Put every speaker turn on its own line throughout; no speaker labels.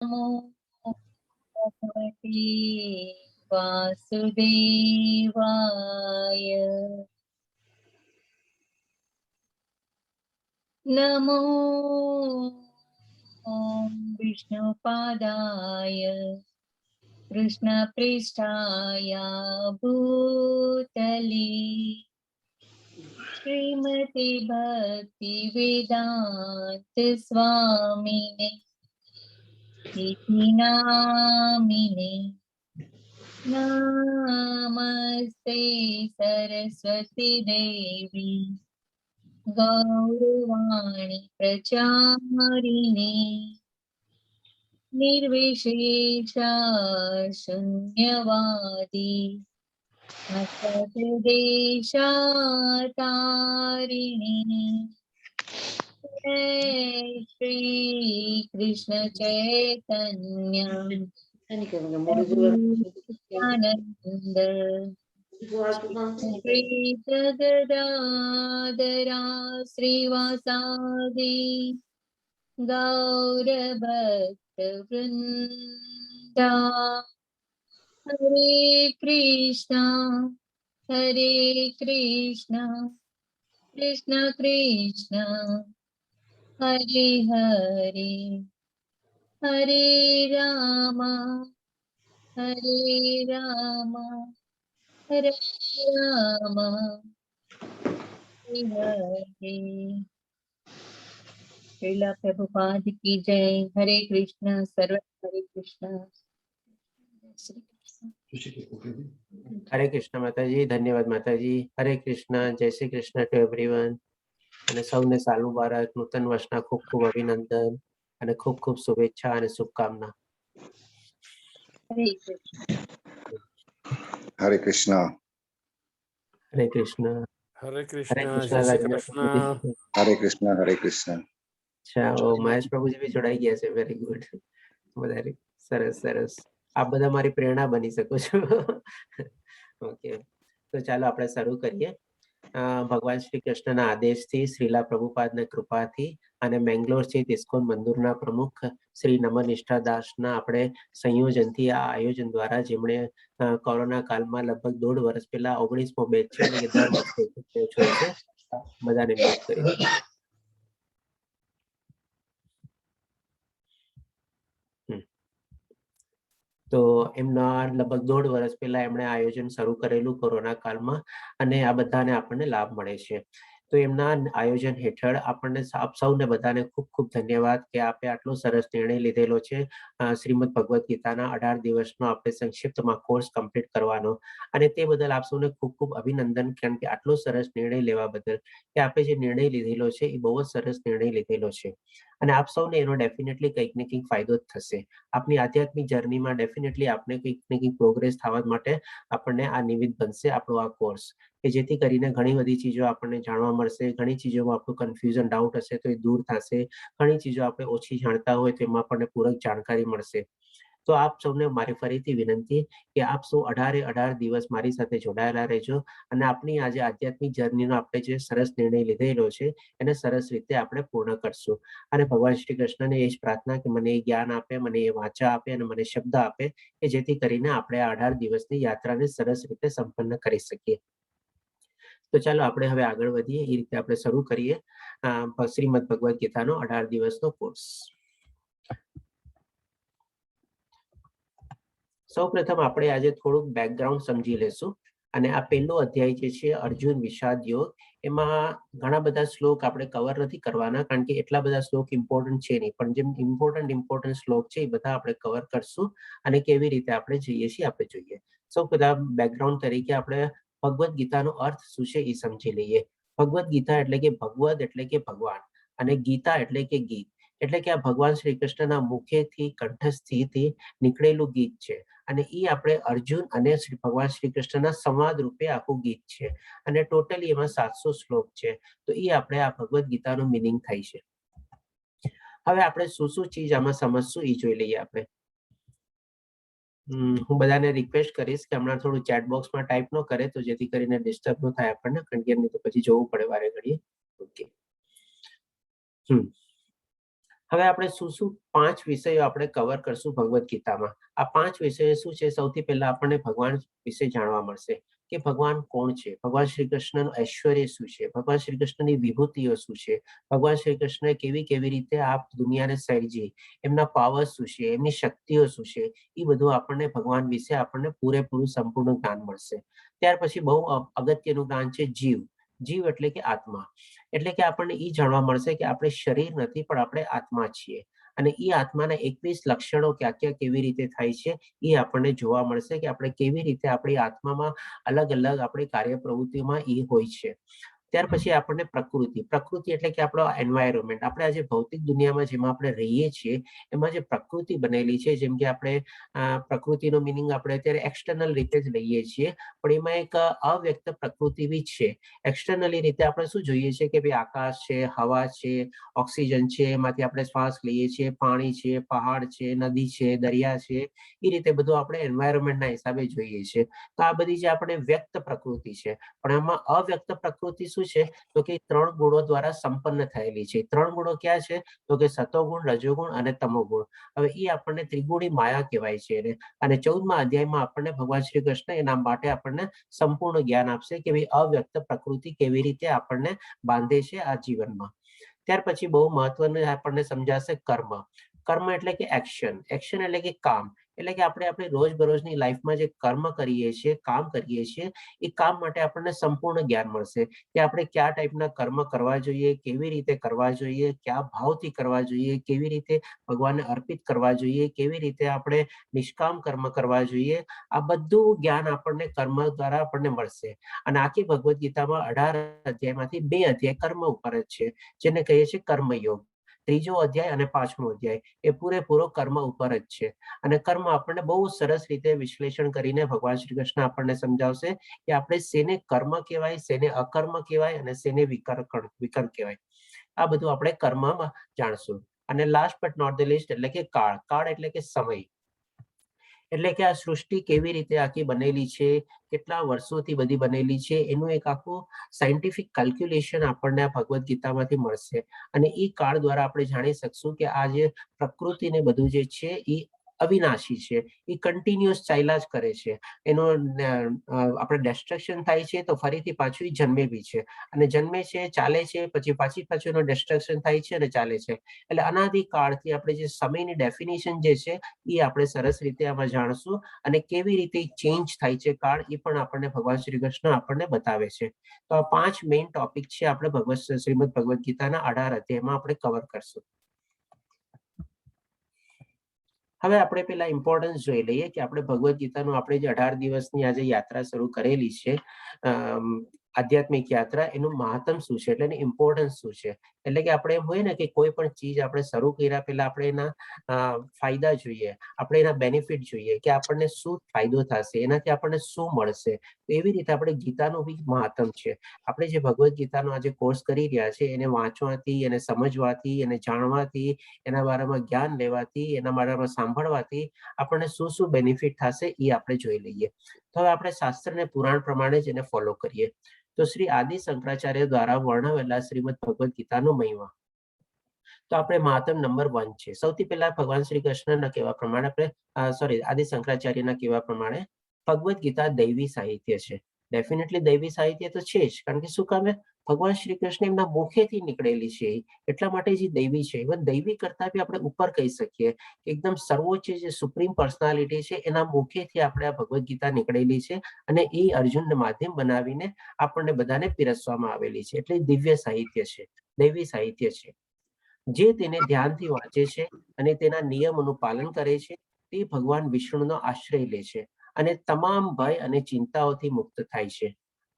नमो भगवते वासुदेवाय। नमो विष्णुपादाय कृष्णपृष्ठाय भूतले श्रीमते भक्ति वेदांत स्वामिने इति नामिने। नमस्ते सरस्वती देवी गौरवाणी प्रचारिणे निर्विशेषा शून्यवादी असतदेशातारिणी। जय श्री कृष्ण चैतन्य नित्यानंद श्री गदाधरा श्रीवासादि गौरभक्त वृंदा। हरे कृष्णा कृष्ण कृष्ण हरे हरे हरे राम हरे राम हरे हरे। श्रीला प्रभुपाद की जय। हरे कृष्ण सर्व हरे कृष्ण।
हरे कृष्ण माताजी, धन्यवाद माताजी। हरे कृष्ण, जय श्री कृष्ण टू एवरीवन। અને સૌને સાલ મુબારક, નૂતન વર્ષના ખૂબ ખૂબ અભિનંદન અને ખૂબ ખૂબ શુભેચ્છા અને શુભકામના.
हरे कृष्ण
हरे कृष्णा
હરે કૃષ્ણ.
हरे
હરે
कृष्ण
કૃષ્ણ
जय श्री
રાજના
कृष्ण
પ્રભુજી.
हरे कृष्णा हरे कृष्णा।
અચ્છા, મહેશ પ્રભુજી બી જોડાઈ ગયા છે. વેરી ગુડ, વધારે સરસ સરસ. આપ બધા મારી પ્રેરણા બની શકો છો. ઓકે, તો ચાલો આપણે શરૂ કરીએ. ભગવાન શ્રી કૃષ્ણના આદેશથી, શ્રીલા પ્રભુપાદના કૃપાથી અને મેંગ્લોર સ્થિત ઇસ્કોન મંદિરના પ્રમુખ શ્રી નમન નિષ્ઠાદાસના આપણે સંયોજનથી આ આયોજન દ્વારા, જેમણે કોરોના કાળમાં લગભગ 1.5 વર્ષ પહેલા 19મો બેચ છે, એટલે કે દર વર્ષે બેચ હોય છે, બધાને મ્યુટ કરી દો. તો એમના લગભગ 1.5 વર્ષ પહેલા એમણે આયોજન શરૂ કરેલું કોરોના કાળમાં, અને આ બધાને આપણને લાભ મળે છે. તો એમના આયોજન હેઠળ આપણને આપ સૌને બધાને ખૂબ ખૂબ ધન્યવાદ કે આપે આટલો સરસ નિર્ણય લીધેલો છે શ્રીમદ ભગવદ્ ગીતાના 18 દિવસનો આપણે સંક્ષિપ્તમાં કોર્સ કમ્પ્લીટ કરવાનો. અને તે બદલ આપ સૌને ખૂબ ખૂબ અભિનંદન, કારણ કે આટલો સરસ નિર્ણય લેવા બદલ, કે આપણે જે નિર્ણય લીધેલો છે એ બહુ જ સરસ નિર્ણય લીધેલો છે. અને આપ સૌને એનો ડેફિનેટલી કંઈક ને કંઈક ફાયદો જ થશે. આપની આધ્યાત્મિક જર્નીમાં ડેફિનેટલી આપણે કંઈક ને કંઈક પ્રોગ્રેસ થવા માટે આપણને આ નિમિત્ત બનશે આપણો આ કોર્સ, કે જેથી કરીને ઘણી બધી ચીજો આપણને જાણવા મળશે. ઘણી ચીજોમાં આપણું કન્ફ્યુઝન, ડાઉટ હશે તો એ દૂર થશે. ઘણી ચીજો આપણે ઓછી જાણતા હોય તો એમાં આપણને પૂરક જાણકારી મળશે. તો આપ સૌને મારી ફરીથી વિનંતી કે આપ સૌ 18 દિવસ મારી સાથે જોડાયેલા રહેજો, અને આપની આજે આધ્યાત્મિક જર્નીનો આપણે જે સરસ નિર્ણય લીધેલો છે એને સરસ રીતે આપણે પૂર્ણ કરશું. અને ભગવાન શ્રી કૃષ્ણને એ જ પ્રાર્થના કે મને એ જ્ઞાન આપે, મને એ વાચા આપે અને મને શબ્દ આપે, કે જેથી કરીને આપણે આ 18 દિવસની યાત્રાને સરસ રીતે સંપન્ન કરી શકીએ. તો ચાલો આપણે હવે આગળ વધીએ. એ રીતે આપણે શરૂ કરીએ શ્રીમદ ભગવદ્ ગીતાનો 18 દિવસનો કોર્સ. સૌપ્રથમ આપણે આજે થોડુંક બેકગ્રાઉન્ડ સમજી લેશું. અને આ પહેલો અધ્યાય જે છે અર્જુન વિષાદ યોગ, એમાં ઘણા બધા શ્લોક આપણે કવર નથી કરવાના, કારણ કે એટલા બધા શ્લોક ઇમ્પોર્ટન્ટ છે નહીં, પણ જેમ ઇમ્પોર્ટન્ટ શ્લોક છે એ બધા આપણે કવર કરશું. અને કેવી રીતે આપણે જઈએ છીએ આપણે જોઈએ. સૌ પ્રથમ બેકગ્રાઉન્ડ તરીકે આપણે ભગવદ્ ગીતાનો અર્થ શું છે એ સમજી લઈએ. ભગવદ્ ગીતા એટલે કે ભગવદ એટલે કે ભગવાન, અને ગીતા એટલે કે ગીત. એટલે કે આ ભગવાન શ્રી કૃષ્ણના મુખેથી, કંઠસ્થિથી નીકળેલું ગીત છે. અને એ આપણે અર્જુન અને ભગવાન શ્રી કૃષ્ણના સંવાદ રૂપે આખું ગીત છે. અને ટોટલી એમાં 700 શ્લોક છે. તો એ આપણે આ ભગવદ્ ગીતાનું મિનિંગ થાય છે. હવે આપણે શું શું ચીજ આમાં સમજશું એ જોઈ લઈએ આપણે. હું બધાને રિક્વેસ્ટ કરીશ કે હમણાં થોડું ચેટ બોક્સમાં ટાઈપ ન કરે, તો જેથી કરીને ડિસ્ટર્બ ન થાય આપણને, કારણ કે તો પછી જોવું પડે વારે ઘડીએ. ઓકે, હવે આપણે શું 5 વિષયો આપણે કવર કરશું ભગવદ્ ગીતામાં. આ 5 વિષયો શું છે? સૌથી પહેલા આપણને ભગવાન વિશે જાણવા મળશે કે ભગવાન કોણ છે, ભગવાન શ્રી કૃષ્ણનું ઐશ્વર્ય શું છે, ભગવાન શ્રી કૃષ્ણની વિભૂતિઓ શું છે, ભગવાન શ્રી કૃષ્ણ કેવી રીતે આ દુનિયાને સર્જી, એમના પાવર શું છે, એમની શક્તિઓ શું છે, એ બધું આપણને ભગવાન વિશે આપણને પૂરેપૂરું સંપૂર્ણ જ્ઞાન મળશે. ત્યાર પછી બહુ અગત્યનું જ્ઞાન છે જીવ. જીવ એટલે કે આત્મા. એટલે કે આપણને એ જાણવા મળશે કે આપણે શરીર નથી પણ આપણે આત્મા છીએ, અને એ આત્માના 21 લક્ષણો ક્યાં કેવી રીતે થાય છે એ આપણને જોવા મળશે કે આપણે કેવી રીતે આપણી આત્મામાં અલગ અલગ આપણી કાર્ય પ્રવૃત્તિઓમાં એ હોય છે. ત્યાર પછી આપણને પ્રકૃતિ એટલે કે આપણો એન્વાયરમેન્ટ, આપણે આજે ભૌતિક દુનિયામાં જેમાં આપણે રહીએ છીએ એમાં જે પ્રકૃતિ બનેલી છે, જેમ કે આપણે પ્રકૃતિનો મિનિંગ આપણે અત્યારે એક્સટર્નલ રીતે જ લઈએ છીએ, પણ એમાં એક અવ્યક્ત પ્રકૃતિ બી છે. એક્સટર્નલી રીતે આપણે શું જોઈએ છે કે ભાઈ આકાશ છે, હવા છે, ઓક્સિજન છે, એમાંથી આપણે શ્વાસ લઈએ છીએ, પાણી છે, પહાડ છે, નદી છે, દરિયા છે, એ રીતે બધું આપણે એન્વાયરમેન્ટના હિસાબે જોઈએ છીએ. તો આ બધી જે આપણે વ્યક્ત પ્રકૃતિ છે, પણ એમાં અવ્યક્ત પ્રકૃતિ શું છે? તો કે 3 ગુણો દ્વારા સંપન્ન થયેલી છે. 3 ગુણો ક્યાં છે? તો કે સતોગુણ, રજોગુણ અને તમોગુણ. હવે એ આપણને ત્રિગુણી માયા કહેવાય છે એને. અને 14મા અધ્યાયમાં આપણને ભગવાન શ્રી કૃષ્ણ એના માટે આપણને સંપૂર્ણ જ્ઞાન આપશે કે ભાઈ અવ્યક્ત પ્રકૃતિ કેવી રીતે આપણને બાંધે છે આ જીવનમાં. ત્યાર પછી બહુ મહત્વનું આપણને સમજાશે કર્મ. કર્મ એટલે કે એક્શન. એક્શન એટલે કે કામ. એટલે કે આપણે આપણી રોજબરોજની લાઈફમાં જે કર્મ કરીએ છીએ, કામ કરીએ છીએ, એ કામ માટે આપણને સંપૂર્ણ જ્ઞાન મળશે કે આપણે કયા ટાઈપના કર્મ કરવા જોઈએ, કેવી રીતે કરવા જોઈએ, કયા ભાવથી કરવા જોઈએ, કેવી રીતે ભગવાનને અર્પિત કરવા જોઈએ, કેવી રીતે આપણે નિષ્કામ કર્મ કરવા જોઈએ. આ બધું જ્ઞાન આપણને કર્મ દ્વારા આપણને મળશે. અને આખી ભગવદ્ ગીતામાં 18 અધ્યાયમાંથી 2 અધ્યાય કર્મ ઉપર જ છે, જેને કહીએ છીએ કર્મયોગ. 3જો અધ્યાય અને 5મો અધ્યાય એ પૂરેપૂરો કર્મ ઉપર જ છે. અને કર્મ આપણને બહુ સરસ રીતે વિશ્લેષણ કરીને ભગવાન શ્રી કૃષ્ણ આપણને સમજાવશે કે આપણે શેને કર્મ કહેવાય, શેને અકર્મ કહેવાય અને શેને વિકર્મ કહેવાય. આ બધું આપણે કર્મમાં જાણશું. અને last but not the least એટલે કે કાળ. કાળ એટલે કે સમય. એટલે કે આ સૃષ્ટિ કેવી રીતે આખી બનેલી છે, કેટલા વર્ષોથી બધી બનેલી છે, એનું એક આખું સાયન્ટિફિક કેલ્ક્યુલેશન આપણને આ ભગવદ્ ગીતામાંથી મળશે. અને એ કાળ દ્વારા આપણે જાણી શકશું કે આ જે પ્રકૃતિ ને બધું જે છે એ અવિનાશી છે, એ કન્ટિન્યુઅસ ચાલ્યા જ કરે છે. એનું આપણે ડિસ્ટ્રક્શન થાય છે તો ફરીથી પાછું જન્મે બી છે, અને જન્મે છે, ચાલે છે, પછી પાછું એનું ડિસ્ટ્રક્શન થાય છે અને ચાલે છે. એટલે અનાદિકાળથી આપણે જે સમયની ડેફિનેશન જે છે એ આપણે સરસ રીતે આમાં જાણશું, અને કેવી રીતે ચેન્જ થાય છે કાળ એ પણ આપણને ભગવાન શ્રી કૃષ્ણ આપણને બતાવે છે. તો આ 5 મેઇન ટોપિક છે આપણે શ્રીમદ ભગવદ્ ગીતાના 18 અધ્યાયમાં આપણે કવર કરશું. હવે આપણે પેલા ઇમ્પોર્ટન્સ જોઈ લઈએ કે આપણે ભગવદ્ ગીતાનું આપણે જે 18 દિવસની આજે યાત્રા શરૂ કરેલી છે, આધ્યાત્મિક યાત્રા, એનું મહત્તમ શું છે, એટલે એની ઇમ્પોર્ટન્સ શું છે. એટલે કે આપણે એમ હોય ને કે કોઈ પણ ચીજ આપણે શરૂ કર્યા પહેલા આપણે એના ફાયદા જોઈએ, આપણે એના બેનિફિટ જોઈએ કે આપણને શું ફાયદો થશે, એનાથી આપણને શું મળશે. તો એવી રીતે આપણે ગીતાનું બી મહત્તમ છે. આપણે જે ભગવદ્ ગીતાનો આજે કોર્સ કરી રહ્યા છે એને વાંચવાથી, એને સમજવાથી, એને જાણવાથી, એના બારામાં જ્ઞાન લેવાથી, એના બારામાં સાંભળવાથી આપણને શું બેનિફિટ થશે એ આપણે જોઈ લઈએ. તો હવે આપણે શાસ્ત્ર અને પુરાણ પ્રમાણે જ એને ફોલો કરીએ. તો શ્રી આદિ શંકરાચાર્ય દ્વારા વર્ણવેલા શ્રીમદ ભગવદ્ ગીતાનો મહિમા. તો આપણે મહત્તમ નંબર 1 છે. સૌથી પહેલા ભગવાન શ્રી કૃષ્ણના કહેવા પ્રમાણે આપણે આદિ શંકરાચાર્યના કહેવા પ્રમાણે ભગવદ્ ગીતા દૈવી સાહિત્ય છે. ડેફિનેટલી દૈવી સાહિત્ય તો છે જ, કારણ કે શું કામે ભગવાન શ્રી કૃષ્ણ એમના મુખેથી નીકળેલી છે, એટલા માટે જે દૈવી છે. ઇવન દૈવી કરતા બી આપણે ઉપર કહી શકીએ કે એકદમ સર્વોચ્ચ જે સુપ્રીમ પર્સનાલિટી છે એના મુખેથી આપણે આ ભગવદ્ ગીતા નીકળેલી છે, અને એ અર્જુનને માધ્યમ બનાવીને આપણને બધાને પીરસવામાં આવેલી છે. એટલે દિવ્ય સાહિત્ય છે, દૈવી સાહિત્ય છે. જે તેને ધ્યાનથી વાંચે છે અને તેના નિયમોનું પાલન કરે છે તે ભગવાન વિષ્ણુનો આશ્રય લે છે અને તમામ ભય અને ચિંતાઓથી મુક્ત થાય છે.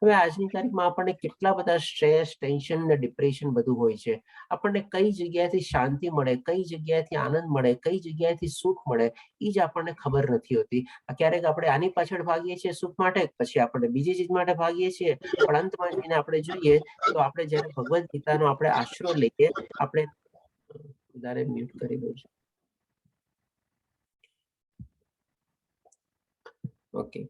હવે આજની તારીખમાં આપણને કેટલા બધા સ્ટ્રેસ, ટેન્શન અને ડિપ્રેશન બધું હોય છે. આપણને કઈ જગ્યાએથી શાંતિ મળે, કઈ જગ્યાએથી આનંદ મળે, કઈ જગ્યાએથી સુખ મળે, એ જ આપણને ખબર નથી હોતી. ક્યારેક આપણે આની પાછળ ભાગીએ છીએ સુખ માટે, પછી આપણે બીજી ચીજ માટે ભાગીએ છીએ, પણ અંતમાં જઈને આપણે જોઈએ તો આપણે જયારે ભગવદ્ ગીતાનો આપણે આશરો લઈએ, આપણે વધારે મ્યુટ કરી દઉં છું. ઓકે,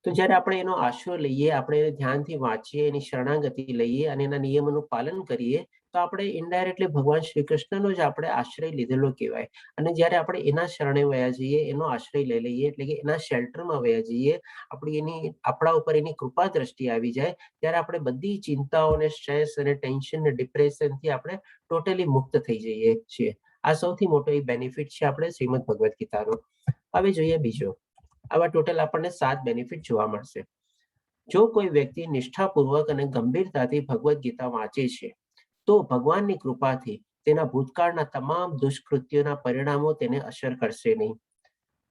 તો જ્યારે આપણે એનો આશરો લઈએ, આપણે ધ્યાનથી વાંચીએ, એની શરણાગતિ લઈએ અને એના નિયમોનું પાલન કરીએ, તો આપણે ઇનડાયરેક્ટલી ભગવાન શ્રી કૃષ્ણનો જ આપણે આશ્રય લીધેલો કહેવાય. અને જ્યારે આપણે એના શરણે વયા જઈએ, એનો આશ્રય લઈ લઈએ, એટલે કે એના શેલ્ટરમાં વયા જઈએ, આપણા ઉપર એની કૃપા દ્રષ્ટિ આવી જાય, ત્યારે આપણે બધી ચિંતાઓ અને સ્ટ્રેસ અને ટેન્શન અને ડિપ્રેશનથી આપણે ટોટલી મુક્ત થઈ જઈએ છીએ. આ સૌથી મોટો એક બેનિફિટ છે આપણે શ્રીમદ ભગવદ્ ગીતાનો. હવે જોઈએ બીજો. આવા ટોટલ આપણને 7 બેનિફિટ જોવા મળશે. જો કોઈ વ્યક્તિ નિષ્ઠાપૂર્વક અને ગંભીરતાથી ભગવદ્ ગીતા વાંચે છે, તો ભગવાનની કૃપાથી તેના ભૂતકાળના તમામ દુષ્કૃત્યોના પરિણામો તેને અસર કરશે નહીં.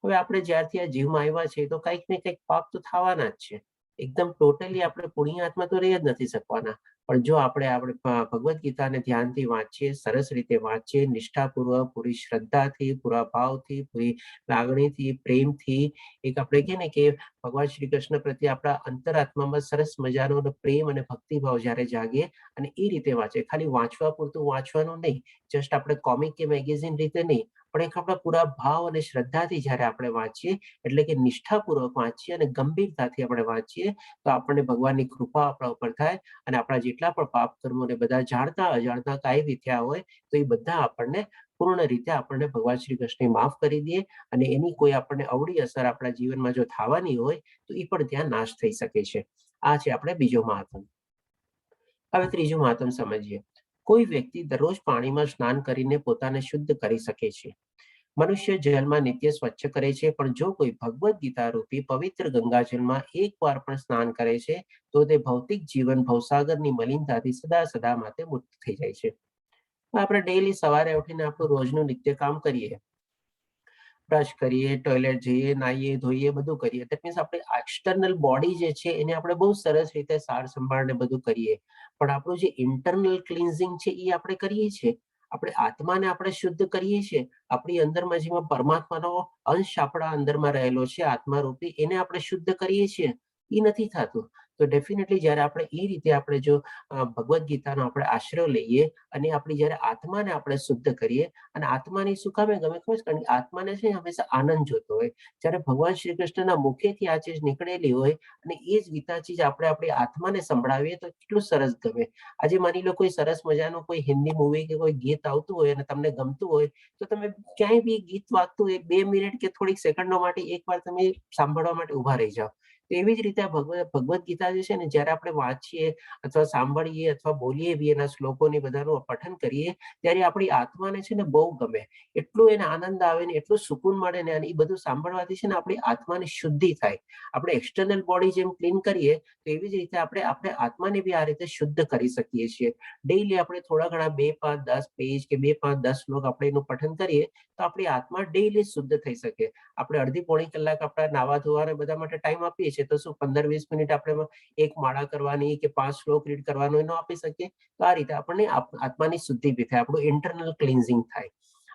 હવે આપણે જ્યારથી આ જીવમાં આવ્યા છે, તો કંઈક ને કંઈક પાપ તો થવાના જ છે. એકદમ ટોટલી આપણે પુણ્યાત્મા તો રહી જ નથી શકવાના. પણ જો આપણે ભગવદ્ ગીતાને ધ્યાનથી વાંચીએ, સરસ રીતે વાંચીએ, નિષ્ઠાપૂર્વક, પૂરી શ્રદ્ધાથી, પૂરા ભાવથી, પૂરી લાગણીથી, પ્રેમથી, એક આપણે કહીએ ને કે ભગવાન શ્રી કૃષ્ણ પ્રત્યે આપણા અંતરાત્મામાં સરસ મજાનો પ્રેમ અને ભક્તિભાવ જ્યારે જાગે અને એ રીતે વાંચે, ખાલી વાંચવા પૂરતું વાંચવાનું નહીં, જસ્ટ આપણે કોમિક કે મેગેઝિન રીતે નહીં, પણ એક આપણા પૂરા ભાવ અને શ્રદ્ધાથી જ્યારે આપણે વાંચીએ, એટલે કે નિષ્ઠાપૂર્વક વાંચીએ અને ગંભીરતાથી આપણે વાંચીએ, તો આપણને ભગવાનની કૃપા આપણા ઉપર થાય અને આપણા જેટલા પણ પાપ કર્મોને બધા જાણતા અજાણતા કાંઈ બી થયા હોય, તો એ બધા આપણને પૂર્ણ રીતે આપણને ભગવાન શ્રી કૃષ્ણ માફ કરી દે અને એની કોઈ આપણને અવળી અસર આપણા જીવનમાં જો થવાની હોય, તો એ પણ ત્યાં નાશ થઈ શકે છે. આ છે આપણે બીજો મહાત્મ. હવે ત્રીજું મહાત્મ સમજીએ. કોઈ વ્યક્તિ દરરોજ પાણીમાં સ્નાન કરીને પોતાને શુદ્ધ કરી શકે છે. મનુષ્ય જલમાં નિત્ય સ્વચ્છ કરે છે, પણ જો કોઈ ભગવદ્ ગીતા રૂપી પવિત્ર ગંગાજળમાં એકવાર પણ સ્નાન કરે છે, તો તે ભૌતિક જીવન ભવસાગરની મલિનતાથી સદા સદા માટે મુક્ત થઈ જાય છે. આપણે ડેઈલી સવારે ઉઠીને આપણું રોજનું નિત્ય કામ કરીએ, બ્રશ કરીએ, ટોયલેટ જઈએ, નાહીએ, ધોઈએ, બધું કરીએ. દેટ મીન્સ આપણે એક્સટર્નલ બોડી જે છે એને આપણે બહુ સરસ રીતે સાર સંભાળને બધું કરીએ, પણ આપણું જે ઇન્ટરનલ ક્લિન્ઝિંગ છે એ આપણે કરીએ છીએ. આપણે આત્માને આપણે શુદ્ધ કરીએ છીએ. આપણી અંદરમાં જેમાં પરમાત્માનો અંશ આપણા અંદરમાં રહેલો છે, આત્મા રૂપી, એને આપણે શુદ્ધ કરીએ છીએ, એ નથી થતું. તો ડેફિનેટલી જ્યારે આપણે એ રીતે આપણે જો ભગવદ્ ગીતાનો આપણે આશ્રય લઈએ અને આપણી જ્યારે આત્માને આપણે શુદ્ધ કરીએ, અને આત્માની શું કામે ગમે ખબર છે? કારણ કે આત્માને છે હંમેશા આનંદ જોતો હોય. જ્યારે ભગવાન શ્રી કૃષ્ણના મુખેથી આ ચીજ નીકળેલી હોય અને એ જ ગીતા ચીજ આપણે આપણી આત્માને સંભળાવીએ, તો કેટલું સરસ ગમે. આજે માની લો કોઈ સરસ મજાનું કોઈ હિન્દી મૂવી કે કોઈ ગીત આવતું હોય અને તમને ગમતું હોય, તો તમે ક્યાંય બી ગીત વાગતું હોય 2 મિનિટ કે થોડીક સેકન્ડો માટે એકવાર તમે સાંભળવા માટે ઉભા રહી જાઓ. તો એવી જ રીતે ભગવદ્ ગીતા જે છે ને, જ્યારે આપણે વાંચીએ અથવા સાંભળીએ અથવા બોલીએ બી, એના શ્લોકોની બધાનું પઠન કરીએ, ત્યારે આપણી આત્માને છે ને બહુ ગમે, એટલું એને આનંદ આવે ને એટલું સુકૂન મળે ને. અને એ બધું સાંભળવાથી છે ને આપણી આત્માની શુદ્ધિ થાય. આપણે એક્સટર્નલ બોડી જેમ ક્લીન કરીએ, તો એવી જ રીતે આપણે આત્માને બી આ રીતે શુદ્ધ કરી શકીએ છીએ. ડેઈલી આપણે થોડા ઘણા 2, 5, 10 પેજ કે 2, 5, 10 શ્લોક આપણે એનું પઠન કરીએ, તો આપણી આત્મા ડેઈલી શુદ્ધ થઈ શકે. આપણે અડધી પોણી કલાક આપણા નાવા ધોવાને બધા માટે ટાઈમ આપીએ છીએ, તો શું 15-20 મિનિટ આપણે એક માળા કરવાની કે 5 શ્લોક રીડ કરવાનો એનો આપી શકીએ? તો આ રીતે આપણને આત્માની શુદ્ધિ બી થાય, આપણું ઇન્ટરનલ ક્લિન્ઝિંગ થાય.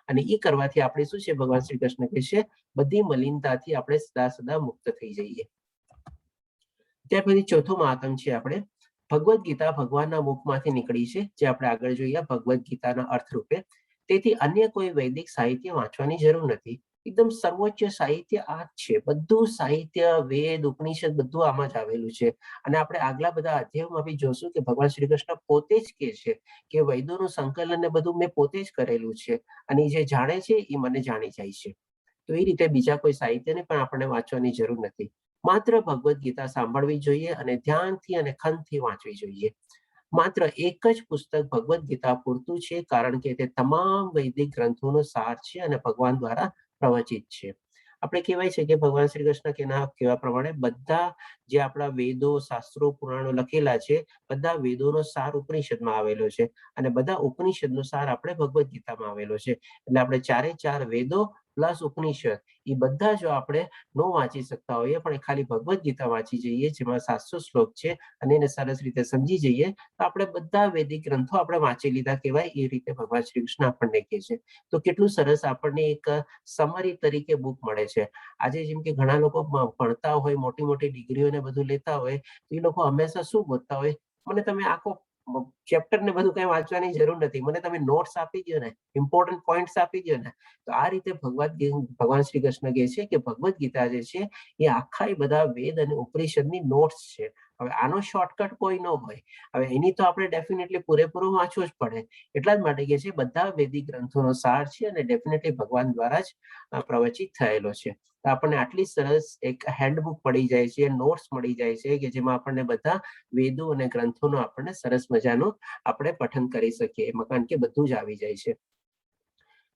અને એ કરવાથી આપણે શું છે, ભગવાન શ્રી કૃષ્ણ કહે છે, બધી મલિનતાથી આપણે સદા સદા મુક્ત થઈ જઈએ. ત્યાર પછી ચોથું મહાત્મ છે આપણે ભગવદ્ ગીતા ભગવાનના મુખમાંથી નીકળી છે, જે આપણે આગળ જોઈએ ભગવદ્ ગીતાના અર્થ રૂપે. તેથી અન્ય કોઈ વૈદિક સાહિત્ય વાંચવાની જરૂર નથી. એકદમ સર્વોચ્ચ સાહિત્ય આ જ છે. બધું સાહિત્ય, વેદ, ઉપનિષદ બધું આમાં જ આવેલું છે. અને આપણે આગલા બધા અધ્યાયમાં બી જોશું કે ભગવાન શ્રી કૃષ્ણ પોતે જ કહે છે કે વૈદોનું સંકલન ને બધું મેં પોતે જ કરેલું છે, અને જે જાણે છે એ મને જાણી જાય છે. તો એ રીતે બીજા કોઈ સાહિત્યને પણ આપણે વાંચવાની જરૂર નથી. માત્ર ભગવદ્ ગીતા સાંભળવી જોઈએ અને ધ્યાનથી અને ખંતથી વાંચવી જોઈએ. માત્ર એક જ પુસ્તક ભગવદ્ ગીતા પૂરતું છે, કારણ કે તે તમામ વૈદિક ગ્રંથોનો સાર છે અને ભગવાન દ્વારા પ્રવચિત છે. આપણે કહેવાય છે કે ભગવાન શ્રી કૃષ્ણ કહેવા પ્રમાણે બધા જે આપણા વેદો, શાસ્ત્રો, પુરાણો લખેલા છે, બધા વેદોનો સાર ઉપનિષદમાં આવેલો છે, અને બધા ઉપનિષદનો સાર આપણે ભગવદ્ ગીતામાં આવેલો છે. એટલે આપણે 4 વેદો પ્લસ ઉપનિષદ એ બધા જો આપણે ન વાંચી શકતા હોઈએ, પણ ખાલી ભગવદ્ ગીતા વાંચી જઈએ, જેમાં 700 શ્લોક છે, અને એને સરસ રીતે સમજી જઈએ, તો આપણે બધા વૈદિક ગ્રંથો આપણે વાંચી લીધા કહેવાય. એ રીતે ભગવાન શ્રી કૃષ્ણ આપણને કહે છે. તો કેટલું સરસ આપણને એક સમરી તરીકે બુક મળે છે. આજે જેમ કે ઘણા લોકો ભણતા હોય, મોટી મોટી ડિગ્રીઓને બધું લેતા હોય, તો એ લોકો હંમેશા શું બોલતા હોય, મને તમે આખો ચેપ્ટર ને બધું કઈ વાંચવાની જરૂર નથી, મને તમે નોટ્સ આપી દો ને, ઇમ્પોર્ટન્ટ પોઈન્ટ્સ આપી દો ને. તો આ રીતે ભગવાન શ્રી કૃષ્ણ કહે છે કે ભગવદ્ ગીતા જે છે એ આખા બધા વેદ અને ઉપનિષદની નોટ્સ છે. હવે આનો શોર્ટકટ કોઈ ન હોય. હવે એની તો આપણે ડેફિનેટલી પૂરેપૂરું વાંચવું જ પડે. એટલા જ માટે કે છે બધા વૈદિક ગ્રંથોનો સાર છે અને ડેફિનેટલી ભગવાન દ્વારા જ પ્રવચિત થયેલો છે. તો આપણને આટલી સરસ એક હેન્ડબુક મળી જાય છે, નોટ્સ મળી જાય છે કે જેમાં આપણને બધા વેદો અને ગ્રંથોનો આપણને સરસ મજાનું આપણે પઠન કરી શકીએ એમાં, કારણ કે બધું જ આવી જાય છે.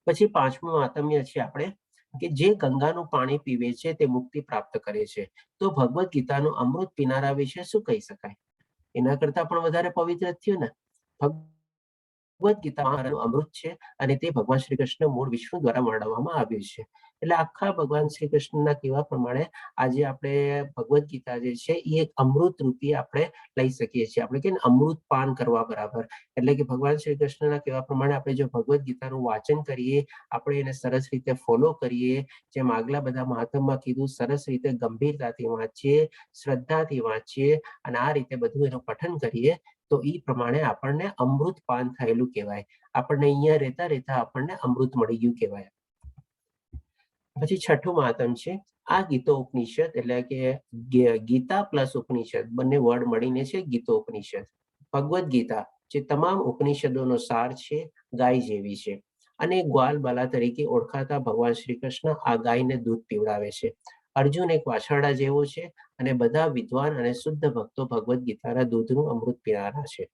પછી 5મું મહાત્મ્ય છે આપણે કે જે ગંગાનું પાણી પીવે છે તે મુક્તિ પ્રાપ્ત કરે છે. તો ભગવદ્ ગીતાનું અમૃત પીનારા વિશે શું કહી શકાય? એના કરતા પણ વધારે પવિત્ર થયું ને. ભગવદ્ ગીતા અમૃત છે અને તે ભગવાન શ્રી કૃષ્ણ મૂળ વિષ્ણુ દ્વારા વર્ણવવામાં આવ્યું છે. એટલે આખા ભગવાન શ્રી કૃષ્ણના કહેવા પ્રમાણે આજે આપણે ભગવદ્ ગીતા જે છે એ એક અમૃત રૂપી આપણે લઈ શકીએ છીએ. આપણે કે અમૃત પાન કરવા બરાબર. એટલે કે ભગવાન શ્રી કૃષ્ણના કહેવા પ્રમાણે આપણે જો ભગવદ્ ગીતાનું વાંચન કરીએ, આપણે એને સરસ રીતે ફોલો કરીએ, જેમ આગલા બધા મહાત્મામાં કીધું, સરસ રીતે ગંભીરતાથી વાંચીએ, શ્રદ્ધાથી વાંચીએ અને આ રીતે બધું એનું પઠન કરીએ તો એ પ્રમાણે આપણને અમૃત પાન થયેલું કહેવાય. આપણને અહીંયા રહેતા રહેતા આપણને અમૃત મળી ગયું કહેવાય. પછી 6મું મહાત્મ છે આ ગીતોપનિષદ, એટલે કે ગીતા પ્લસ ઉપનિષદ બંને વર્ડ મળીને છે ગીતોપનિષદ. ભગવદ્ ગીતા જે તમામ ઉપનિષદોનો સાર છે, ગાય જેવી છે અને ગ્વાલ બાલા તરીકે ઓળખાતા ભગવાન શ્રી કૃષ્ણ આ ગાયને દૂધ પીવડાવે છે. અર્જુન એક વાછરડા જેવો છે અને બધા વિદ્વાન અને શુદ્ધ ભક્તો ભગવદ્ ગીતાના દૂધનું અમૃત પીનારા છે.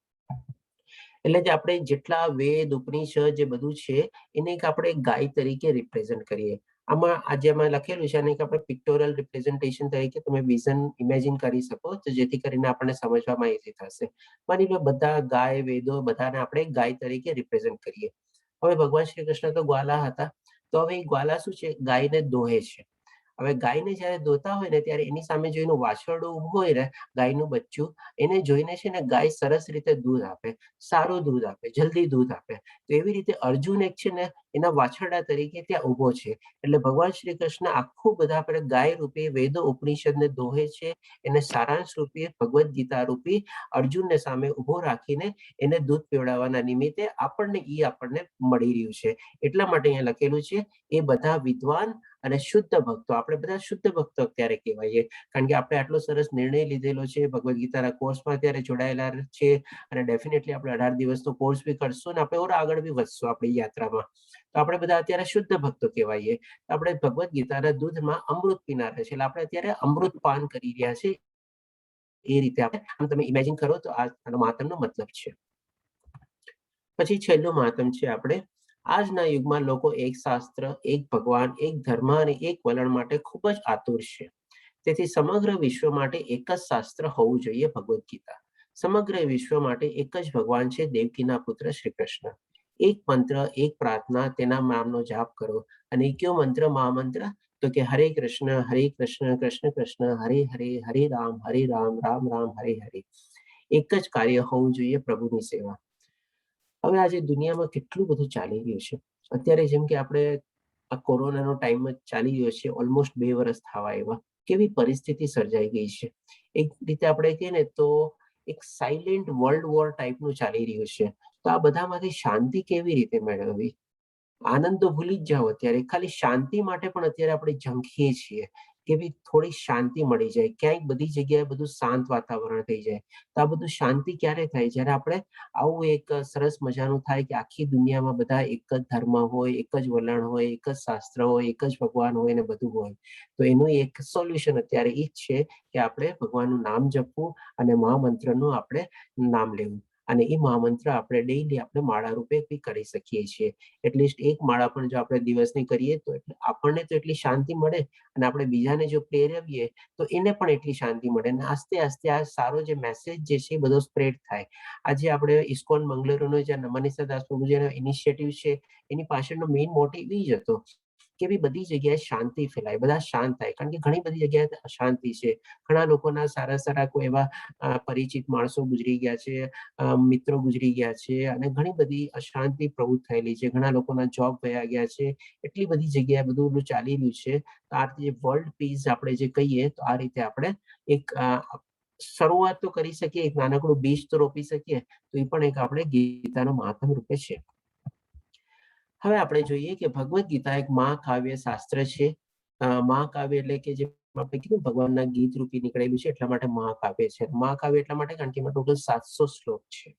એટલે કે આપણે જેટલા વેદ ઉપનિષદ જે બધું છે એને એક આપણે ગાય તરીકે રિપ્રેઝન્ટ કરીએ. આમાં આજે એમાં લખેલું છે અને આપણે પિક્ટોરલ રિપ્રેઝન્ટેશન તરીકે તમે વિઝન ઇમેજિન કરી શકો તો જેથી કરીને આપણને સમજવામાં ઈઝી થશે. માની લો બધા ગાય વેદો બધાને આપણે ગાય તરીકે રિપ્રેઝન્ટ કરીએ. હવે ભગવાન શ્રી કૃષ્ણ તો ગ્વાલા હતા, તો હવે એ ગ્વાલા શું છે, ગાયને દોહે છે. હવે ગાયને જ્યારે દોતા હોય ને ત્યારે એની સામે જો એનું વાછરડું ઊભું હોય ને, ગાયનું બચ્ચું, એને જોઈને છે ને ગાય સરસ રીતે દૂધ આપે, સારું દૂધ આપે, જલ્દી દૂધ આપે. તો એવી રીતે અર્જુન એક છે ને એના વાછરડા તરીકે ત્યાં ઊભો છે. એટલે ભગવાન શ્રી કૃષ્ણ આખું બધા આપણે ગાય રૂપે વેદો ઉપનિષદને દોહે છે, એને સારાંશ રૂપે ભગવદ્ ગીતા રૂપી અર્જુનને સામે ઊભો રાખીને એને દૂધ પીવડાવવાના નિમિત્તે આપણને મળી રહ્યું છે. એટલા માટે અહીંયા લખેલું છે એ બધા વિદ્વાન અને શુદ્ધ ભક્તો, આપણે બધા શુદ્ધ ભક્તો અત્યારે કહેવાઈએ, કારણ કે આપણે આટલો સરસ નિર્ણય લીધેલો છે, ભગવદ્ ગીતાના કોર્સમાં અત્યારે જોડાયેલા છે અને ડેફિનેટલી આપણે 18 દિવસનો કોર્સ બી કરશું અને આપણે આગળ બી વધશું આપણી યાત્રામાં. તો આપણે બધા અત્યારે શુદ્ધ ભક્તો કહેવાઈએ. આપણે ભગવદ્ ગીતાના દૂધમાં અમૃત પીનારા છે, એટલે આપણે અત્યારે અમૃત પાન કરી રહ્યા છે. એ રીતે આપણે તમે ઇમેજિન કરો તો આનો મહાત્મનો મતલબ છે. પછી 6મું મહાત્મ છે આપણે આજના યુગમાં લોકો એક શાસ્ત્ર, એક ભગવાન, એક ધર્મ અને એક વલણ માટે ખૂબ જ આતુર છે. તેથી સમગ્ર વિશ્વ માટે એક જ શાસ્ત્ર હોવું જોઈએ, ભગવદ્ ગીતા. સમગ્ર વિશ્વ માટે એક જ ભગવાન છે, દેવકીના પુત્ર શ્રી કૃષ્ણ. એક મંત્ર, એક પ્રાર્થના, તેના નામનો જાપ કરો. અને કયો મંત્ર, મહામંત્ર? તો કે હરે કૃષ્ણ કૃષ્ણ કૃષ્ણ હરે હરે, હરે રામ રામ રામ હરે હરે. એક જ કાર્ય હોવું જોઈએ, પ્રભુની સેવા. હવે આજે દુનિયામાં કેટલું બધું ચાલી રહ્યું છે. અત્યારે જેમ કે આપણે આ કોરોનાનો ટાઈમ જ ચાલી રહ્યો છે, ઓલમોસ્ટ 2 વર્ષ થવા આવ્યા. કેવી પરિસ્થિતિ સર્જાઈ ગઈ છે. એક રીતે આપણે કહીએ ને તો એક સાયલેન્ટ વર્લ્ડ વોર ટાઈપનું ચાલી રહ્યું છે. તો આ બધામાંથી શાંતિ કેવી રીતે મેળવવી? આનંદ તો ભૂલી જ જાઓ, અત્યારે ખાલી શાંતિ માટે પણ અત્યારે આપણે ઝંખીએ છીએ કે ભાઈ થોડી શાંતિ મળી જાય, ક્યાંક બધી જગ્યાએ બધું શાંત વાતાવરણ થઈ જાય. તો આ બધું શાંતિ ક્યારે થાય? જ્યારે આપણે આવું એક સરસ મજાનું થાય કે આખી દુનિયામાં બધા એક જ ધર્મ હોય, એક જ વલણ હોય, એક જ શાસ્ત્ર હોય, એક જ ભગવાન હોય ને બધું હોય. તો એનું એક સોલ્યુશન અત્યારે એ જ છે કે આપણે ભગવાનનું નામ જપવું અને મહામંત્રનું આપણે નામ લેવું. અને એ મહામંત્ર આપણે ડેઈલી આપણે માળા રૂપે બી કરી શકીએ છીએ. એટલીસ્ટ એક માળા પણ જો આપણે દિવસની કરીએ તો આપણને તો એટલી શાંતિ મળે અને આપણે બીજાને જો પ્રેરવીએ તો એને પણ એટલી શાંતિ મળે અને આસ્તે આસ્તે આ સારો જે મેસેજ જે છે એ બધો સ્પ્રેડ થાય. આજે આપણે ઇસ્કોન મંગળુરુનો જે મનીષા દાસ પ્રભુજીનો ઇનિશિયેટિવ છે એની પાછળનો મેઇન મોટિવ એ જ હતો કે બધી જગ્યાએ શાંતિ ફેલાય, બધા શાંત થાય, કારણ કે ઘણી બધી જગ્યાએ અશાંતિ છે. ઘણા લોકોના સારા કોઈ એવા પરિચિત માણસો ગુજરી ગયા છે, મિત્રો ગુજરી ગયા છે અને ઘણી બધી અશાંતિ પ્રવૃત્ત થયેલી છે. ઘણા લોકોના જોબ વયા ગયા છે. એટલી બધી જગ્યાએ બધું ચાલી રહ્યું છે. તો આ જે વર્લ્ડ પીસ આપણે જે કહીએ તો આ રીતે આપણે એક શરૂઆત તો કરી શકીએ, એક નાનકડું બીજ તો રોપી શકીએ. તો એ પણ એક આપણે ગીતાનો મહાત્મ રૂપે છે. હવે આપણે જોઈએ કે ભગવદ્ ગીતા એક મહાકાવ્ય શાસ્ત્ર છે. મહાકાવ્ય એટલે કે જે આપણે કીધું ભગવાનના ગીત રૂપી નીકળેલું છે એટલા માટે મહાકાવ્ય છે. મહાકાવ્ય એટલા માટે કારણ કે એમાં ટોટલ 700 શ્લોક છે,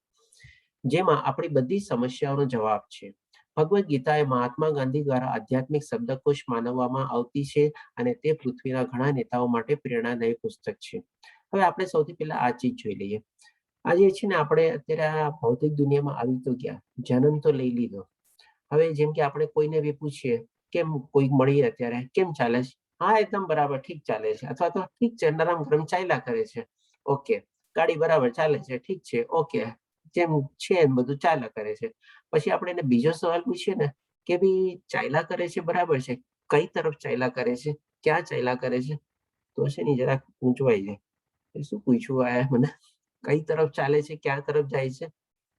જેમાં આપણી બધી સમસ્યાઓનો જવાબ છે. ભગવદ ગીતા એ મહાત્મા ગાંધી દ્વારા આધ્યાત્મિક શબ્દકોશ માનવામાં આવતી છે અને તે પૃથ્વીના ઘણા નેતાઓ માટે પ્રેરણાદાયી પુસ્તક છે. હવે આપણે સૌથી પહેલા આ ચીજ જોઈ લઈએ. આ જે છે ને, આપણે અત્યારે આ ભૌતિક દુનિયામાં આવી તો ગયા, જન્મ તો લઈ લીધો. હવે જેમ કે આપણે કોઈને બી પૂછીએ કેમ કોઈ મળીએ અત્યારે કેમ ચાલે છે, હા એકદમ બરાબર ઠીક ચાલે છે, અથવા તો ઠીક છે નરમ ગરમ ચાલ્યા કરે છે, ઓકે. ગાડી બરાબર ચાલે છે, ઠીક છે, ઓકે. જેમ છે એમ બધું ચાલ્યા કરે છે. પછી આપણે એને બીજો સવાલ પૂછીએ ને કે ભાઈ ચાલ્યા કરે છે બરાબર છે, કઈ તરફ ચાલ્યા કરે છે, ક્યાં ચાલ્યા કરે છે, તો છે ને જરાક ઊંચવાઈ જાય. શું પૂછ્યું આ મને, કઈ તરફ ચાલે છે, ક્યાં તરફ જાય છે?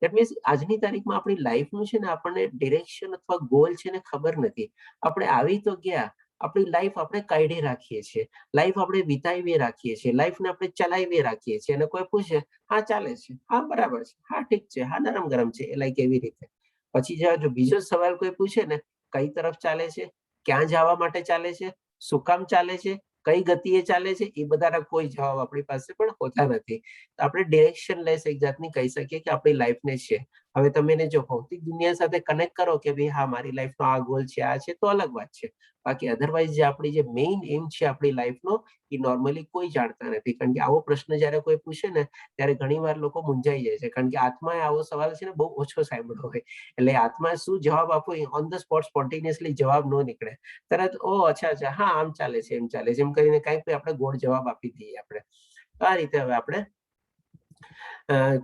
દેટ મીન્સ આજની તારીખમાં આપણી લાઈફનું છે ને આપણને ડિરેક્શન અથવા ગોલ છે ને ખબર નથી. આપણે આવી તો ગયા, આપણી લાઈફ આપણે કાઢી રાખીએ છીએ, લાઈફ આપણે વિતાવી રાખીએ છીએ, લાઈફને આપણે ચલાવી રાખીએ છીએ, અને કોઈ પૂછે હા ચાલે છે, હા બરાબર છે, હા ઠીક છે, હા નરમ ગરમ છે, એ લાઈક એવી રીતે. પછી જો બીજો સવાલ કોઈ પૂછે ને કઈ તરફ ચાલે છે, ક્યાં જવા માટે ચાલે છે, શું કામ ચાલે છે, કઈ ગતિએ ચાલે છે, એ બધાના કોઈ જવાબ આપણી પાસે પણ હોતા નથી. આપણે ડિરેક્શન લેસ એક જાતની કહી શકીએ કે આપણી લાઈફને છે. હવે તમે એને જો ભૌતિક દુનિયા સાથે કનેક્ટ કરો કે ભાઈ હા મારી લાઈફનો આ ગોલ છે, આ છે, તો અલગ વાત છે. બાકી અધરવાઇઝ જે આપણી જે મેઇન એમ છે આપણી લાઈફનો, એ નોર્મલી કોઈ જાણતા નથી. કારણ કે આવો પ્રશ્ન જયારે કોઈ પૂછે ને ત્યારે ઘણીવાર લોકો મૂંઝાઈ જાય છે, કારણ કે આત્માએ આવો સવાલ છે ને બહુ ઓછો સાંભળ્યો હોય. એટલે આત્માએ શું જવાબ આપવો એ ઓન ધ સ્પોટ સ્પોન્ટેનિયસલી જવાબ ન નીકળે. તરત ઓ અચ્છા હા આમ ચાલે છે, એમ ચાલે છે, એમ કરીને કંઈક આપણે ગોળ જવાબ આપી દઈએ આપણે. આ રીતે હવે આપણે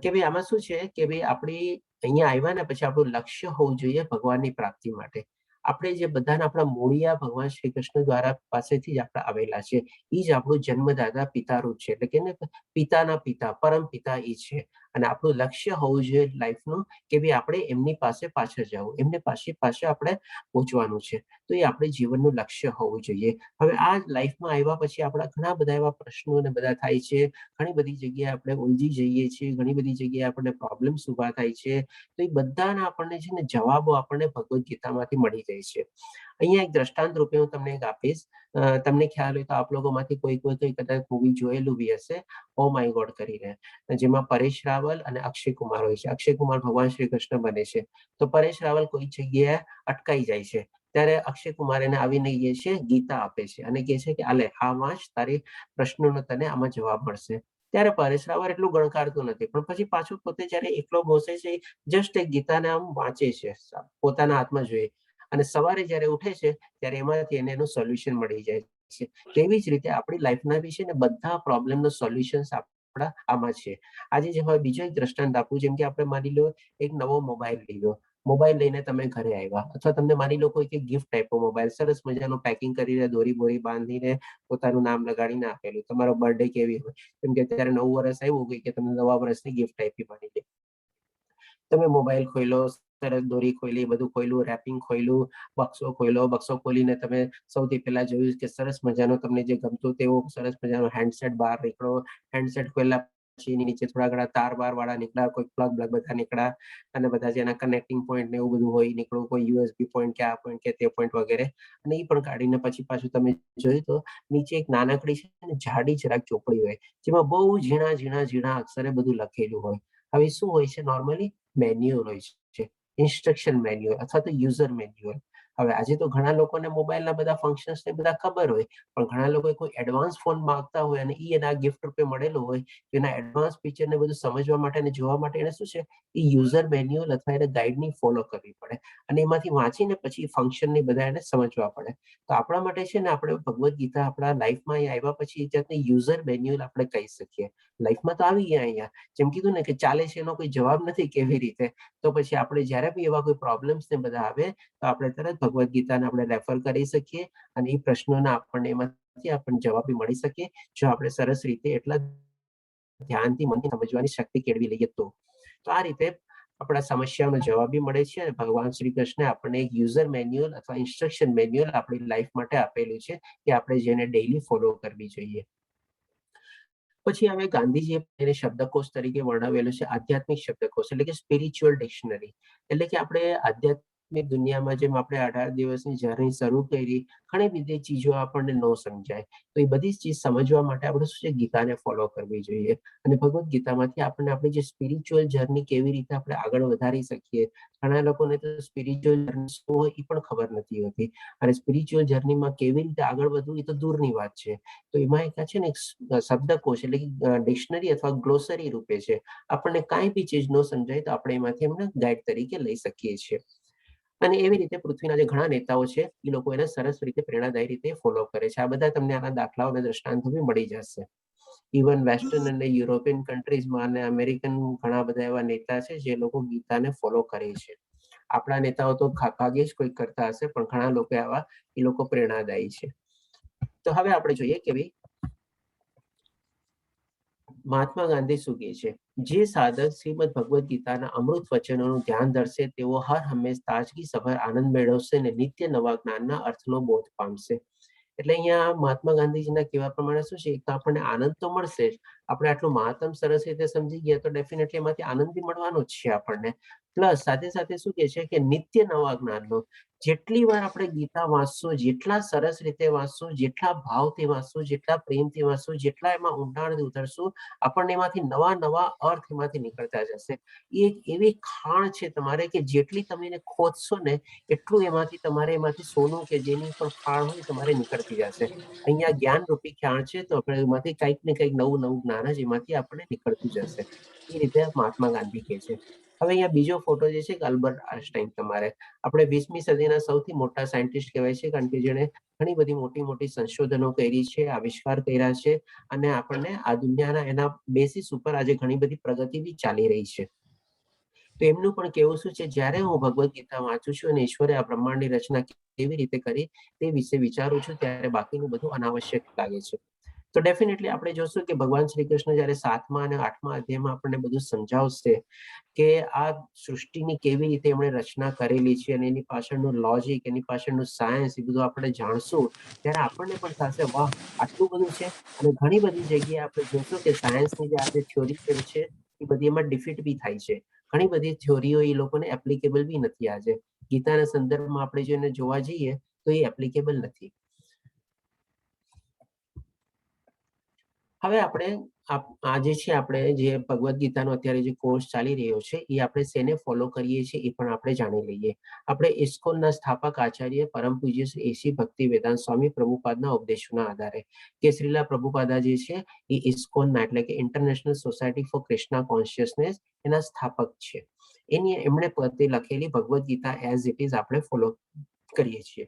કે ભાઈ આમાં શું છે કે ભાઈ આપણી અહીંયા આવ્યા ને પછી આપણું લક્ષ્ય હોવું જોઈએ ભગવાનની પ્રાપ્તિ માટે. આપણે જે બધાના આપણા મૂળિયા ભગવાન શ્રી કૃષ્ણ દ્વારા પાસેથી જ આપણે આવેલા છે, એ જ આપણું જન્મદાતા પિતારૂપ છે, એટલે કે ને પિતાના પિતા પરમ પિતા એ છે. અને આપણું લક્ષ્ય હોવું જોઈએ લાઈફનું કે ભાઈ આપણે એમની પાસે પાછળ જવું, એમને પાસે આપણે પહોંચવાનું છે. તો એ આપણે જીવનનું લક્ષ્ય હોવું જોઈએ. હવે આ લાઈફમાં આવ્યા પછી આપણા ઘણા બધા એવા પ્રશ્નો ને બધા થાય છે, ઘણી બધી જગ્યાએ આપણે ઉલજી જઈએ છીએ, ઘણી બધી જગ્યાએ આપણને પ્રોબ્લેમ્સ ઊભા થાય છે. તો એ બધાના આપણને છે ને જવાબો આપણને ભગવદ ગીતામાંથી મળી જાય છે. અહીંયા એક દ્રષ્ટાંત રૂપે હું તમને એક આપીશ. તમને ખ્યાલ હોય તો આપ લોકોમાંથી કોઈ તો કદાચ મૂવી જોયેલું બી હશે, ઓ માય ગોડ કરીને, જેમાં પરેશ રાવલ અને અક્ષય કુમાર હોય છે. અક્ષય કુમાર ભગવાન શ્રી કૃષ્ણ બને છે, તો પરેશ રાવલ કોઈ જગ્યાએ અટકાઈ જાય છે. ત્યારે અક્ષય કુમાર એને આવીને કહે છે, ગીતા આપે છે અને કહે છે કે આલે હા વાંચ, તારી પ્રશ્નોનો તને આમાં જવાબ મળશે. ત્યારે પરેશ રાવલ એટલું ગણકારતું નથી, પણ પછી પાછું પોતે જયારે એકલો બેસે છે, જસ્ટ એક ગીતાને આમ વાંચે છે પોતાના હાથમાં જોઈએ, અને સવારે જયારે ઉઠે છે ત્યારે એમાંથી એને એનું સોલ્યુશન મળી જાય છે. તેવી જ રીતે આપણી લાઈફના બી છે ને બધા પ્રોબ્લેમનો સોલ્યુશન આપણા આમાં છે. આજે જે હવે બીજો એક દ્રષ્ટાંત આપું, જેમ કે આપણે માની લો એક નવો મોબાઈલ લીધો, મોબાઈલ લઈને તમે ઘરે આવ્યા, અથવા તમને માની લો કોઈ ગિફ્ટ આપ્યો મોબાઈલ, સરસ મજાનો પેકિંગ કરીને દોરી બોરી બાંધીને પોતાનું નામ લગાડીને આપેલું, તમારો બર્થડે કેવી હોય, કેમ કે અત્યારે નવું વર્ષ આવ્યું કે તમને નવા વર્ષની ગિફ્ટ આપી માની લે. તમે મોબાઈલ ખોલ્યો, સરસ દોરી ખોલી, બધું ખોલ્યું, રેપિંગ ખોલ્યું, બક્સો ખોલ્યો, બક્સો ખોલીને તમે સૌથી પહેલા જોયું કે સરસ મજાનો તમને જે ગમતું તેવો સરસ મજાનો હેન્ડસેટ બહાર નીકળો. હેન્ડસેટ ખોલ્યા પછી એની નીચે થોડા ઘણા તાર બાર વાળા નીકળ્યા, કોઈ પ્લગ બ્લગ બધા નીકળ્યા, અને બધા જેના કનેક્ટિંગ પોઈન્ટ ને એવું બધું હોય નીકળ્યું, કોઈ યુએસબી પોઈન્ટ કે આ પોઈન્ટ કે તે પોઈન્ટ વગેરે, અને એ પણ કાઢીને પછી પાછું તમે જોયું તો નીચે એક નાનકડી છે ને જાડી જરાક ચોપડી હોય, જેમાં બહુ ઝીણા ઝીણા ઝીણા અક્ષરે બધું લખેલું હોય. હવે શું હોય છે, નોર્મલી મેન્યુઅલ હોય છે, ઇન્સ્ટ્રક્શન મેન્યુઅલ અથવા તો યુઝર મેન્યુઅલ. હવે આજે તો ઘણા લોકોને મોબાઈલના બધા ફંક્શન્સ ને બધા ખબર હોય, પણ ઘણા લોકો કોઈ એડવાન્સ ફોન માંગતા હોય અને એના ગિફ્ટ રૂપે મળેલું હોય, એના એડવાન્સ ફીચર ને બધું સમજવા માટે અને જોવા માટે એને શું છે, એ યુઝર મેન્યુઅલ અથવા એને ગાઈડની ફોલો કરવી પડે, અને એમાંથી વાંચીને પછી ફંક્શન ને બધા એને સમજવા પડે. તો આપણા માટે છે ને આપણે ભગવદ ગીતા આપણા લાઈફમાં આવ્યા પછી એક જાતની યુઝર મેન્યુઅલ આપણે કહી શકીએ. લાઈફમાં તો આવી ગયા અહીંયા, જેમ કીધું ને કે ચાલે છે એનો કોઈ જવાબ નથી કેવી રીતે, તો પછી આપણે જયારે બી એવા કોઈ પ્રોબ્લેમ્સ ને બધા આવે તો આપણે તરત ભગવદ ગીતાને આપણે રેફર કરી શકીએ, અને એ પ્રશ્નોના આપણને એમાંથી આપણને જવાબ બી મળી શકે, જો આપણે સરસ રીતે એટલા ધ્યાનથી મનથી સમજવાની શક્તિ કેળવી લઈએ તો. તો આ રીતે આપણા સમસ્યાઓનો જવાબ બી મળે છે, અને ભગવાન શ્રી કૃષ્ણ આપણને એક યુઝર મેન્યુઅલ અથવા ઇન્સ્ટ્રક્શન મેન્યુઅલ આપણી લાઈફ માટે આપેલું છે, કે આપણે જેને ડેઈલી ફોલો કરવી જોઈએ. પછી હવે ગાંધીજીએ એને શબ્દકોશ તરીકે વર્ણવેલું છે આધ્યાત્મિક શબ્દકોશ, એટલે કે સ્પિરિચ્યુઅલ ડિક્શનરી. એટલે કે આપણે આધ્યાત્મિક ની દુનિયામાં જેમ આપણે 18 દિવસની જર્ની શરૂ કરી, ઘણી બધી ચીજો આપણને ન સમજાય. તો એ બધી ચીજ સમજવા માટે આપણે શું છે, ગીતાને ફોલો કરવી જોઈએ. અને ભગવદ્ ગીતામાંથી આપણને આપણી જે સ્પિરિચ્યુઅલ જર્ની કેવી રીતે આપણે આગળ વધારી શકીએ. ઘણા લોકોને તો સ્પિરિચ્યુઅલ જર્ની શું હોય એ પણ ખબર નથી હોતી, અને સ્પિરિચ્યુઅલ જર્નીમાં કેવી રીતે આગળ વધવું એ તો દૂરની વાત છે. તો એમાં એક છે ને એક શબ્દકોશ એટલે કે ડિક્શનરી અથવા ગ્લોસરી રૂપે છે. આપણને કાંઈ બી ચીજ ન સમજાય તો આપણે એમાંથી એમને ગાઈડ તરીકે લઈ શકીએ છીએ. અને એવી રીતે પૃથ્વીના જે ઘણા નેતાઓ છે એ લોકો એને સરસ રીતે પ્રેરણાદાયી રીતે ફોલો કરે છે. આ બધા તમને આના દાખલાઓ અને દ્રષ્ટાંતો બી મળી જશે. ઇવન વેસ્ટર્ન અને યુરોપિયન કન્ટ્રીઝમાં અને અમેરિકન ઘણા બધા એવા નેતા છે જે લોકો ગીતાને ફોલો કરે છે. આપણા નેતાઓ તો ભાગ્યે જ કોઈ કરતા હશે, પણ ઘણા લોકો આવા એ લોકો પ્રેરણાદાયી છે. તો હવે આપણે જોઈએ કે ભાઈ મહાત્મા ગાંધી શું કહે છે. જે સાધક શ્રીમદ ભગવદ્ ગીતાના અમૃત વચનોનું ધ્યાન ધરશે તેઓ હર હંમેશ તાજગી સભર આનંદ મેળવશે અને નિત્ય નવા જ્ઞાનના અર્થનો બોધ પામશે. એટલે અહીંયા મહાત્મા ગાંધીજીના કહેવા પ્રમાણે શું છે, તો આપણને આનંદ તો મળશે જ. આપણે આટલું મહત્તમ સરસ રીતે સમજી ગયા તો ડેફિનેટલી એમાંથી આનંદ બી મળવાનો જ છે આપણને. પ્લસ સાથે સાથે શું કહે છે કે નિત્ય નવા જ્ઞાનનો, જેટલી વાર આપણે ગીતા વાંચશું, જેટલા સરસ રીતે વાંચશું, જેટલા ભાવથી વાંચશું, જેટલા પ્રેમથી વાંચશું, જેટલા એમાં ઊંડાણથી ઉતરશું, આપણને એમાંથી નવા નવા અર્થ એમાંથી નીકળતા જશે. એ એક એવી ખાણ છે તમારે કે જેટલી તમે એને ખોદશો ને એટલું એમાંથી સોનું કે જેની પણ ખાણ હોય તમારે નીકળતી જશે. અહીંયા જ્ઞાન રૂપી ખાણ છે, તો આપણે એમાંથી કંઈક ને કંઈક નવું નવું જ્ઞાન જ એમાંથી આપણને નીકળતું જશે. એ રીતે મહાત્મા ગાંધી કહે છે. હવે અહીંયા બીજો ફોટો જે છે અલ્બર્ટ આઇન્સ્ટાઈન, તમારે આપણે 20મી સદીના સૌથી મોટા સાયન્ટિસ્ટ કહેવાય છે, કારણ કે જેણે ઘણી બધી મોટી મોટી સંશોધનો કરી છે, આવિષ્કાર કર્યા છે, અને આપણને આ દુનિયાના એના બેસિસ ઉપર આજે ઘણી બધી પ્રગતિ બી ચાલી રહી છે. તો એમનું પણ કેવું શું છે, જ્યારે હું ભગવદ્ ગીતા વાંચું છું અને ઈશ્વરે આ બ્રહ્માંડની રચના કેવી રીતે કરી તે વિશે વિચારું છું, ત્યારે બાકીનું બધું અનાવશ્યક લાગે છે. તો ડેફિનેટલી આપણે જોશું કે ભગવાન શ્રી કૃષ્ણ જ્યારે 7મા અને 8મા અધ્યાયમાં આપણને બધું સમજાવશે કે આ સૃષ્ટિની કેવી રીતે એમણે રચના કરેલી છે અને એની પાછળનું લોજિક, એની પાછળનું સાયન્સ, એ બધું આપણે જાણશું, ત્યારે આપણને પણ થશે વાહ, આટલું બધું છે. અને ઘણી બધી જગ્યાએ આપણે જોશું કે સાયન્સની જે આજે થિયોરી છે એ બધી એમાં ડિફીટ બી થાય છે. ઘણી બધી થિયોરીઓ એ લોકોને એપ્લિકેબલ બી નથી આજે. ગીતાના સંદર્ભમાં આપણે જો એને જોવા જઈએ તો એ એપ્લિકેબલ નથી. હવે આપણે આજે છે આપણે જે ભગવદ્ ગીતાનો અત્યારે જે કોર્સ ચાલી રહ્યો છે એ આપણે શેને ફોલો કરીએ છીએ એ પણ આપણે જાણી લઈએ. આપણે ઇસ્કોનના સ્થાપક આચાર્ય પરમ પૂજ્ય શ્રી એસી ભક્તિ વેદાંત સ્વામી પ્રભુપાદના ઉપદેશોના આધારે કે શ્રીલા પ્રભુપાદા જે છે એ ઇસ્કોનના એટલે કે international society for Krishna consciousness એના સ્થાપક છે. એમણે પોતે લખેલી Bhagavad Gita as it is આપણે ફોલો કરીએ છીએ.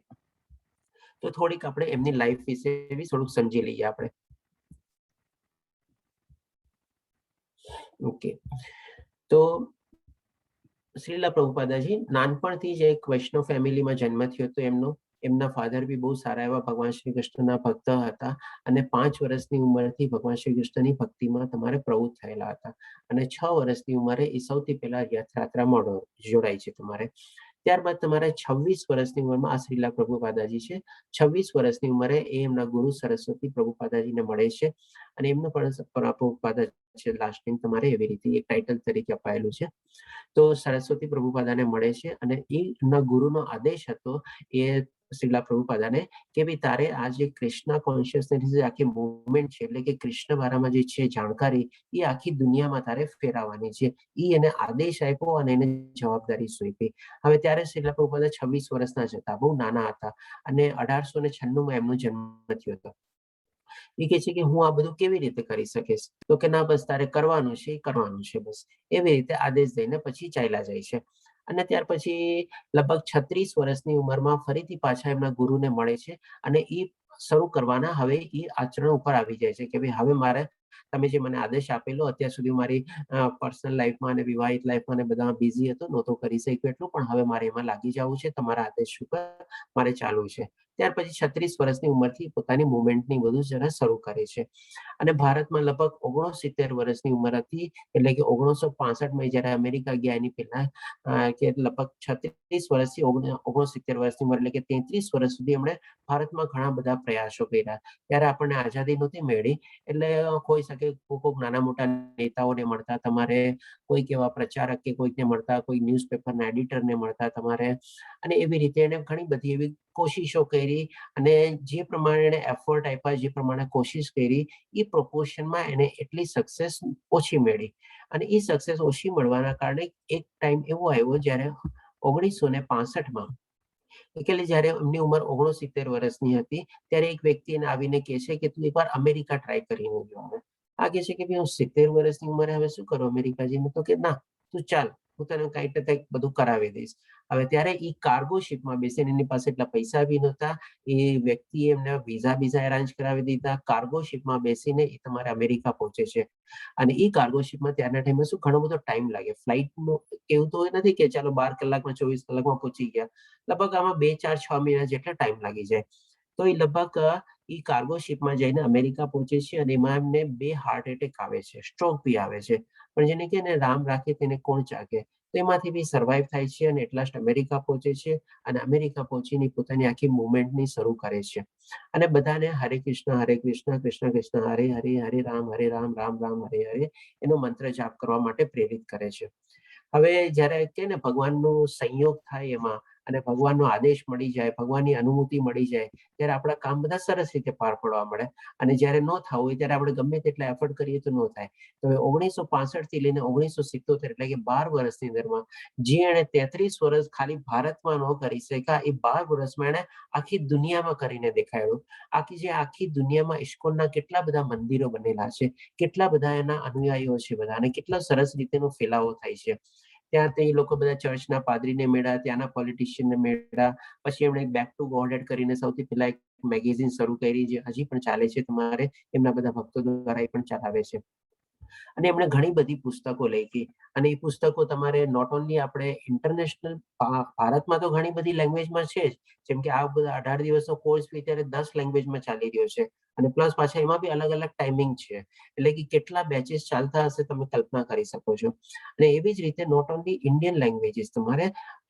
તો થોડીક આપણે એમની લાઈફ વિશે બી થોડુંક સમજી લઈએ આપણે. ઓકે, તો શ્રીલા પ્રભુપાદાજી નાનપણથી જ એક વૈષ્ણવ ફેમિલીમાં જન્મ થયો હતો એમનો. એમના ફાધર બી બહુ સારા એવા ભગવાન શ્રી કૃષ્ણના ભક્ત હતા, અને 5 વર્ષની ઉંમરથી ભગવાન શ્રી કૃષ્ણની ભક્તિમાં તમારે પ્રવૃત્ત થયેલા હતા, અને 6 વર્ષની ઉંમરે એ સૌથી પહેલા રથયાત્રામાં જોડાય છે તમારે. ત્યારબાદ તમારે 26 વર્ષની ઉંમરમાં આ શ્રીલા પ્રભુપાદાજી છે, 26 વર્ષની ઉંમરે એ એમના ગુરુ સરસ્વતી પ્રભુપાદાજીને મળે છે, અને એમનું પણ પ્રભુપાદા છે લાસ્ટ નેમ તમારે એવી રીતે એક ટાઇટલ તરીકે અપાયેલું છે. તો સરસ્વતી પ્રભુપાદાને મળે છે, અને એમના ગુરુનો આદેશ હતો એ શ્રીલા પ્રભુપાદાને કે ભાઈ તારે આ જે કૃષ્ણ કોન્શિયસનેસ જે આખી મૂવમેન્ટ છે, એટલે કે કૃષ્ણ વારામાં જે છે જાણકારી, એ આખી દુનિયામાં તારે ફેરવવાની છે. એ એને આદેશ આપ્યો અને એને જવાબદારી સોંપી. હવે ત્યારે શ્રીલા પ્રભુપાદા 26 વર્ષના જ હતા, બહુ નાના હતા, અને 1896માં એમનો જન્મ થયો હતો. એ કહે છે કે હું આ બધું કેવી રીતે કરી શકીશ, તો કે ના બસ તારે કરવાનું છે, કરવાનું છે બસ. એવી રીતે આદેશ દઈને પછી ચાલ્યા જાય છે. અને ત્યાર પછી લગભગ 36 વર્ષની ઉંમરમાં ફરીથી પાછા એમના ગુરુને મળે છે, અને એ શરૂ કરવાના હવે એ આચરણ ઉપર આવી જાય છે કે ભાઈ હવે મારે તમે જે મને આદેશ આપેલો, અત્યાર સુધી મારી પર્સનલ લાઈફમાં અને વિવાહિત લાઈફમાં અને બધામાં બિઝી હતો, નહોતો કરી શક્યો એટલું, પણ હવે મારે એમાં લાગી જવું છે, તમારા આદેશ ઉપર મારે ચાલુ છે. ત્યાર પછી 36 વર્ષની ઉંમરથી પોતાની મુવમેન્ટની બધું જરા શરૂ કરે છે. અને ભારતમાં લગભગ 69 વર્ષની ઉંમર હતી, એટલે કે 1965માં જ્યારે અમેરિકા ગયા એની પહેલા કે લગભગ 36 વર્ષથી 69 વર્ષની ઉંમર, એટલે કે 33 વર્ષ સુધી એમણે ભારતમાં ઘણા બધા પ્રયાસો કર્યા. ત્યારે આપણને આઝાદી નહોતી મળી, એટલે હોઈ શકે કોઈક નાના મોટા નેતાઓને મળતા, તમારે કોઈક એવા પ્રચારક કે કોઈકને મળતા, કોઈ ન્યૂઝપેપરના એડિટરને મળતા તમારે, અને એવી રીતે એને ઘણી બધી એવી કોશિશો કરી, અને જે પ્રમાણે એને એફર્ટ આપ્યા, જે પ્રમાણે કોશિશ કરી, એ પ્રોપોર્શનમાં એને એટલી સક્સેસ ઓછી મળી. અને એ સક્સેસ ઓછી મળવાના કારણે એક ટાઈમ એવો આવ્યો જ્યારે 1965માં, એટલે જ્યારે એમની ઉંમર 69 વર્ષની હતી, ત્યારે એક વ્યક્તિ એને આવીને કહે છે કે તું એકવાર અમેરિકા ટ્રાય કરીને જો. આ કહે છે કે ભાઈ હું 70 વર્ષની ઉંમરે હવે શું કરું અમેરિકા જઈને? તો કે ના, તું ચાલ, હું તને કંઈક ને કંઈક બધું કરાવી દઈશ. હવે ત્યારે એ કાર્ગો શિપમાં બેસીને, એની પાસે એટલા પૈસા બી નહોતા, એ વ્યક્તિએ એમને વિઝા અરેન્જ કરાવી દીધા. કાર્ગો શિપમાં બેસીને એ તમારે અમેરિકા પહોંચે છે. અને એ કાર્ગો શિપમાં ત્યારના ટાઈમે શું ઘણો બધો ટાઈમ લાગે. ફ્લાઇટનું કેવું તો નથી કે ચાલો 12 કલાકમાં 24 કલાકમાં પહોંચી ગયા. લગભગ આમાં 2, 4, 6 મહિના જેટલા ટાઈમ લાગી જાય. તો એ લગભગ એ કાર્ગો શિપમાં જઈને અમેરિકા પહોંચે છે, અને એમાં એમને 2 હાર્ટ એટેક આવે છે, સ્ટ્રોક બી આવે છે. પણ જેને કે ને રામ રાખે તેને કોણ ચાકે, તો એમાંથી બી સર્વાઈવ થાય છે, અને એટલાસ્ટ અમેરિકા પહોંચે છે. અને અમેરિકા પહોંચીને પોતાની આખી મુવમેન્ટની શરૂ કરે છે, અને બધાને હરે કૃષ્ણ કૃષ્ણ કૃષ્ણ હરે હરે, હરે રામ રામ રામ હરે હરે એનો મંત્ર જાપ કરવા માટે પ્રેરિત કરે છે. હવે જ્યારે કે ને ભગવાનનો સંયોગ થાય એમાં, અને ભગવાનનો આદેશ મળી જાય, ભગવાનની અનુમતિ મળી જાય, ત્યારે આપણા કામ બધા સરસ રીતે પાર પડવા મળે. અને જ્યારે ન થવું હોય ત્યારે આપણે ગમે તેટલા એફર્ટ કરીએ તો ન થાય. તો 1965 થી લઈને 1977, એટલે કે 12 વર્ષની અંદરમાં જે એણે 33 વર્ષ ખાલી ભારતમાં ન કરી શક્યા, એ 12 વર્ષમાં એણે આખી દુનિયામાં કરીને દેખાડ્યું. આખી દુનિયામાં ઇસ્કોનના કેટલા બધા મંદિરો બનેલા છે, કેટલા બધા એના અનુયાયીઓ છે બધા, અને કેટલા સરસ રીતેનો ફેલાવો થાય છે. ત્યાં તે લોકો બધા ચર્ચના પાદરીને મળ્યા, ત્યાંના પોલિટિશિયનને મળ્યા. પછી એમણે બેક ટુ ગોડહેડ કરીને સૌથી પહેલા એક મેગેઝિન શરૂ કરી, જે હજી પણ ચાલે છે, તમારે એમના બધા ભક્તો દ્વારા એ પણ ચલાવે છે. અને એમણે ઘણી બધી પુસ્તકો લખી, અને એ પુસ્તકો તમારે નોટ ઓનલી આપણે ઇન્ટરનેશનલ, ભારતમાં તો ઘણી બધી લેંગ્વેજમાં છે જ, જેમ કે આ બધા 18 દિવસનો કોર્સ બી અત્યારે 10 લેંગ્વેજમાં ચાલી રહ્યો છે. અને પ્લસ પાછા એમાં બી અલગ અલગ ટાઈમિંગ છે, એટલે કે કેટલા બેચીસ ચાલતા હશે તમે કલ્પના કરી શકો છો. અને એવી જ રીતે નોટ ઓનલી ઇન્ડિયન લેંગ્વેજીસ, તમારે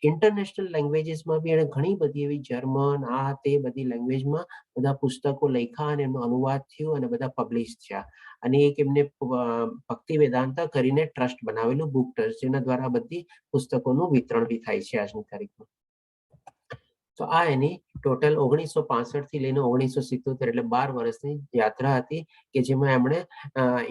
ઇન્ટરનેશનલ લેંગ્વેજીસમાં બી એને ઘણી બધી એવી જર્મન, તે બધી લેંગ્વેજમાં બધા પુસ્તકો લખ્યા, અને એનો અનુવાદ થયો, અને બધા પબ્લિશ થયા. અને એક એમને ભક્તિ વેદાંતા કરીને ટ્રસ્ટ બનાવેલું, બુક ટ્રસ્ટ, જેના દ્વારા બધી પુસ્તકોનું વિતરણ બી થાય છે આજની તારીખમાં. તો આ એની ટોટલ 1965 થી લઈને 1977, એટલે 12 વર્ષની યાત્રા હતી, કે જેમાં એમણે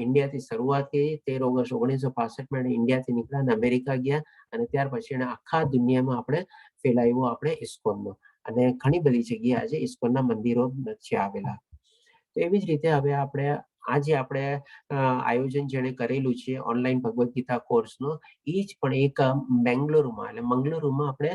ઇન્ડિયાથી શરૂઆત કરી. 13 ઓગસ્ટ 1965માં એને ઇન્ડિયાથી નીકળ્યા અને અમેરિકા ગયા, અને ત્યાર પછી એને આખા દુનિયામાં આપણે ફેલાવ્યું આપણે ઇસ્કોનનો, અને ઘણી બધી જગ્યાએ આજે ઇસ્કોનના મંદિરો છે આવેલા. તો એવી જ રીતે હવે આજે આપણે આયોજન જેણે કરેલું છે ઓનલાઈન ભગવદ્ ગીતા કોર્સનો, એ જ પણ એક બેંગ્લોરમાં, એટલે મંગલુરુમાં આપણે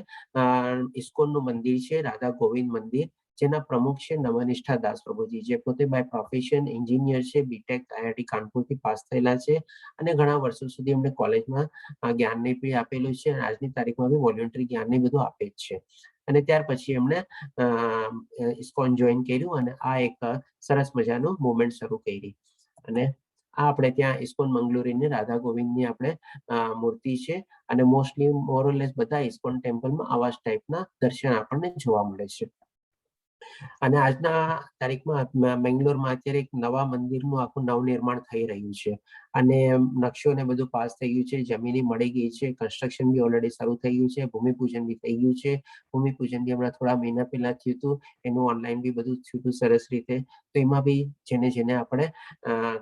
ઇસ્કોનનું મંદિર છે, રાધા ગોવિંદ મંદિર, જેના પ્રમુખ છે નવનિષ્ઠા દાસ પ્રભુજી, જે પોતે બાય પ્રોફેશન એન્જિનિયર છે, બીટેક આઈઆઈટી કાનપુરથી પાસ થયેલા છે, અને ઘણા વર્ષો સુધી એમને કોલેજમાં જ્ઞાનને બી આપેલું છે, અને આજની તારીખમાં બી વોલેન્ટરી જ્ઞાનને બધું આપે જ છે. અને ત્યાર પછી એમણે ઇસ્કોન જોઈન કર્યું, અને આ એક સરસ મજાનું મુવમેન્ટ શરૂ કરી. અને આ આપણે ત્યાં ઇસ્કોન મંગલુરુની રાધા ગોવિંદની આપણે મૂર્તિ છે, અને મોસ્ટલી મોરલેસ બધા ઇસ્કોન ટેમ્પલમાં આવા જ ટાઈપના દર્શન આપણને જોવા મળે છે. અને આજના તારીખમાં બેંગ્લોરમાં અત્યારે એક નવા મંદિરનું આખું નવનિર્માણ થઈ રહ્યું છે, અને નકશો ને બધું પાસ થઈ ગયું છે, જમીન મળી ગઈ છે, કન્સ્ટ્રક્શન બી ઓલરેડી શરૂ થઈ ગયું છે, ભૂમિપૂજન બી થઈ ગયું છે. ભૂમિપૂજન બી હમણાં થોડા મહિના પહેલા થયું હતું, એનું ઓનલાઈન બી બધું થયું હતું સરસ રીતે. તો એમાં બી જેને આપણે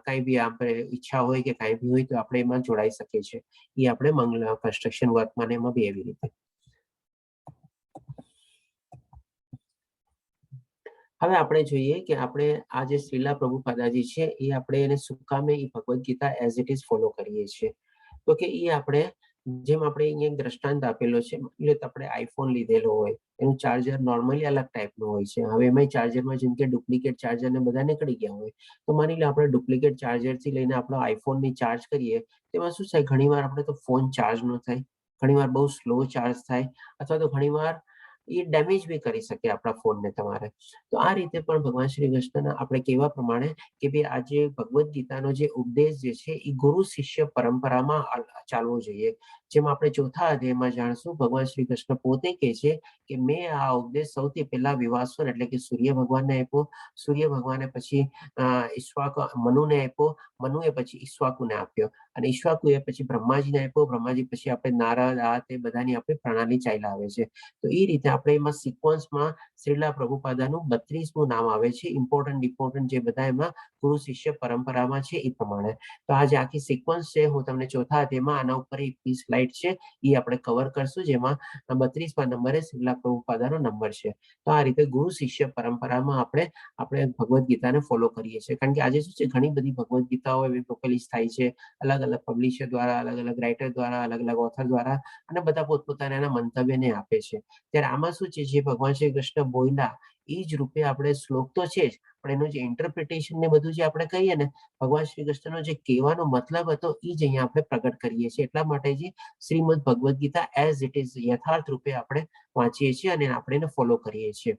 કઈ બી આપણે ઈચ્છા હોય કે કઈ બી હોય તો આપણે એમાં જોડાઈ શકીએ છીએ. એ આપણે કન્સ્ટ્રક્શન વર્કમાં એમાં બી એવી રીતે. હવે આપણે જોઈએ કે આપણે આ જે શ્રીલા પ્રભુપાદાજી છે, એ આપણે એને સુકામે એ Bhagavad Gita as it is follow કરીએ છીએ. તો કે એ આપણે જેમ આપણે અહીંયા એક દ્રષ્ટાંત આપેલો છે, આપણે આઈફોન લીધેલો હોય, એનું ચાર્જર નોર્મલી અલગ ટાઈપનું હોય છે. હવે એમાં ચાર્જરમાં જેમ કે ડુપ્લિકેટ ચાર્જર ને બધા નીકળી ગયા હોય, તો માની લો આપણે ડુપ્લિકેટ ચાર્જરથી લઈને આપણો આઈફોનની ચાર્જ કરીએ, તેમાં શું થાય, ઘણીવાર આપણે તો ફોન ચાર્જ ન થાય, ઘણીવાર બહુ સ્લો ચાર્જ થાય, અથવા તો ઘણીવાર એ ડેમેજ બી કરી શકે આપણા ફોનને તમારે. તો આ રીતે પણ ભગવાન શ્રી કૃષ્ણના આપણે કહેવા પ્રમાણે કે ભાઈ આ જે ભગવદ્ ગીતાનો જે ઉપદેશ જે છે એ ગુરુ શિષ્ય પરંપરામાં ચાલવો જોઈએ. જેમ આપણે ચોથા અધ્યાયમાં જાણશું ભગવાન શ્રી કૃષ્ણ પોતે કહે છે કે મેં આ ઉપદેશ સૌથી પહેલા વિવાસવન એટલે કે સૂર્ય ભગવાનને આપ્યો, સૂર્ય ભગવાને પછી ઈશ્વાક મનુને આપ્યો, મનુએ પછી ઈશ્વાકુને આપ્યો અને ઈશ્વાકુએ પછી બ્રહ્માજીને આપ્યો, બ્રહ્માજી પછી આપણે નારદ આ તે બધાની આપણે પ્રણાલી ચાલ્યા આવે છે. તો એ રીતે આપણે એમાં સિક્વન્સમાં શ્રીલા પ્રભુપાદાનું 32મું નામ આવે છે. ઇમ્પોર્ટન્ટ જે બધા એમાં ગુરુ શિષ્ય પરંપરામાં છે એ પ્રમાણે. તો આ જે આખી સિક્વન્સ છે હું તમને ચોથા અધ્યાયમાં આના ઉપર એક સ્લાઇડ છે એ આપણે કવર કરશું, જેમાં 32મા નંબરે શ્રીલા પ્રભુપાદાનો નંબર છે. તો આ રીતે ગુરુ શિષ્ય પરંપરામાં આપણે ભગવદ્ ગીતાને ફોલો કરીએ છીએ. કારણ કે આજે શું છે ઘણી બધી ભગવદ્ ગીતાઓ એવી પબ્લિશ થાય છે અલગ અલગ પબ્લિશર દ્વારા, અલગ અલગ રાઇટર દ્વારા, અલગ અલગ ઓથર દ્વારા અને બધા પોતપોતાના એના મંતવ્યને આપે છે. ત્યારે આમાં શું છે જે ભગવાન શ્રી કૃષ્ણ બોલ્યા એ જ રૂપે આપણે શ્લોક તો છે જ, પણ એનું જે ઇન્ટરપ્રિટેશન ને બધું જે આપણે કહીએ ને ભગવાન શ્રી કૃષ્ણનો જે કહેવાનો મતલબ હતો એ જ અહીંયા આપણે પ્રગટ કરીએ છીએ. એટલા માટે જે Shrimad Bhagavad Gita as it is યથાર્થ રૂપે આપણે વાંચીએ છીએ અને આપણે એને ફોલો કરીએ છીએ.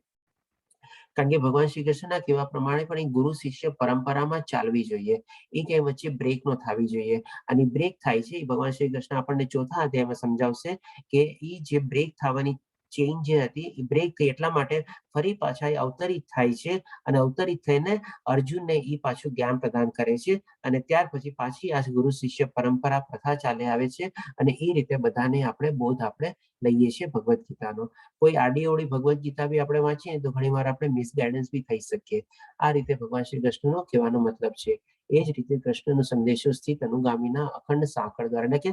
કારણ કે ભગવાન શ્રી કૃષ્ણના કહેવા પ્રમાણે પણ એ ગુરુ શિષ્ય પરંપરામાં ચાલવી જોઈએ. એ ક્યાંય વચ્ચે બ્રેક ન થવી જોઈએ. અને બ્રેક થાય છે એ ભગવાન શ્રી કૃષ્ણ આપણને ચોથા અધ્યાયમાં સમજાવશે કે એ જે બ્રેક થવાની ચેઇન જે હતી એ બ્રેક થઈ એટલા માટે ફરી પાછા એ અવતરિત થાય છે અને અવતરિત થઈને અર્જુનને એ પાછું જ્ઞાન પ્રદાન કરે છે અને ત્યાર પછી પાછી આ ગુરુ શિષ્ય પરંપરા પ્રથા ચાલે આવે છે અને એ રીતે બધાને આપણે બોધ આપણે લઈએ છીએ ભગવદ્ ગીતાનો. કોઈ આડી અવળી ભગવદ્ ગીતા બી આપણે વાંચીએ તો ઘણી વાર આપણે મિસગાઈડન્સ બી થઈ શકીએ. આ રીતે ભગવાન શ્રી કૃષ્ણનો કહેવાનો મતલબ છે. એ જ રીતે કૃષ્ણનો સંદેશો સ્થિત અનુગામીના અખંડ સાંકળ દ્વારા એટલે કે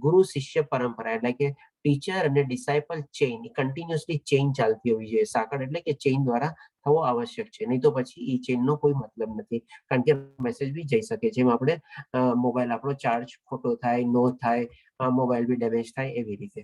ગુરુ શિષ્ય પરંપરા એટલે કે ટીચર અને ડિસાઇપલ ચેઇન કન્ટિન્યુઅસલી ચેઇન ચાલતી હોવી જોઈએ. સાંકળ એટલે કે ચેઇન દ્વારા થવો આવશ્યક છે, નહીં તો પછી એ ચેઇનનો કોઈ મતલબ નથી. કારણ કે મેસેજ બી જઈ શકે, જેમ આપણે મોબાઈલ આપણો ચાર્જ ખોટો થાય, નો થાય, મોબાઈલ બી ડેમેજ થાય એવી રીતે.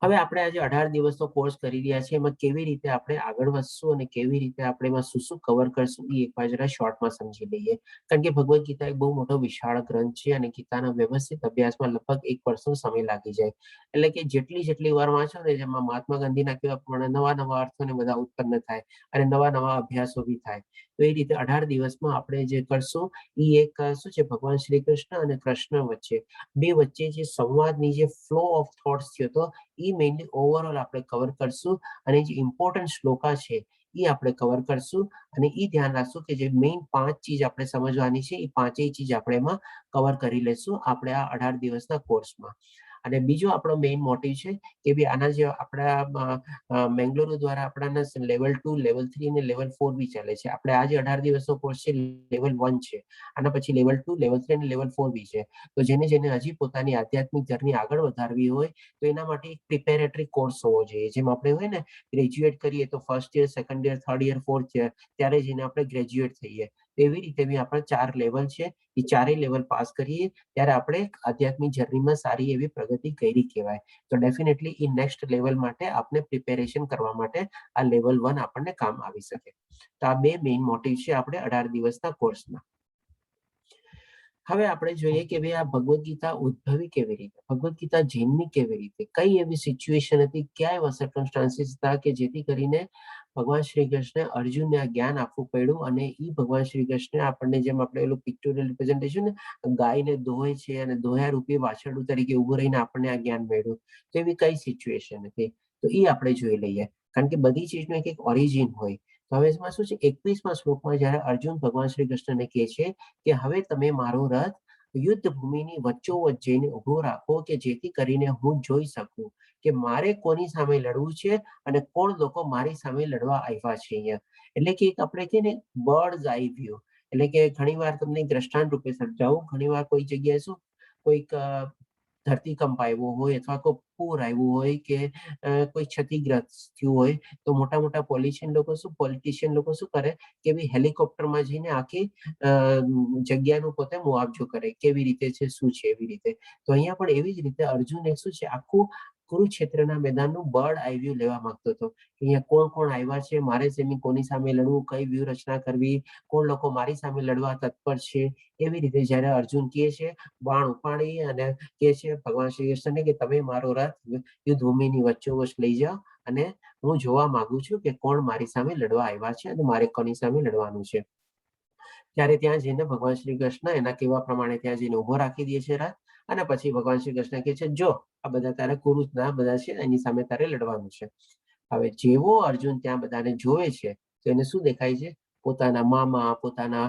હવે આપણે આજે 18 દિવસનો કોર્સ કરી રહ્યા છીએ. એમાં કેવી રીતે આપણે આગળ વધશું અને કેવી રીતે આપણે એમાં શું શું કવર કરશું એ એકવાર જરા શોર્ટમાં સમજી લઈએ. કારણ કે ભગવદ્ ગીતા એક બહુ મોટો વિશાળ ગ્રંથ છે અને ગીતાના વ્યવસ્થિત અભ્યાસમાં લગભગ 1 વર્ષનો સમય લાગી જાય. એટલે કે જેટલી વાર વાંચો ને જેમાં મહાત્મા ગાંધીના કહેવા પ્રમાણે નવા અર્થોને બધા ઉત્પન્ન થાય અને નવા અભ્યાસો બી થાય. તો એ રીતે 18 દિવસમાં આપણે જે કરશું એ એક શું છે ભગવાન શ્રી કૃષ્ણ અને કૃષ્ણ વચ્ચે જે સંવાદની જે ફ્લો ઓફ થોટ્સ થયો હતો એ મેઇનલી ઓવરઓલ આપણે કવર કરશું અને જે ઇમ્પોર્ટન્ટ શ્લોકા છે એ આપણે કવર કરશું અને એ ધ્યાન રાખશું કે જે મેઇન 5 ચીજ આપણે સમજવાની છે એ 5 ચીજ આપણે એમાં કવર કરી લેશું આપણે આ 18 દિવસના કોર્સમાં. અને બીજો આપણો મેઇન મોટિવ છે કે ભાઈ આના જે આપણા મેંગલુરુ દ્વારા આપણાના લેવલ 2, લેવલ 3 અને લેવલ 4 બી ચાલે છે. આપણે આજે 18 દિવસનો કોર્સ છે લેવલ 1 છે. આના પછી લેવલ 2, લેવલ 3 અને લેવલ 4 બી છે. તો જેને હજી પોતાની આધ્યાત્મિક જર્ની આગળ વધારવી હોય તો એના માટે એક પ્રિપેરેટરી કોર્સ હોવો જોઈએ. જેમ આપણે હોય ને ગ્રેજ્યુએટ કરીએ તો first year, second year, third year, fourth year ત્યારે જઈને આપણે ગ્રેજ્યુએટ થઈએ. એવી રીતે બી આપણા 4 લેવલ છે. એ ચારેય લેવલ પાસ કરીએ ત્યારે આપણે આધ્યાત્મિક જર્નીમાં સારી એવી પ્રગતિ કરી કહેવાય. તો ડેફિનેટલી એ નેક્સ્ટ લેવલ માટે આપણે પ્રિપેરેશન કરવા માટે આ લેવલ 1 આપણને કામ આવી શકે. તો આ 2 મેઇન મોટિવ છે આપણે 18 દિવસના કોર્સના. હવે આપણે જોઈએ કે ભાઈ આ ભગવદ્ ગીતા ઉદ્ભવી કેવી રીતે, ભગવદ્ ગીતા જન્મી કેવી રીતે, કઈ એવી સિચ્યુએશન હતી, ક્યાં એવા સર્કમસ્ટાન્સીસ હતા કે જેથી કરીને ભગવાન શ્રી કૃષ્ણે અર્જુનને આ જ્ઞાન આપવું પડ્યું અને એ ભગવાન શ્રી કૃષ્ણે આપણને જેમ આપણે પેલું પિક્ટોરિયલ રિપ્રેઝન્ટેશન ગાયને દોહે છે અને દોહ્યા રૂપે વાછરડું તરીકે ઉભું રહીને આપણને આ જ્ઞાન મળ્યું, તો એવી કઈ સિચ્યુએશન હતી તો એ આપણે જોઈ લઈએ. કારણ કે બધી ચીજનું એક ઓરિજિન હોય. તો હવે એમાં શું છે 21મા શ્લોકમાં જ્યારે અર્જુન ભગવાન શ્રી કૃષ્ણને કહે છે કે હવે તમે મારો રથ યુદ્ધ ભૂમિની વચ્ચોવચ્ચ જઈને ઉભો રાખો કે જેથી કરીને હું જોઈ શકું કે મારે કોની સામે લડવું છે અને કોણ લોકો મારી સામે લડવા આવ્યા છે અહીંયા. એટલે કે આપણે કે ને બર્ડ્સ આઈ વ્યૂ, એટલે કે ઘણીવાર તમને દ્રષ્ટાંત રૂપે સમજાવું. ઘણીવાર કોઈ જગ્યાએ શું કોઈક ધરતીકંપ આવ્યો હોય અથવા કોઈ પૂર આવ્યું હોય કે કોઈ ક્ષતિગ્રસ્ત થયું હોય તો મોટા પોલિટિશિયન લોકો શું કરે કે ભાઈ હેલિકોપ્ટરમાં જઈને આખી જગ્યાનું પોતે મુઆવજો કરે, કેવી રીતે છે, શું છે એવી રીતે. તો અહીંયા પણ એવી જ રીતે અર્જુને શું છે આખું કુરુક્ષેત્રના મેદાનનું બર્ડ આઈ વ્યૂ લેવા માંગતો હતો. અહીંયા કોણ કોણ આવ્યા છે, મારે સેમી કોની સામે લડવું, કઈ વ્યૂહરચના કરવી, કોણ લોકો મારી સામે લડવા તત્પર છે. એવી રીતે જ્યારે અર્જુન કહે છે, બાણ ઉપાડી અને કહે છે ભગવાન શ્રી કૃષ્ણને કે તમે મારો રથ યુદ્ધ ભૂમિની વચ્ચોવચ લઈ જાઓ અને હું જોવા માંગુ છું કે કોણ મારી સામે લડવા આવ્યા છે અને મારે કોની સામે લડવાનું છે. ત્યારે ત્યાં જઈને ભગવાન શ્રી કૃષ્ણ એના કહેવા પ્રમાણે ત્યાં જઈને ઉભો રાખી દે છે રથ, અને પછી ભગવાન શ્રી કૃષ્ણ કહે છે જો આ બધા તારે કુરુના બધા છે એની સામે તારે લડવાનું છે. હવે જેવો અર્જુન ત્યાં બધાને જોવે છે તો એને શું દેખાય છે? પોતાના મામા, પોતાના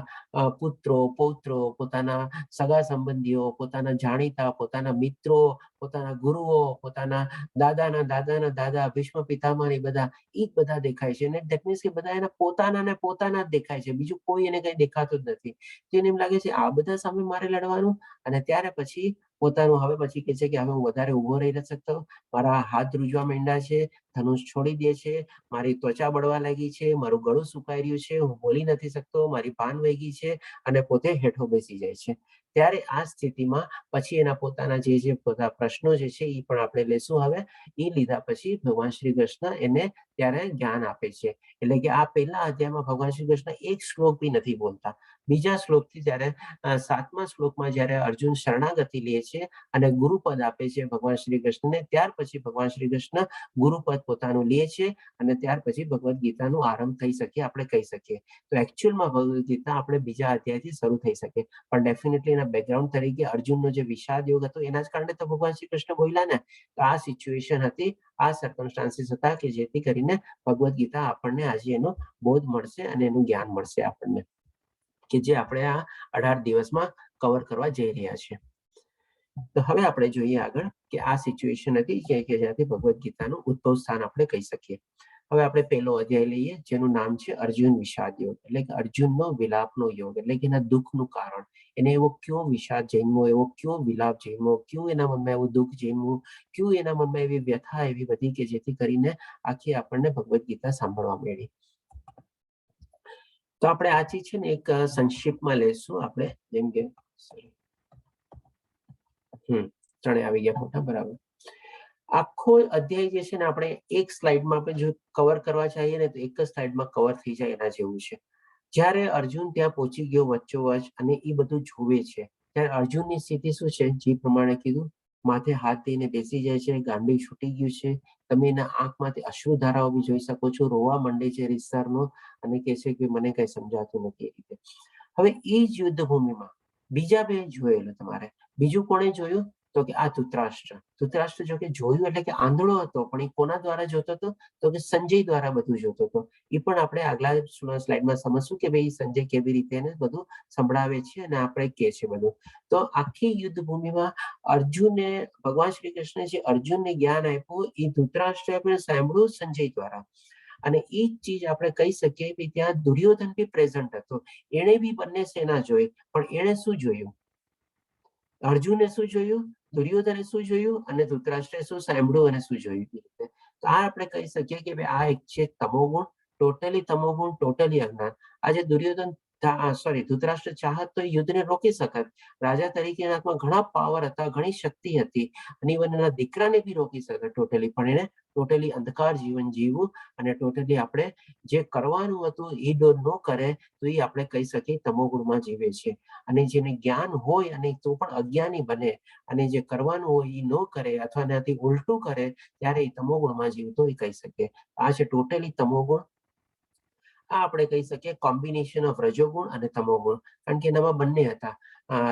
પુત્રો, પૌત્રો, પોતાના સગા સંબંધીઓ, પોતાના જાણીતા, પોતાના મિત્રો, પોતાના ગુરુઓ, પોતાના દાદાના દાદાના દાદા, ભીષ્મ પિતામહ એ બધા દેખાય છે. અને ધેટ મીન્સ કે બધા એના પોતાના ને પોતાના જ દેખાય છે, બીજું કોઈ એને કઈ દેખાતું જ નથી. તેને એમ લાગે છે આ બધા સામે મારે લડવાનું. અને ત્યારે પછી પોતાનું હવે પછી કહે છે કે હવે હું વધારે ઉભો રહી નથી શકતો, મારા હાથ ધ્રુજવા માંડ્યા છે, ધનુષ છોડી દે છે, મારી ત્વચા બળવા લાગી છે, મારું ગળું સુકાઈ રહ્યું છે, હું બોલી નથી શકતો, મારી ભાન વહી ગઈ છે, અને પોતે હેઠો બેસી જાય છે. ત્યારે આ સ્થિતિમાં પછી એના પોતાના જે બધા પ્રશ્નો જે છે એ પણ આપણે લેશું હવે. એ લીધા પછી ભગવાન શ્રી કૃષ્ણ એને ત્યારે જ્ઞાન આપે છે. એટલે કે આ પહેલા અધ્યાયમાં ભગવાન શ્રી કૃષ્ણ એક શ્લોક બી નથી બોલતા. બીજા શ્લોકથી જ્યારે 7મા શ્લોકમાં જ્યારે અર્જુન શરણાગતિ લે છે અને ગુરુપદ આપે છે ભગવાન શ્રી કૃષ્ણને, ત્યાર પછી ભગવાન શ્રી કૃષ્ણ ગુરુપદ પોતાનું લે છે અને ત્યાર પછી ભગવદ્ ગીતાનું આરંભ થઈ શકે આપણે કહી શકીએ. તો એકચ્યુઅલમાં ભગવદ્ ગીતા આપણે બીજા અધ્યાયથી શરૂ થઈ શકે, પણ ડેફિનેટલી એના બેકગ્રાઉન્ડ તરીકે અર્જુનનો જે વિષાદ યોગ હતો એના જ કારણે તો ભગવાન શ્રી કૃષ્ણ બોલ્યા ને. તો આ સિચ્યુએશન હતી, આ સર્કમસ્ટાન્સીસ હતા કે જેથી કરીને ભગવદ્ ગીતા આપણને આજે એનો બોધ મળશે અને એનું જ્ઞાન મળશે આપણને, કે જે આપણે આ 18 દિવસમાં કવર કરવા જઈ રહ્યા છીએ. તો હવે આપણે જોઈએ આગળ કે આ સિચ્યુએશન હતી કે જ્યાંથી ભગવદ્ ગીતાનું ઉદ્ભવ સ્થાન આપણે કહી શકીએ. હવે આપણે પહેલો અધ્યાય લઈએ જેનું નામ છે અર્જુન વિષાદ યોગ, એટલે કે અર્જુનનો વિલાપનો યોગ, એટલે કે એના દુઃખનું કારણ, એને એવો કયો વિષાદ જન્મ્યો, એવો કયો વિલાપ જન્મ્યો, કયું એના મનમાં એવું દુઃખ જન્મ્યું, કયું એના મનમાં એવી વ્યથા એવી બધી કે જેથી કરીને આખી આપણને ભગવદ્ ગીતા સાંભળવા મળી. તો આપણે આ ચીજ છે ને એક સંક્ષિપ્તમાં લેશું આપણે, જેમ કે ત્રણે આવી ગયા ફોટા બરાબર. આખો અધ્યાય જે છે ને આપણે એક સ્લાઇડમાં આપણે જો કવર કરવા ચાહીએ ને તો એક જ સ્લાઇડમાં કવર થઈ જાય એના જેવું છે. જ્યારે અર્જુન ત્યાં પહોંચી ગયો વચ્ચોવચ અને એ બધું જુએ છે, ત્યારે અર્જુનની સ્થિતિ શું છે? જે પ્રમાણે કીધું, માથે હાથ દઈને બેસી જાય છે, ગાંડી છૂટી ગયું છે, તમે એના આંખમાંથી અશ્રુધારાઓ બી જોઈ શકો છો, રોવા માંડે છે રીતસરનો, અને કહે છે કે મને કઈ સમજાતું નથી એ રીતે. હવે એ જ યુદ્ધ ભૂમિમાં બીજા બે જોયેલું તમારે. બીજું કોણે જોયું? તો કે આ ધૃતરાષ્ટ્ર. ધૃતરાષ્ટ્ર જો કે જોયું એટલે કે આંધળો હતો, પણ એ કોના દ્વારા જોતો હતો? તો કે સંજય દ્વારા બધું જોતો હતો. એ પણ આપણે આગલા સ્લાઇડમાં સમજશું કે ભાઈ સંજય કેવી રીતે એને બધું સંભળાવે છે અને આપણે કે છે બધું. તો આખી યુદ્ધ ભૂમિમાં અર્જુને, ભગવાન શ્રી કૃષ્ણે જે અર્જુનને જ્ઞાન આપ્યું એ ધૃતરાષ્ટ્રે આપણે સાંભળ્યું સંજય દ્વારા. અને એ જ ચીજ આપણે કહી શકીએ કે ત્યાં દુર્યોધન બી પ્રેઝન્ટ હતો. એણે બી બંને સેના જોઈ, પણ એણે શું જોયું? અર્જુને શું જોયું, દુર્યોધને શું જોયું, અને ધૃતરાષ્ટ્રે શું સાંભળ્યું અને શું જોયું? તો આ આપણે કહી શકીએ કે આ એક છે તમોગુણ, ટોટલી અજ્ઞાન. આજે દુર્યોધન ધૃતરાષ્ટ્ર ચાહત તો યુદ્ધને રોકી શકત. રાજા તરીકે એના હાથમાં ઘણા પાવર હતા, ઘણી શક્તિ હતી, અને ઇવન એના દીકરાને બી રોકી શકત ટોટલી, પણ એને ટોટલી અંધકાર જીવન જીવવું અને ટોટલી આપણે જે કરવાનું હતું એ ન કરે તો એ આપણે કહી શકીએ તમોગુણમાં જીવે છે. અને જેને જ્ઞાન હોય અને તો પણ અજ્ઞાની બને અને જે કરવાનું હોય એ ન કરે અથવા એનાથી ઉલટું કરે ત્યારે એ તમોગુણમાં જીવતો એ કહી શકીએ. આ છે ટોટલી તમોગુણ. આ આપણે કહી શકીએ કોમ્બિનેશન ઓફ રજોગુણ અને તમોગુણ, કારણ કે એનામાં બંને હતા.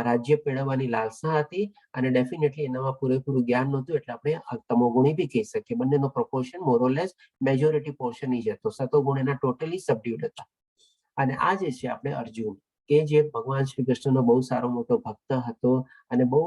રાજ્ય મેળવવાની લાલસા હતી અને ડેફિનેટલી એનામાં પૂરેપૂરું જ્ઞાન નહોતું, એટલે આપણે તમોગુણી બી કહી શકીએ. બંનેનો પ્રોપોર્શન મોરલેસ મેજોરિટી પોર્શન જ હતો. સતોગુણ એના ટોટલી સબડ્યુડ હતા. અને આ જે છે આપણે અર્જુન, કે જે ભગવાન શ્રી કૃષ્ણનો બહુ સારો મોટો ભક્ત હતો અને બહુ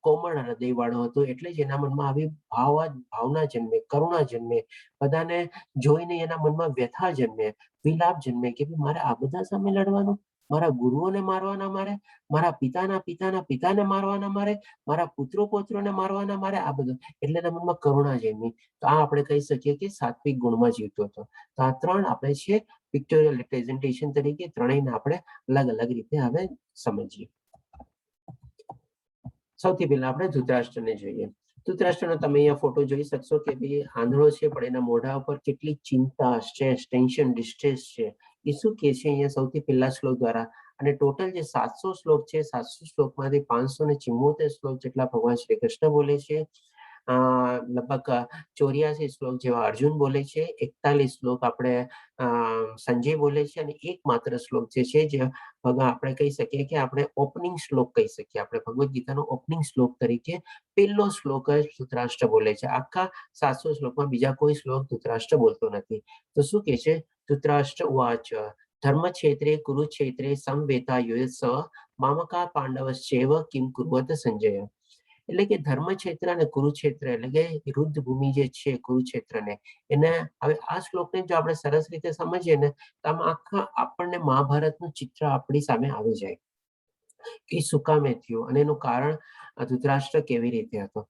કોમળ હૃદય વાળો હતો, એટલે જ એના મનમાં આવી ભાવના જન્મે, કરુણા જન્મે, બધાને જોઈને એના મનમાં વ્યથા જન્મે, વિલાપ જન્મે કે મારે આ બધા સામે લડવાનું, મારા ગુરુઓને મારવાના મારે, મારા પિતાના પિતાના પિતાને મારવાના મારે, મારા પુત્રો પૌત્રોને મારવાના મારે, આ બધું. એટલે એના મનમાં કરુણા જન્મી. તો આ આપણે કહી શકીએ કે સાત્વિક ગુણમાં જીવતો હતો. તો આ ત્રણ આપણે છે પિક્ટોરિયલ રિપ્રેઝન્ટેશન તરીકે ત્રણેયને આપણે અલગ અલગ રીતે હવે સમજીએ. સૌથી પહેલા આપણે ધૃતરાષ્ટ્રને જોઈએ. ધૃતરાષ્ટ્રનો તમે અહીંયા ફોટો જોઈ શકશો કે ભાઈ આંધળો છે પણ એના મોઢા ઉપર કેટલી ચિંતા, સ્ટ્રેસ, ટેન્શન, ડિસ્ટ્રેસ છે. એ શું કે છે અહીંયા સૌથી પહેલા શ્લોક દ્વારા. અને ટોટલ જે 700 શ્લોક છે, 700 શ્લોકમાંથી 574 શ્લોક જેટલા ભગવાન શ્રી કૃષ્ણ બોલે છે. લગભગ 84 શ્લોક જેવા અર્જુન બોલે છે, 41 શ્લોક આપણે સંજય બોલે છે, અને એકમાત્ર શ્લોક જે છે જે આપણે કહી શકીએ કે આપણે ઓપનિંગ શ્લોક કહી શકીએ. આપણે ભગવદ્ ગીતાનો ઓપનિંગ શ્લોક તરીકે પહેલો શ્લોક જ ધૃતરાષ્ટ્ર બોલે છે. આખા 700 શ્લોકમાં બીજા કોઈ શ્લોક ધૃતરાષ્ટ્ર બોલતો નથી. તો શું કે છે? ધૃતરાષ્ટ્ર ઉવાચ ધર્મક્ષેત્રે કુરુક્ષેત્રે સમવેતા યુયસ્સ મામકા પાંડવશ્ચૈવ કિમ કુર્વત સંજય. એટલે કે ધર્મક્ષેત્ર અને કુરુક્ષેત્ર એટલે કે યુદ્ધ ભૂમિ જે છે કુરુક્ષેત્રને, એને હવે આ શ્લોકને જો આપણે સરસ રીતે સમજીએ ને તો આમાં આખા આપણને મહાભારતનું ચિત્ર આપણી સામે આવી જાય કે શું કામે થયું અને એનું કારણ ધૃતરાષ્ટ્ર કેવી રીતે હતો.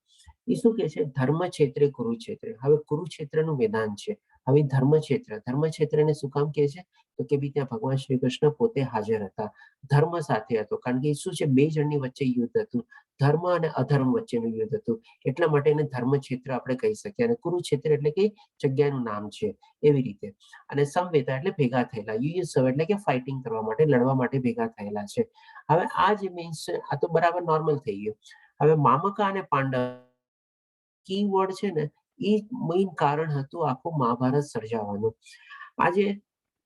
એ શું કે છે? ધર્મક્ષેત્રે કુરુક્ષેત્રે. હવે કુરુક્ષેત્રનું મેદાન છે. હવે ધર્મક્ષેત્રને શું કામ કહે છે? તો કે ત્યાં ભગવાન શ્રી કૃષ્ણ પોતે હાજર હતા, ધર્મ સાથે હતો. કારણ કે શું છે? બે જણની વચ્ચે યુદ્ધ હતું, ધર્મ અને અધર્મ વચ્ચેનું યુદ્ધ હતું. એટલા માટે એને ધર્મક્ષેત્ર આપણે કહી શકીએ. અને કુરુક્ષેત્ર એટલે કે જગ્યાનું નામ છે એવી રીતે. અને સમવેતા એટલે ભેગા થયેલા, યુયુત્સવ એટલે કે ફાઇટિંગ કરવા માટે, લડવા માટે ભેગા થયેલા છે. હવે આ જે મીન્સ છે આ તો બરાબર નોર્મલ થઈ ગયું. હવે મામકા અને પાંડવ કી વર્ડ છે ને, એ મેઇન કારણ હતું આખું મહાભારત સર્જાવાનું. આજે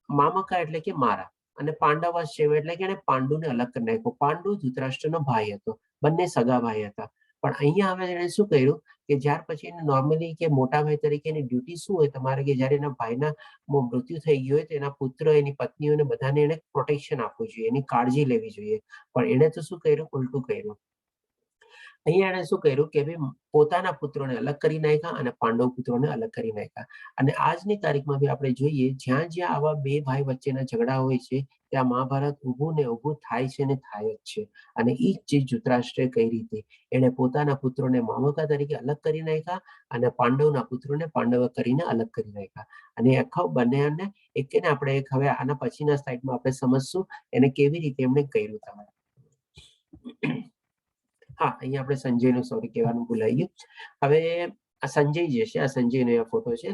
મામકા એટલે કે મારા, અને પાંડવાશ્ચૈવ એટલે કે એને પાંડુને અલગ કરી નાખ્યો. પાંડુ ધૃતરાષ્ટ્રનો ભાઈ હતો, બંને સગા ભાઈ હતા. પણ અહીંયા હવે એને શું કર્યું કે જ્યાર પછી એને નોર્મલી કે મોટા ભાઈ તરીકે એની ડ્યુટી શું હોય તમારે કે જયારે એના ભાઈના મૃત્યુ થઈ ગયું હોય તો એના પુત્ર, એની પત્નીઓને બધાને એને પ્રોટેક્શન આપવું જોઈએ, એની કાળજી લેવી જોઈએ. પણ એને તો શું કર્યું? ઉલટું કર્યું. અહીંયા એને શું કર્યું કે ભાઈ પોતાના પુત્રોને અલગ કરી નાખ્યા અને પાંડવ પુત્રોને અલગ કરી નાખ્યા. અને આજની તારીખમાં બી આપણે જોઈએ જ્યાં જ્યાં આવા બે ભાઈ વચ્ચેના ઝઘડા હોય છે ત્યાં મહાભારત ઊભું ને ઊભું થાય છે ને થાય જ છે. અને એ જ ચીજ ધૃતરાષ્ટ્રે કઈ રીતે એને પોતાના પુત્રોને મામકા તરીકે અલગ કરી નાખ્યા અને પાંડવના પુત્રોને પાંડવ કરીને અલગ કરી નાખ્યા. અને આખા બંનેને એક ને આપણે એક હવે આના પછીના સ્લાઇડમાં આપણે સમજશું એને કેવી રીતે એમણે કર્યું. તમારે હા, અહીંયા આપણે સંજયનું સોરી કહેવાનું ભૂલાઈ ગયું. હવે આ સંજય જે છે, આ સંજયનો આ ફોટો છે.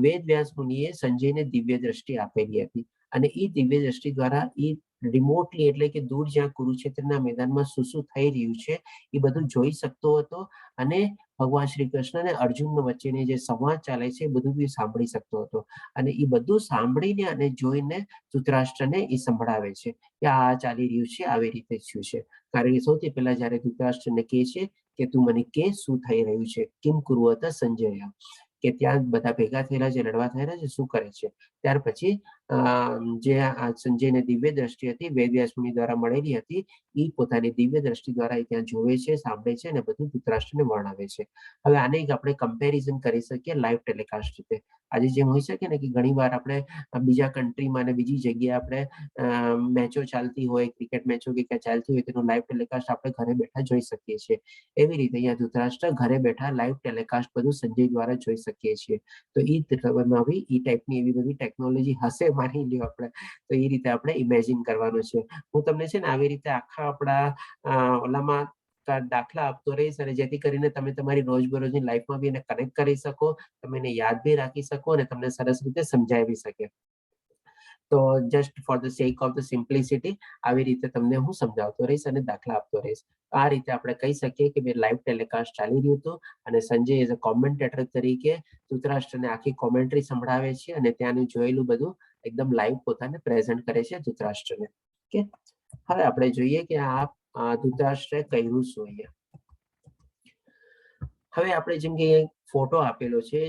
વેદ વ્યાસ મુનિએ સંજયને દિવ્ય દ્રષ્ટિ આપેલી હતી અને એ દિવ્ય દ્રષ્ટિ દ્વારા એ રિમોટલી એટલે કે દૂર જ્યાં કુરુક્ષેત્રના મેદાનમાં શું શું થઈ રહ્યું છે એ બધું જોઈ શકતો હતો. અને ભગવાન શ્રી કૃષ્ણ અને અર્જુન વચ્ચેની જે સંવાદ ચાલે છે એ બધું બી સાંભળી શકતો હતો. અને એ બધું સાંભળીને અને જોઈને ધૃતરાષ્ટ્રને એ સંભળાવે છે કે આ ચાલી રહ્યું છે, આવી રીતે થયું છે. કારણ કે સૌથી પહેલા જયારે ધૃતરાષ્ટ્રને કહે છે કે તું મને કે શું થઈ રહ્યું છે, કિમ કુર્વત સંજય, કે ત્યાં બધા ભેગા થયેલા છે, લડવા થયેલા છે, શું કરે છે. ત્યાર પછી જે સંજયને દિવ્ય દ્રષ્ટિ હતી વેદવ્યાસ મુનિ દ્વારા મળેલી હતી એ પોતાની દિવ્ય દ્રષ્ટિ દ્વારા ત્યાં જોવે છે, સાંભળે છે અને બધું ધૃતરાષ્ટ્રને વર્ણવે છે. હવે આને આપણે કમ્પેરિઝન કરી શકીએ લાઈવ ટેલિકાસ્ટ રીતે. આજે જેમ હોઈ શકે ને કે ઘણી વાર આપણે બીજા કન્ટ્રીમાં અને બીજી જગ્યાએ આપણે મેચો ચાલતી હોય, ક્રિકેટ મેચો કે ક્યાં ચાલતી હોય તેનું લાઈવ ટેલિકાસ્ટ આપણે ઘરે બેઠા જોઈ શકીએ છીએ. એવી રીતે અહીંયા ધૃતરાષ્ટ્ર ઘરે બેઠા લાઈવ ટેલિકાસ્ટ બધું સંજય દ્વારા જોઈ શકીએ છીએ. તો એ નવી એ ટાઈપની એવી બધી ટેકનોલોજી હશે માની લ્યો આપણે, તો એ રીતે આપણે ઇમેજિન કરવાનું છે. હું તમને છે ને આવી રીતે આખા આપણા ઓલામાં દાખલા આપતો રહીશ અને જેથી કરીને તમે તમારી રોજબરોજની લાઈફમાં બી એને કનેક્ટ કરી શકો, તમે એને યાદ બી રાખી શકો અને તમને સરસ રીતે સમજાવી શકે. તો just for the sec of the simplicity આવી રીતે તમને હું સમજાવતો રહીશ અને દાખલા આપતો રહીશ. આ રીતે આપણે કહી શકીએ કે બે લાઈવ ટેલિકાસ્ટ ચાલી રહ્યું હતું અને સંજય એઝ અ કોમેન્ટેટર તરીકે ધૃતરાષ્ટ્રને આખી કોમેન્ટ્રી સંભળાવે છે અને ત્યાંનું જોયેલું બધું એકદમ લાઈવ પોતાને પ્રેઝન્ટ કરે છે ધૃતરાષ્ટ્રને. ઓકે, હવે આપણે જોઈએ કે આ ધૃતરાષ્ટ્રે કર્યું શું અહીંયા. હવે આપણે જેમ કે ફોટો આપેલો છે,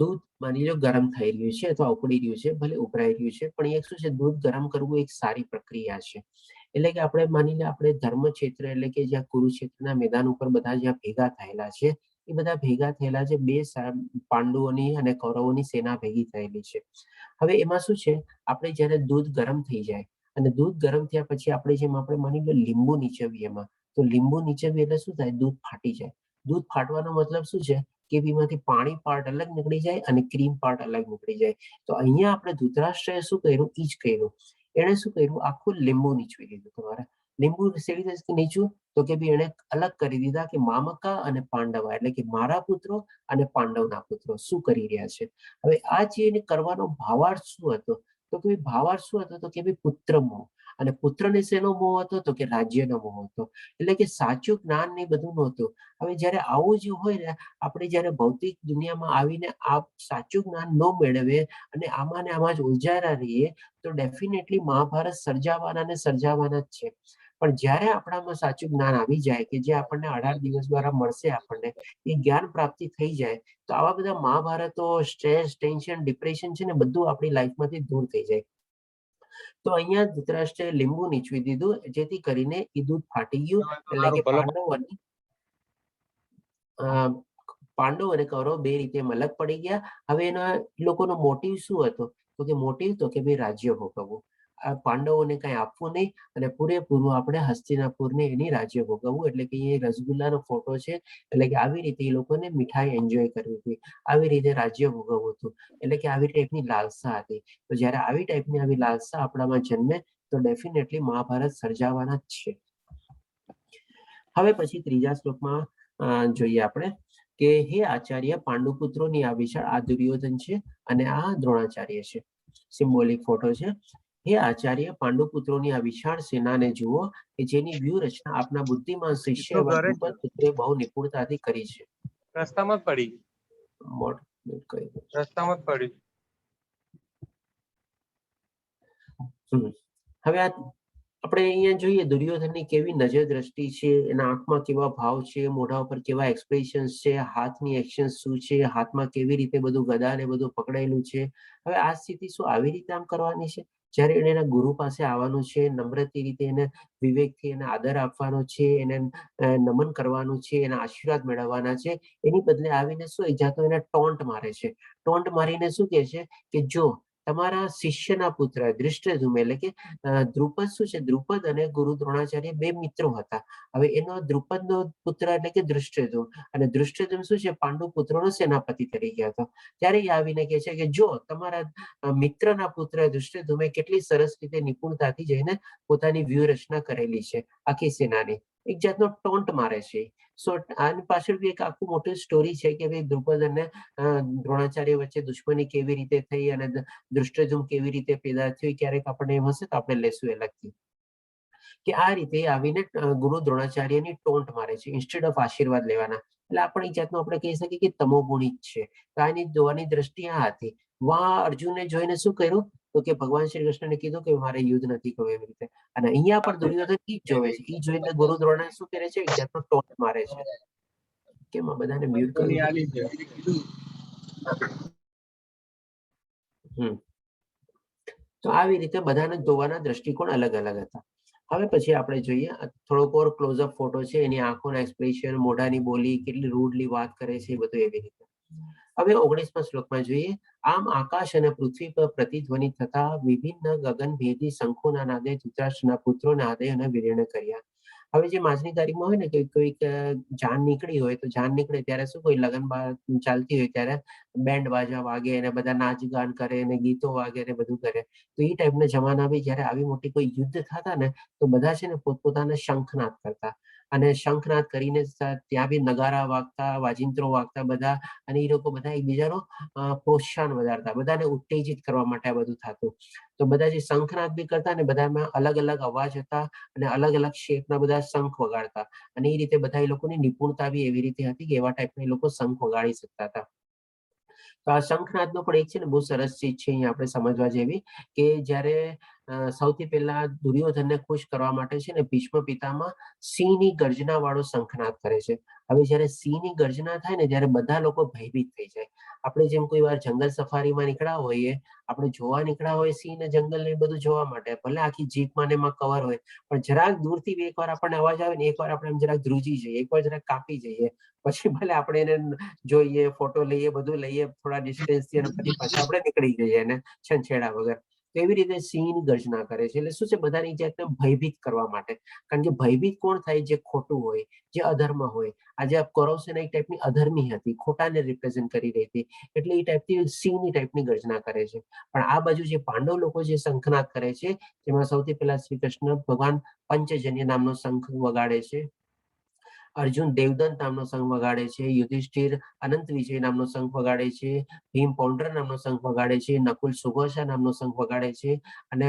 દૂધ માની લો ગરમ થઈ રહ્યું છે અથવા ઉકળી રહ્યું છે, ભલે ઉભરાઈ રહ્યું છે, પણ એક શું છે દૂધ ગરમ કરવું એક સારી પ્રક્રિયા છે. એટલે કે આપણે માની લે આપણે ધર્મક્ષેત્ર એટલે કે જ્યાં કુરુક્ષેત્રના મેદાન ઉપર બધા જ્યાં ભેગા થયેલા છે એ બધા ભેગા થયેલા છે, બે પાંડવોની અને કૌરવોની સેના ભેગી થયેલી છે. હવે એમાં શું છે આપણે જયારે દૂધ ગરમ થઈ જાય અને દૂધ ગરમ થયા પછી આપણે જેમ આપણે માની લો લીંબુ નીચવીએ એમાં, તો લીંબુ નીચવીએ એટલે શું થાય? દૂધ ફાટી જાય. દૂધ ફાટવાનો મતલબ શું છે કે એમાંથી પાણી પાર્ટ અલગ નીકળી જાય અને ક્રીમ પાર્ટ અલગ નીકળી જાય. તો અહીંયા આપણે ધૃતરાષ્ટ્રએ શું કર્યું? ઈ જ કર્યું. એણે શું કર્યું? આખું લીંબુ નીચવી લીધું તમારે. લીંબુ શેરી રીતે નીચું તો કે ભાઈ એને અલગ કરી દીધા કે મામકા અને પાંડવા એટલે કે મારા પુત્રો અને પાંડવના પુત્રો શું કરી રહ્યા છે. હવે આ જે એને કરવાનો ભાવાર્થ શું હતો તો કે ભાવાર્થ શું હતો તો કે ભાઈ પુત્ર મોહ, અને પુત્રને શેનો મોહ હતો તો કે રાજ્યનો મોહ હતો. એટલે કે સાચું જ્ઞાન ને બધું નહોતું. હવે જયારે આવું જે હોય ને આપણે જયારે ભૌતિક દુનિયામાં આવીને આ સાચું જ્ઞાન ન મેળવે અને આમાં ને આમાં જ ઉલઝાયેલા રહીએ તો ડેફિનેટલી મહાભારત સર્જાવાના ને સર્જાવાના જ છે. પણ જ્યારે આપણામાં સાચું જ્ઞાન આવી જાય કે જે આપણને 18 દિવસ દ્વારા મળશે, આપણને એ જ્ઞાન પ્રાપ્તિ થઈ જાય તો આવા બધા મહાભારતો, સ્ટ્રેસ, ટેન્શન, ડિપ્રેશન છે ને બધું આપણી લાઈફમાંથી દૂર થઈ જાય. તો અહીંયા ધૃતરાષ્ટ્રએ લીંબુ નીચવી દીધું જેથી કરીને એ દૂધ ફાટી ગયું. એટલે કે પાંડવ અને કૌરવ બે રીતે અલગ પડી ગયા. હવે એના લોકોનો મોટિવ શું હતો તો કે મોટિવ તો કે ભાઈ રાજ્ય ભોગવવું, આ પાંડવોને કઈ આપવું નહીં અને પૂરેપૂરું આપણે હસ્તિનાપુરને એની રાજ્ય ભોગવવું. એટલે કે એ રસગુલ્લાનો ફોટો છે. એટલે કે આવી રીતે એ લોકોને મીઠાઈ એન્જોય કરવી હતી, આવી રીતે રાજ્ય ભોગવવું હતું. એટલે કે આવી ટાઈપની લાલસા હતી. તો જયારે આવી ટાઈપની આવી લાલસા આપણામાં જન્મે તો ડેફિનેટલી મહાભારત સર્જાવાના જ છે. હવે પછી ત્રીજા શ્લોકમાં જોઈએ આપણે કે હે આચાર્ય, પાંડુપુત્રોની આ વિશાળ, આ દુર્યોધન છે અને આ દ્રોણાચાર્ય છે. સિમ્બોલિક ફોટો છે. હે આચાર્ય, પાંડુપુત્રોની આ વિશાળ સેનાને જુઓ કે જેની વ્યૂહરચના આપના બુદ્ધિમાન શિષ્ય એવા દ્રુપદ પુત્રે બહુ નિપુણતાથી કરી છે.
રસ્તામાં જ પડી. રસ્તામાં જ પડી.
હવે આપણે અહીંયા જોઈએ દુર્યોધનની કેવી નજર દ્રષ્ટિ છે, એના આંખમાં કેવા ભાવ છે, મોઢા ઉપર કેવા એક્સપ્રેશન્સ છે, હાથની એક્શન શું છે, હાથમાં કેવી રીતે બધું ગદા ને બધું પકડાયેલું છે. હવે આ સ્થિતિ શું આવી રીતે આમ કરવાની છે? જ્યારે એને એના ગુરુ પાસે આવવાનું છે, નમ્રતી રીતે એને વિવેકથી એને આદર આપવાનો છે, એને નમન કરવાનું છે, એના આશીર્વાદ મેળવવાના છે, એની બદલે આવીને શું એક જાતનો એને ટોન્ટ મારે છે. ટોન્ટ મારીને શું કહે છે કે જો તમારા શિષ્યના પુત્ર ધૃષ્ટદ્યુમ્ન, એટલે કે દ્રુપદ શું છે, દ્રુપદ અને ગુરુ દ્રોણાચાર્ય બે મિત્રો હતા. હવે એનો દ્રુપદનો પુત્ર એટલે કે ધૃષ્ટદ્યુમ્ન, અને ધૃષ્ટદ્યુમ્ન શું છે, પાંડુ પુત્રોનો સેનાપતિ તરીકે હતો. ત્યારે એ આવીને કહે છે કે જો તમારા મિત્રના પુત્ર ધૃષ્ટદ્યુમ્ને કેટલી સરસ રીતે નિપુણતાથી જઈને પોતાની વ્યૂહરચના કરેલી છે આખી સેનાની, એક જાતનો ટોન્ટ મારે છે. સો આની પાછળ બી એક આખું મોટું સ્ટોરી છે કે ભાઈ દ્રુપદ અને દ્રોણાચાર્ય વચ્ચે દુશ્મની કેવી રીતે થઈ અને ધૃષ્ટદ્યુમ્ન કેવી રીતે પેદા થયું. ક્યારેક આપણને એમ હશે તો આપણે લેશું એ લખી કે આ રીતે આવીને ગુરુ દ્રોણાચાર્યની ટોન્ટ મારે છે ઇન્સ્ટેડ ઓફ આશીર્વાદ લેવાના. એટલે આપણે જાતનું આપણે કહી શકીએ કે તમોગુણી જ છે. તો આની જોવાની દ્રષ્ટિ આ હતી. વહાં અર્જુનને જોઈને શું કર્યું તો કે ભગવાન શ્રી કૃષ્ણને કીધું કે મારે યુદ્ધ નથી કરવું એવી રીતે. અને અહીંયા પણ દુર્યોધન ઈ જ જોવે છે. ઈ જોઈને ગુરુ દ્રોણ શું કરે છે, એક જાતનો ટોન્ટ મારે છે. કેમ આ બધાને મ્યુટ કરવું? તો આવી રીતે બધાને જોવાના દ્રષ્ટિકોણ અલગ અલગ હતા. હવે પછી આપણે જોઈએ થોડોક ઓર ક્લોઝઅપ ફોટો છે. એની આંખોના એક્સપ્રેશન, મોઢાની બોલી, કેટલી રૂડલી વાત કરે છે, એ બધું એવી રીતે. હવે 19મા શ્લોકમાં જોઈએ. આમ આકાશ અને પૃથ્વી પર પ્રતિધ્વનિ થતા વિભિન્ન ગગનભેદી શંખોના નાદે ધૃતરાષ્ટ્રના પુત્રોના હૃદયોને વિદીર્ણ કર્યા. હવે જે આજની તારીખમાં હોય ને કે કોઈક જાન નીકળી હોય તો જાન નીકળે ત્યારે શું કોઈ લગ્ન ચાલતી હોય ત્યારે બેન્ડ બાજા વાગે અને બધા નાચ ગાન કરે અને ગીતો વાગે ને બધું કરે. તો એ ટાઈપના જમાના બી જયારે આવી મોટી કોઈ યુદ્ધ થતા ને તો બધા છે ને પોતપોતાના શંખનાદ કરતા અને શંખનાદ કરીને ત્યાં બી નગારા વાગતા, વાજિંત્રો વાગતા બધા, અને એ લોકો બધા એકબીજાનો પ્રોત્સાહન વધારતા, બધાને ઉત્તેજિત કરવા માટે આ બધું થતું. તો બધા જે શંખનાદ બી કરતા ને બધામાં અલગ અલગ અવાજ હતા અને અલગ અલગ શેપના બધા શંખ વગાડતા, અને એ રીતે બધા એ લોકોની નિપુણતા બી એવી રીતે હતી કે એવા ટાઈપના એ લોકો શંખ વગાડી શકતા હતા. તો આ શંખનાદનો પણ એક છે ને બહુ સરસ ચીજ છે અહીંયા આપણે સમજવા જેવી કે જ્યારે સૌથી પહેલા દુર્યોધનને ખુશ કરવા માટે છે ને ભીષ્મ પિતામહ સિંહની ગર્જના વાળો શંખનાદ કરે છે. હવે જયારે સિંહની ગર્જના થાય ને ત્યારે બધા લોકો ભયભીત થઈ જાય. આપણે જેમ કોઈ વાર જંગલ સફારીમાં નીકળ્યા હોઈએ, આપણે જોવા નીકળ્યા હોય સિંહ ને જંગલ ને બધું જોવા માટે, ભલે આખી જીપમાં ને એમાં કવર હોય, પણ જરાક દૂરથી બી એકવાર આપણને અવાજ આવે ને એકવાર આપણે જરાક ધ્રુજી જઈએ, એકવાર જરાક કાપી જઈએ, પછી ભલે આપણે એને જોઈએ, ફોટો લઈએ, બધું લઈએ થોડા ડિસ્ટન્સથી, અને પછી પાછા આપણે નીકળી જઈએ એને છંછેડા વગર. તો એવી રીતે સિંહની ગર્જના કરે છે. એટલે શું છે, બધાની જાતને ભયભીત કરવા માટે. કારણ કે ભયભીત કોણ થાય? જે ખોટું હોય, જે અધર્મ હોય. આજે કૌરવ સેના એક ટાઈપની અધર્મી હતી, ખોટાને રિપ્રેઝન્ટ કરી રહી હતી, એટલે એ ટાઈપથી સિંહની ટાઈપની ગર્જના કરે છે. પણ આ બાજુ જે પાંડવ લોકો જે શંખનાદ કરે છે, તેમાં સૌથી પહેલા શ્રી કૃષ્ણ ભગવાન પંચજન્ય નામનો શંખ વગાડે છે, અર્જુન દેવદંત નામનો શંખ વગાડે છે, યુધિષ્ઠિર અનંત વિજય નામનો શંખ વગાડે છે, ભીમ પૌંડ્ર નામનો શંખ વગાડે છે, નકુલ સુઘોષા નામનો શંખ વગાડે છે, અને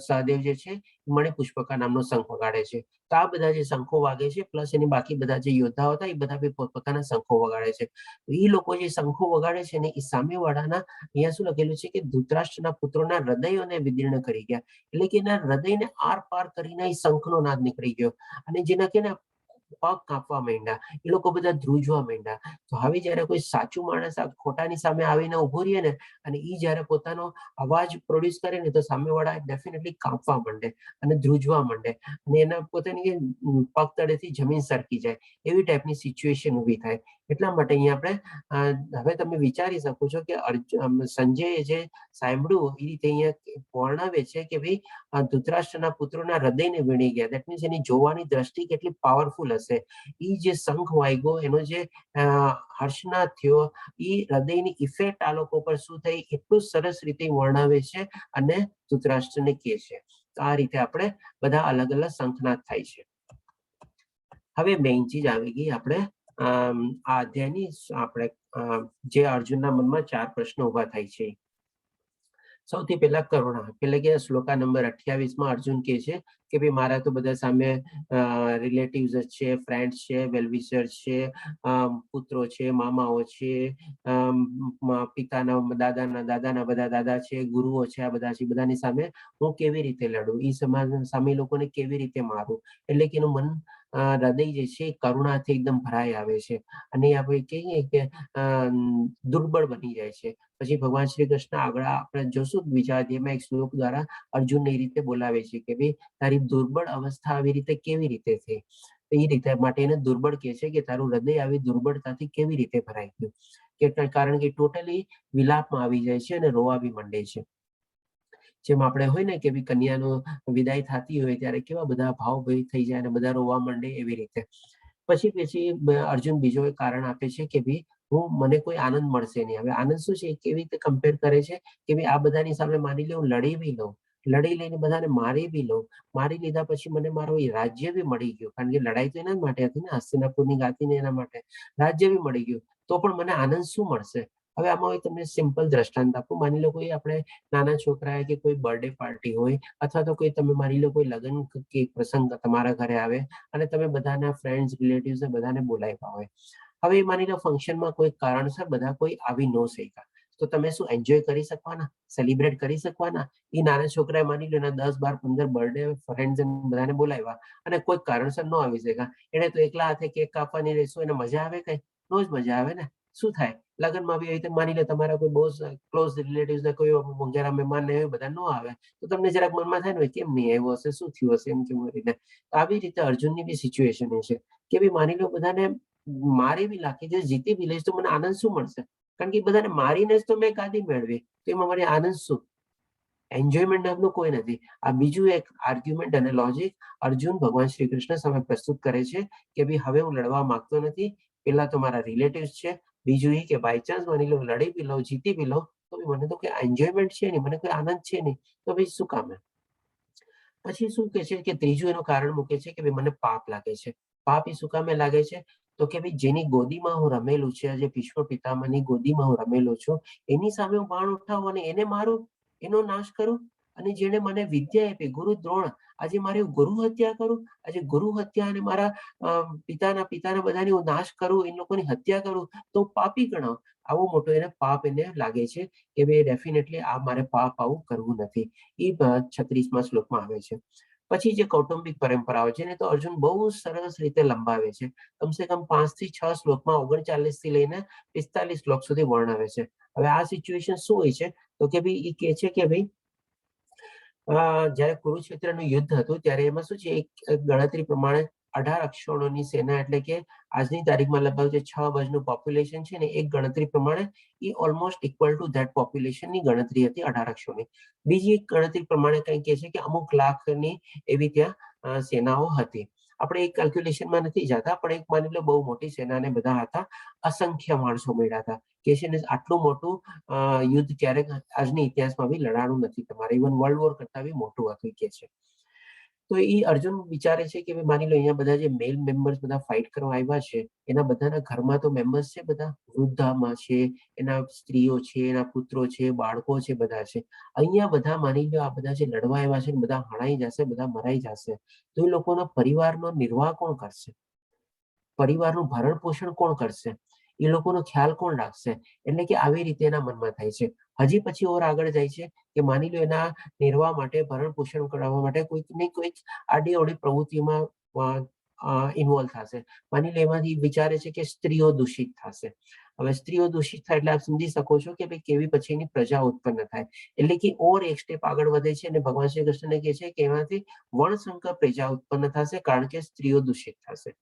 સહદેવ જે છે મણિપુષ્પકા નામનો શંખ વગાડે છે. તો આ બધા જે શંખો વાગે છે, પ્લસ એની બાકી બધા જે યોદ્ધાઓ હતા એ બધા બી પોતપોતાના શંખો વગાડે છે. એ લોકો જે શંખો વગાડે છે ને, એ સામેવાળાના અહીંયા શું લખેલું છે કે ધૃતરાષ્ટ્રના પુત્રોના હૃદયોને વિદીર્ણ કરી ગયા. એટલે કે એના હૃદયને આર પાર કરીને એ શંખનો નાદ નીકળી ગયો, અને જેના કે પગ કાપવા માંડ્યા, એ લોકો બધા ધ્રુજવા માંડ્યા. તો હવે જયારે કોઈ સાચું માણસ ખોટાની સામે આવીને ઉભો રહીએ ને, અને એ જયારે પોતાનો અવાજ પ્રોડ્યુસ કરે ને, તો સામેવાળા ડેફિનેટલી કાપવા માંડે અને ધ્રુજવા માંડે, અને એના પોતાની પગ તળેથી જમીન સરકી જાય, એવી ટાઈપની સિચ્યુએશન ઊભી થાય. એટલા માટે અહીંયા આપણે હવે તમે વિચારી શકો છો કે સંજયે જે સાંભળ્યું એ રીતે અહીંયા વર્ણવે છે કે ભાઈ ધૃતરાષ્ટ્રના પુત્રોના હૃદયને વીણી ગયા. દેટ મીન્સ એની જોવાની દ્રષ્ટિ કેટલી પાવરફુલ હશે. એ જે શંખ વાગ્યો, એનો જે હર્ષનાદ થયો, એ હૃદયની ઇફેક્ટ આ લોકો પર શું થઈ, એટલું સરસ રીતે વર્ણવે છે અને ધૃતરાષ્ટ્રને કહે છે. તો આ રીતે આપણે બધા અલગ અલગ શંખનાદ થાય છે. હવે મેઇન ચીજ આવી ગઈ આપણે આ અધ્યાયની. આપણે જે અર્જુનના મનમાં 4 પ્રશ્નો ઉભા થાય છે. સૌથી પહેલા કરુણા. એટલે કે શ્લોકા નંબર 28 અર્જુન કહે છે કે ભાઈ મારા તો બધા સામે રિલેટિવ્સ છે, ફ્રેન્ડ્સ છે, વેલવિશર છે, પુત્રો છે, મામાઓ છે, પિતાના દાદાના બધા દાદા છે, ગુરુઓ છે, આ બધા છે, બધાની સામે હું કેવી રીતે લડું, એ સમાજ સામે લોકોને કેવી રીતે મારું. એટલે કે એનું મન હૃદય જે છે કરુણાથી એકદમ ભરાઈ આવે છે, અને આપણે કહીએ કે દુર્બળ બની જાય છે. પછી ભગવાન શ્રી કૃષ્ણ આગળ આપણે જોશું બીજા અધ્યાયમાં એક શ્લોક દ્વારા અર્જુન એ રીતે બોલાવે છે કે ભાઈ તારી દુર્બળ અવસ્થા આવી રીતે કેવી રીતે થઈ. એ રીતે માટે એને દુર્બળ કહે છે કે તારું હૃદય આવી દુર્બળતાથી કેવી રીતે ભરાઈ ગયું. કે કારણ કે ટોટલી વિલાપમાં આવી જાય છે અને રોવા બી માંડે છે. જેમ આપણે હોય ને કે ભાઈ કન્યાનો વિદાય થતી હોય ત્યારે કેવા બધા ભાવ ભય થઈ જાય અને બધા રોવા માંડે, એવી રીતે. પછી અર્જુન બીજો એક કારણ આપે છે કે ભાઈ મને કોઈ આનંદ મળશે નહીં. હવે આનંદ શું છે, કેવી રીતે કમ્પેર કરે છે કે ભાઈ આ બધાની સામે માની લે હું લડી બી લઉં, લડી લઈને બધાને મારી બી લઉં, મારી લીધા પછી મને મારું રાજ્ય બી મળી ગયું, કારણ કે લડાઈ તો એના માટે હતી ને, હસ્તિનાપુરની ગાતીને એના માટે રાજ્ય બી મળી ગયું, તો પણ મને આનંદ શું મળશે. હવે આમાં તમને સિમ્પલ દ્રષ્ટાંત આપું. માની લો કોઈ આપણે નાના છોકરાએ કે કોઈ બર્થડે પાર્ટી હોય, અથવા તો કોઈ તમે માની લો કોઈ લગ્ન કે પ્રસંગ તમારા ઘરે આવે અને તમે બધાના ફ્રેન્ડ્સ રિલેટિવ્સ બધાને બોલાવ્યા હોય. હવે માની લો ફંક્શનમાં કોઈ કારણસર બધા કોઈ આવી ન શક્યા, તો તમે શું એન્જોય કરી શકવાના, સેલિબ્રેટ કરી શકવાના? એ નાના છોકરાએ માની લો એના 10, 12, 15 બર્થડે ફ્રેન્ડ્સ બધાને બોલાવ્યા અને કોઈ કારણસર ન આવી શક્યા, એને તો એકલા હાથે કેક કાપવાની રહેશું, એને મજા આવે? કઈ નો જ મજા આવે ને. શું થાય લગ્નમાં બી આવી માની લો તમારા કોઈ બહુ ક્લોઝ રિલેટિવ્સ ને કોઈ વગેરે મહેમાન ને બધા ન આવે, તો તમને જરાક મનમાં થાય ને કેમ નહીં આવ્યો હશે, શું થયું હશે, એમ કેમ કરીને. આવી રીતે અર્જુનની બી સિચ્યુએશન છે કે ભાઈ માની લો બધાને મારી બી લાખી જે જીતી બી લઈશ તો મને આનંદ શું મળશે? કારણ કે બધાને મારીને જ તો મેં ગાદી મેળવી, તો એમાં મારી આનંદ શું? એન્જોયમેન્ટ નામનું કોઈ નથી. આ બીજું એક આર્ગ્યુમેન્ટ અને લોજિક અર્જુન ભગવાન શ્રી કૃષ્ણ સામે પ્રસ્તુત કરે છે કે ભાઈ હવે હું લડવા માંગતો નથી. પેલા તો મારા રિલેટિવ્સ છે, બીજું એ કે બાય ચાન્સ માની લો લડી બી લઉં, જીતી બી લઉં, તો મને તો કોઈ એન્જોયમેન્ટ છે નહીં, મને કોઈ આનંદ છે નહીં, તો ભાઈ શું કામ? પછી શું કે છે કે ત્રીજું એનું કારણ મૂકે છે કે ભાઈ મને પાપ લાગે છે. પાપ એ શું કામે લાગે છે? તો કે ભાઈ જેની ગોદીમાં હું રમેલું છે, જે ભીષ્મ પિતામહની ગોદીમાં હું રમેલો છું, એની સામે હું બાણ ઉઠાવું અને એને મારું, એનો નાશ કરું. અને જેને મને વિદ્યા આપી, ગુરુ દ્રોણ, આજે મારે ગુરુ હત્યા કરું, આજે ગુરુ હત્યા અને મારા પિતાના બધાની હું નાશ કરું, એ લોકોની હત્યા કરું, તો પાપી ગણાવ. આવો મોટો એને પાપ એને લાગે છે કે ભાઈ ડેફિનેટલી આ મારે પાપ આવું કરવું નથી. એ 36મા શ્લોકમાં આવે છે. પછી જે કૌટુંબિક પરંપરાઓ છે ને, તો અર્જુન બહુ સરસ રીતે લંબાવે છે. કમસે કમ 5 થી 6 શ્લોકમાં 39 થી લઈને 45 શ્લોક સુધી વર્ણવે છે. હવે આ સિચ્યુએશન શું હોય છે? તો કે ભાઈ એ કહે છે કે ભાઈ જયારે કુરુક્ષેત્રનું યુદ્ધ હતું ત્યારે એમાં શું છે, એક ગણતરી પ્રમાણે 18 અક્ષરોની સેના એટલે કે આજની તારીખમાં લગભગ જે 6 અબજનું પોપ્યુલેશન છે ને એક ગણતરી પ્રમાણે એ ઓલમોસ્ટ ઇક્વલ ટુ ધેટ પોપ્યુલેશનની ગણતરી હતી 18 અક્ષરોની. બીજી એક ગણતરી પ્રમાણે કંઈ કહે છે કે અમુક લાખની એવી ત્યાં સેનાઓ હતી. આપણે એક કેલ્ક્યુલેશનમાં નથી જતા, પણ એક માની લો બહુ મોટી સેનાને બધા હતા, અસંખ્ય માણસો મળ્યા હતા કે છે ને આટલું મોટું યુદ્ધ ક્યારેક આજની ઇતિહાસમાં બી લડાણું નથી તમારે, ઇવન વર્લ્ડ વોર કરતા બી મોટું હતું કે છે. તો એ અર્જુન વિચારે છે કે માની લો અહીંયા બધા જે મેલ મેમ્બર્સ બધા ફાઇટ કરવા આવ્યા છે એના બધાના ઘરમાં તો મેમ્બર્સ છે, બધા વૃદ્ધામાં છે, એના સ્ત્રીઓ છે, એના પુત્રો છે, બાળકો છે, બધા છે. અહીંયા બધા માની લો આ બધા જે લડવા આવ્યા છે બધા હણાઈ જશે, બધા મરાઈ જશે, તો એ લોકોનો પરિવારનો નિર્વાહ કોણ કરશે? પરિવારનું ભરણ પોષણ કોણ કરશે? એ લોકોનો ખ્યાલ કોણ રાખશે? એટલે કે આવી રીતે એના મનમાં થાય છે. હજી પછી ઓર આગળ જાય છે કે માની લો એના નિર્વાહ માટે, ભરણ પોષણ કરવા માટે કોઈક ને કોઈક આડી અવળી પ્રવૃત્તિમાં ઇન્વોલ્વ થશે. માની લો એમાંથી વિચારે છે કે સ્ત્રીઓ દૂષિત થશે. હવે સ્ત્રીઓ દૂષિત થાય એટલે આપ સમજી શકો છો કે ભાઈ કેવી પછી એની પ્રજા ઉત્પન્ન થાય. એટલે કે ઓર એક સ્ટેપ આગળ વધે છે અને ભગવાન શ્રી કૃષ્ણને કહે છે કે એમાંથી વર્ણસંકર પ્રજા ઉત્પન્ન થશે કારણ કે સ્ત્રીઓ દૂષિત થશે.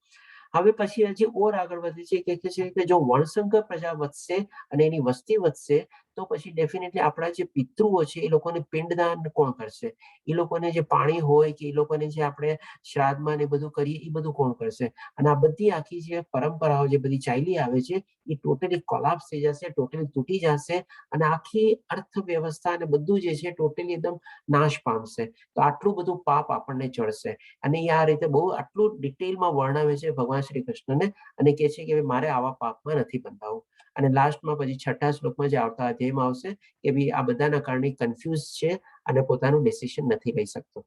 હવે પછી હજી ઓર આગળ વધે છે કે જો વર્ણસંકર પ્રજા વધશે અને એની વસ્તી વધશે તો પછી ડેફિનેટલી આપણા જે પિતૃઓ છે એ લોકોને પિંડદાન કોણ કરશે? એ લોકોને જે પાણી હોય કે એ લોકોને જે આપણે શ્રાદ્ધમાં ને બધું કરીએ એ બધું કોણ કરશે? અને આ બધી આખી જે પરંપરાઓ જે બધી ચાલી આવે છે એ ટોટલી કોલાપ્સ થઈ જશે, ટોટલી તૂટી જશે અને આખી અર્થવ્યવસ્થા અને બધું જે છે ટોટલી એકદમ નાશ પામશે. તો આટલું બધું પાપ આપણને ચડશે. અને આ રીતે બહુ આટલું ડિટેલમાં વર્ણવે છે ભગવાન શ્રી કૃષ્ણને અને કહે છે કે મારે આવા પાપમાં નથી બંધાવું. અને લાસ્ટમાં પછી 6થા શ્લોકમાં જે આવતા અધ્યાયમાં આવશે કે ભાઈ આ બધાના કારણે કન્ફ્યુઝ છે અને પોતાનું ડિસિઝન નથી લઈ શકતો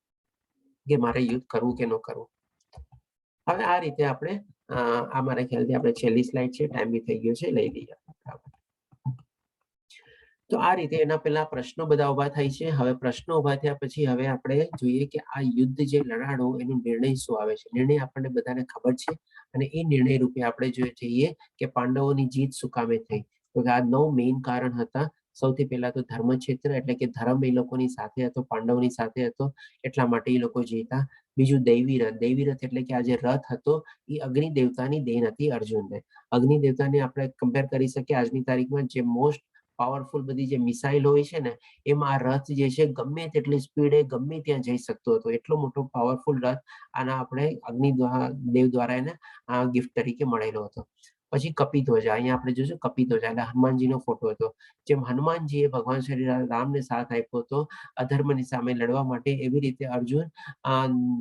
કે મારે યુદ્ધ કરવું કે ન કરવું. હવે આ રીતે આપણે આ મારા ખ્યાલથી આપણે છેલ્લી સ્લાઇડ છે, ટાઈમ બી થઈ ગયો છે, લઈ લઈએ. તો આ રીતે એના પહેલા પ્રશ્નો બધા ઉભા થાય છે. હવે પ્રશ્નો ઉભા થયા પછી હવે આપણે જોઈએ કે આ યુદ્ધ જે લડાડો એનો નિર્ણય શું આવે છે. નિર્ણય આપણને બધાને ખબર છે અને એ નિર્ણય રૂપે આપણે જોઈએ કે પાંડવોની જીત શું કામે થઈ. તો આ 9 મેઇન કારણ હતા. સૌથી પહેલા તો ધર્મક્ષેત્ર એટલે કે ધર્મ એ લોકોની સાથે હતો, પાંડવોની સાથે હતો, એટલા માટે એ લોકો જીતા. બીજું દૈવી રથ. દૈવી રથ એટલે કે આ જે રથ હતો એ અગ્નિ દેવતાની દેન હતી અર્જુનને. અગ્નિ દેવતાને આપણે કમ્પેર કરી શકીએ આજની તારીખમાં જે મોસ્ટ પાવરફુલ બધી જે મિસાઇલ હોય છે ને એમાં આ રથ જે છે ગમે તેટલી સ્પીડે ગમે ત્યાં જઈ શકતો હતો. એટલો મોટો પાવરફુલ રથ આના આપણે અગ્નિ દેવ દ્વારા એને ગિફ્ટ તરીકે મળેલો હતો. પછી કપિધ્વજા, અહીંયા આપણે જોઈશું કપિધ્વજા એટલે હનુમાનજીનો ફોટો હતો. જેમ હનુમાનજીએ ભગવાન શ્રી રામને સાથ આપ્યો હતો અધર્મની સામે લડવા માટે, એવી રીતે અર્જુન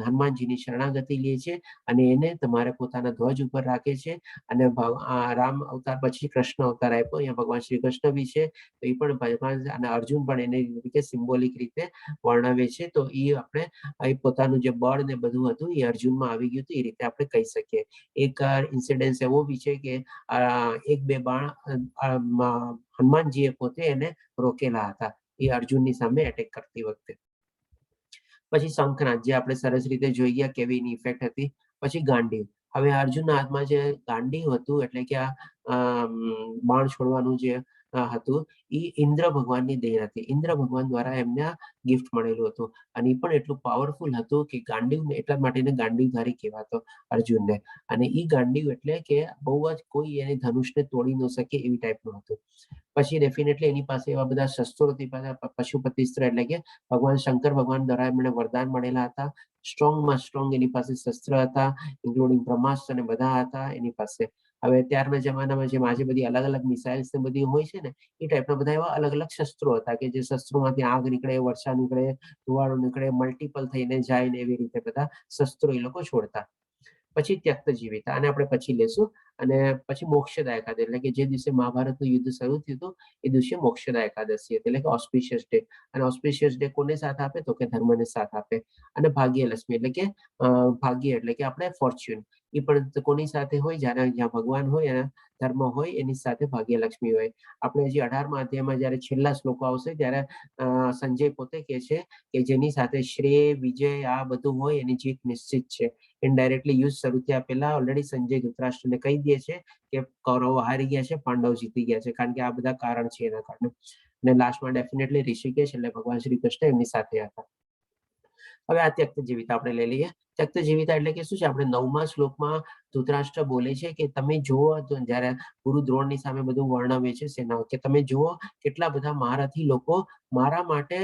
હનુમાનજીની શરણાગતિ લે છે અને એને તમારે પોતાના ધ્વજ ઉપર રાખે છે. અને રામ અવતાર પછી કૃષ્ણ અવતાર આપ્યો, અહીંયા ભગવાન શ્રી કૃષ્ણ બી છે, તો એ પણ ભગવાન અને અર્જુન પણ એને રીતે સિમ્બોલિક રીતે વર્ણવે છે. તો એ આપણે પોતાનું જે બળ ને બધું હતું એ અર્જુનમાં આવી ગયું હતું, એ રીતે આપણે કહી શકીએ. એક ઇન્સિડન્સ એવો બી છે કે એક બે બાણ હનુમાનજીએ પોતે એને રોકેલા હતા એ અર્જુનની સામે એટેક કરતી વખતે. પછી શંખનાદ જે આપણે સરસ રીતે જોઈ ગયા કેવી એની ઇફેક્ટ હતી. પછી ગાંડીવ. હવે અર્જુનના હાથમાં જે ગાંડીવ હતું એટલે કે આ બાણ છોડવાનું જે હતું એ ઇન્દ્ર ભગવાનની દેન હતી. ઇન્દ્ર ભગવાન દ્વારા એમને ગિફ્ટ મળેલું હતું અને એ પણ એટલું પાવરફુલ હતું કે ગાંડીવ એટલા માટે ગાંડીવધારી કહેવાતો અર્જુનને. અને એ ગાંડીવ એટલે કે બહુ જ કોઈ એની ધનુષને તોડી ન શકે એવી ટાઈપનું હતું. પછી ડેફિનેટલી એની પાસે એવા બધા શસ્ત્રો હતી, પશુપતિસ્ત્ર એટલે કે ભગવાન શંકર ભગવાન દ્વારા એમને વરદાન મળેલા હતા. સ્ટ્રોંગમાં સ્ટ્રોંગ એની પાસે શસ્ત્ર હતા, ઇન્ક્લુડિંગ બ્રહ્માસ્ત્ર અને બધા હતા એની પાસે. હવે ત્યારના જમાનામાં જેમ આજે બધી અલગ અલગ મિસાઇલ્સ ને બધી હોય છે ને એ ટાઈપના બધા એવા અલગ અલગ શસ્ત્રો હતા કે જે શસ્ત્રોમાંથી આગ નીકળે, વર્ષા નીકળે, ધુવાડો નીકળે, મલ્ટિપલ થઈને જાય ને એવી રીતે બધા શસ્ત્રો એ લોકો છોડતા. પછી ત્યક્ત જીવિતા, આને આપણે પછી લેશું. અને પછી મોક્ષદા એકાદશી એટલે કે જે દિવસે મહાભારતનું યુદ્ધ શરૂ થયું હતું એ દિવસે મોક્ષદા એકાદશી હતી એટલે કે ઓસ્પિશિયસ ડે. અને ઓસ્પિશિયસ ડે કોને સાથ આપે તો કે ધર્મને સાથ આપે. અને ભાગ્યલક્ષ્મી એટલે કે ભાગ્ય એટલે કે આપણે ફોર્ચ્યુન, એ પણ કોની સાથે હોય? જ્યાં ભગવાન હોય અને ધર્મ હોય એની સાથે ભાગ્યલક્ષ્મી હોય. આપણે હજી 18મા અધ્યાયમાં જયારે છેલ્લા શ્લોકો આવશે ત્યારે સંજય પોતે કહે છે કે જેની સાથે શ્રેય, વિજય આ બધું હોય એની જીત નિશ્ચિત છે. ઇનડાયરેક્ટલી યુદ્ધ શરૂ થયા પહેલા ઓલરેડી સંજય ધૃતરાષ્ટ્રને કહી દે છે કે કૌરવો હારી ગયા છે, પાંડવ જીતી ગયા છે, કારણ કે આ બધા કારણ છે એના કારણે. અને લાસ્ટમાં ડેફિનેટલી ઋષિકેશ એટલે ભગવાન શ્રી કૃષ્ણ એમની સાથે હતા. હવે આ ત્યક્ત જીવિતા આપણે લઈ લઈએ. ત્યક્ત જીવિતા એટલે કે શું છે? આપણે 9મા શ્લોકમાં ધૃતરાષ્ટ્ર બોલે છે કે તમે જુઓ, તો જ્યારે ગુરુ દ્રોણની સામે બધું વર્ણવે છે સેનાઓ, કે તમે જુઓ કેટલા બધા મહારથી લોકો મારા માટે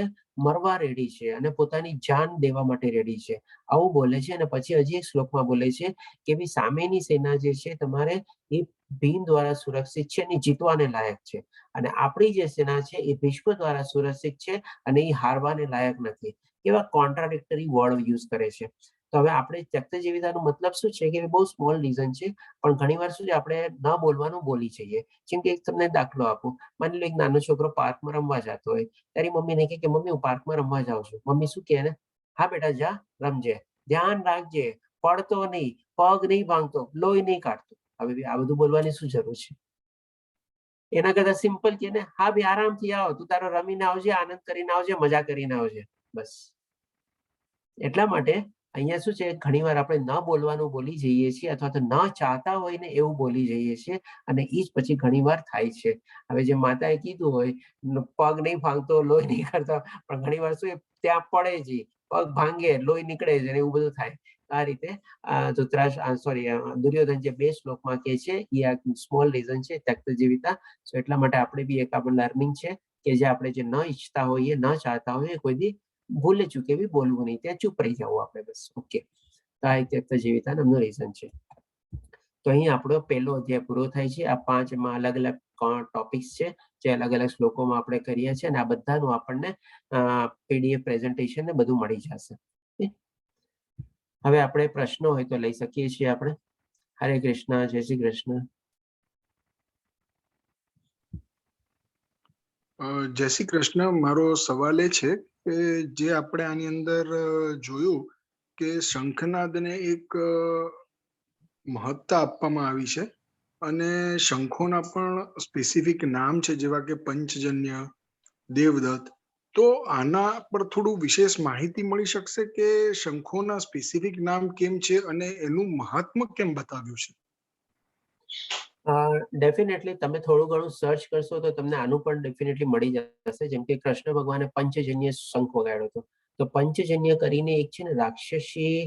મરવા રેડી છે અને પોતાની જાન દેવા માટે રેડી છે, આવું બોલે છે. અને પછી હજી એક શ્લોકમાં બોલે છે કે ભાઈ સામેની સેના જે છે તમારે એ ભીમ દ્વારા સુરક્ષિત છે અને જીતવાને લાયક છે, અને આપણી જે સેના છે એ ભીષ્મ દ્વારા સુરક્ષિત છે અને એ હારવાને લાયક નથી. એવા કોન્ટ્રાડિક્ટરી વર્ડ યુઝ કરે છે. તો હવે આપણે ત્યક્ત જીવિતાનો મતલબ શું છે કે બહુ સ્મોલ રીઝન છે, પણ ઘણીવાર શું છે આપણે ન બોલવાનું બોલી જઈએ. જેમ કે તમને દાખલો આપું, માની લો એક નાનો છોકરો પાર્કમાં રમવા જતો હોય, તારી મમ્મીને કહે કે મમ્મી હું પાર્કમાં રમવા જાઉં છું. મમ્મી શું કહે ને? હા બેટા જા રમજે, ધ્યાન રાખજે, પડતો નહીં, પગ નહીં ભાંગતો, લોહી નહીં કાઢતો. હવે આ બધું બોલવાની શું જરૂર છે? એના કરતા સિમ્પલ કે ને, હા ભાઈ આરામથી આવો, તું તારો રમીને આવજે, આનંદ કરીને આવજે, મજા કરીને આવજે, બસ. એટલા માટે અહીંયા શું છે, ઘણીવાર આપણે ન બોલવાનું બોલી જઈએ છીએ, અથવા તો ન ચાહતા હોય ને એવું બોલી જઈએ છીએ, અને એ જ પછી ઘણીવાર થાય છે. હવે જે માતાએ કીધું હોય, પગ નહીં ભાંગતો, લોહી નહીં કરતો, પણ ઘણીવાર શું ત્યાં પડે જ, પગ ભાંગે, લોહી નીકળે છે, એવું બધું થાય. આ રીતે દુર્યોધન જે 2 શ્લોકમાં કહે છે એ આ સ્મોલ રીઝન છે ત્યક્ત જીવિતા. એટલા માટે આપણે બી એક આપણું લર્નિંગ છે કે જે આપણે જે ન ઈચ્છતા હોઈએ, ન ચાહતા હોઈએ, કોઈ દી ભૂલે ચૂકે બી બોલવું નહીં, ત્યાં ચૂપ રહી જવું આપણે, બસ. ઓકે, તો આ એક ત્યક્ત જીવિતા નામનું રીઝન છે. તો અહીં આપણો પહેલો અધ્યાય પૂરો થાય છે. આ 5માં અલગ અલગ ટોપિક્સ છે જે અલગ અલગ શ્લોકોમાં આપણે કરીએ છીએ, અને આ બધાનું આપણને પીડીએફ પ્રેઝન્ટેશન ને બધું મળી જશે. હવે આપણે પ્રશ્નો હોય તો લઈ શકીએ છીએ આપણે. હરે કૃષ્ણ, જય શ્રી કૃષ્ણ.
જય શ્રી કૃષ્ણ. મારો સવાલ એ છે કે જે આપણે આની અંદર જોયું કે શંખનાદને એક મહત્તા આપવામાં આવી છે, અને શંખોના પણ સ્પેસિફિક નામ છે, જેવા કે પંચજન્ય, દેવદત્ત. તો આના પર થોડું વિશેષ માહિતી મળી શકશે કે શંખોના સ્પેસિફિક નામ કેમ છે અને એનું મહાત્મ્ય કેમ બતાવ્યું છે?
ડેફિનેટલી તમે થોડું ઘણું સર્ચ કરશો તો તમને આનું પણ ડેફિનેટલી મળી જશે. જેમ કે કૃષ્ણ ભગવાને પંચજન્ય શંખ વગાડ્યો હતો, તો પંચજન્ય કરીને એક છે ને રાક્ષસી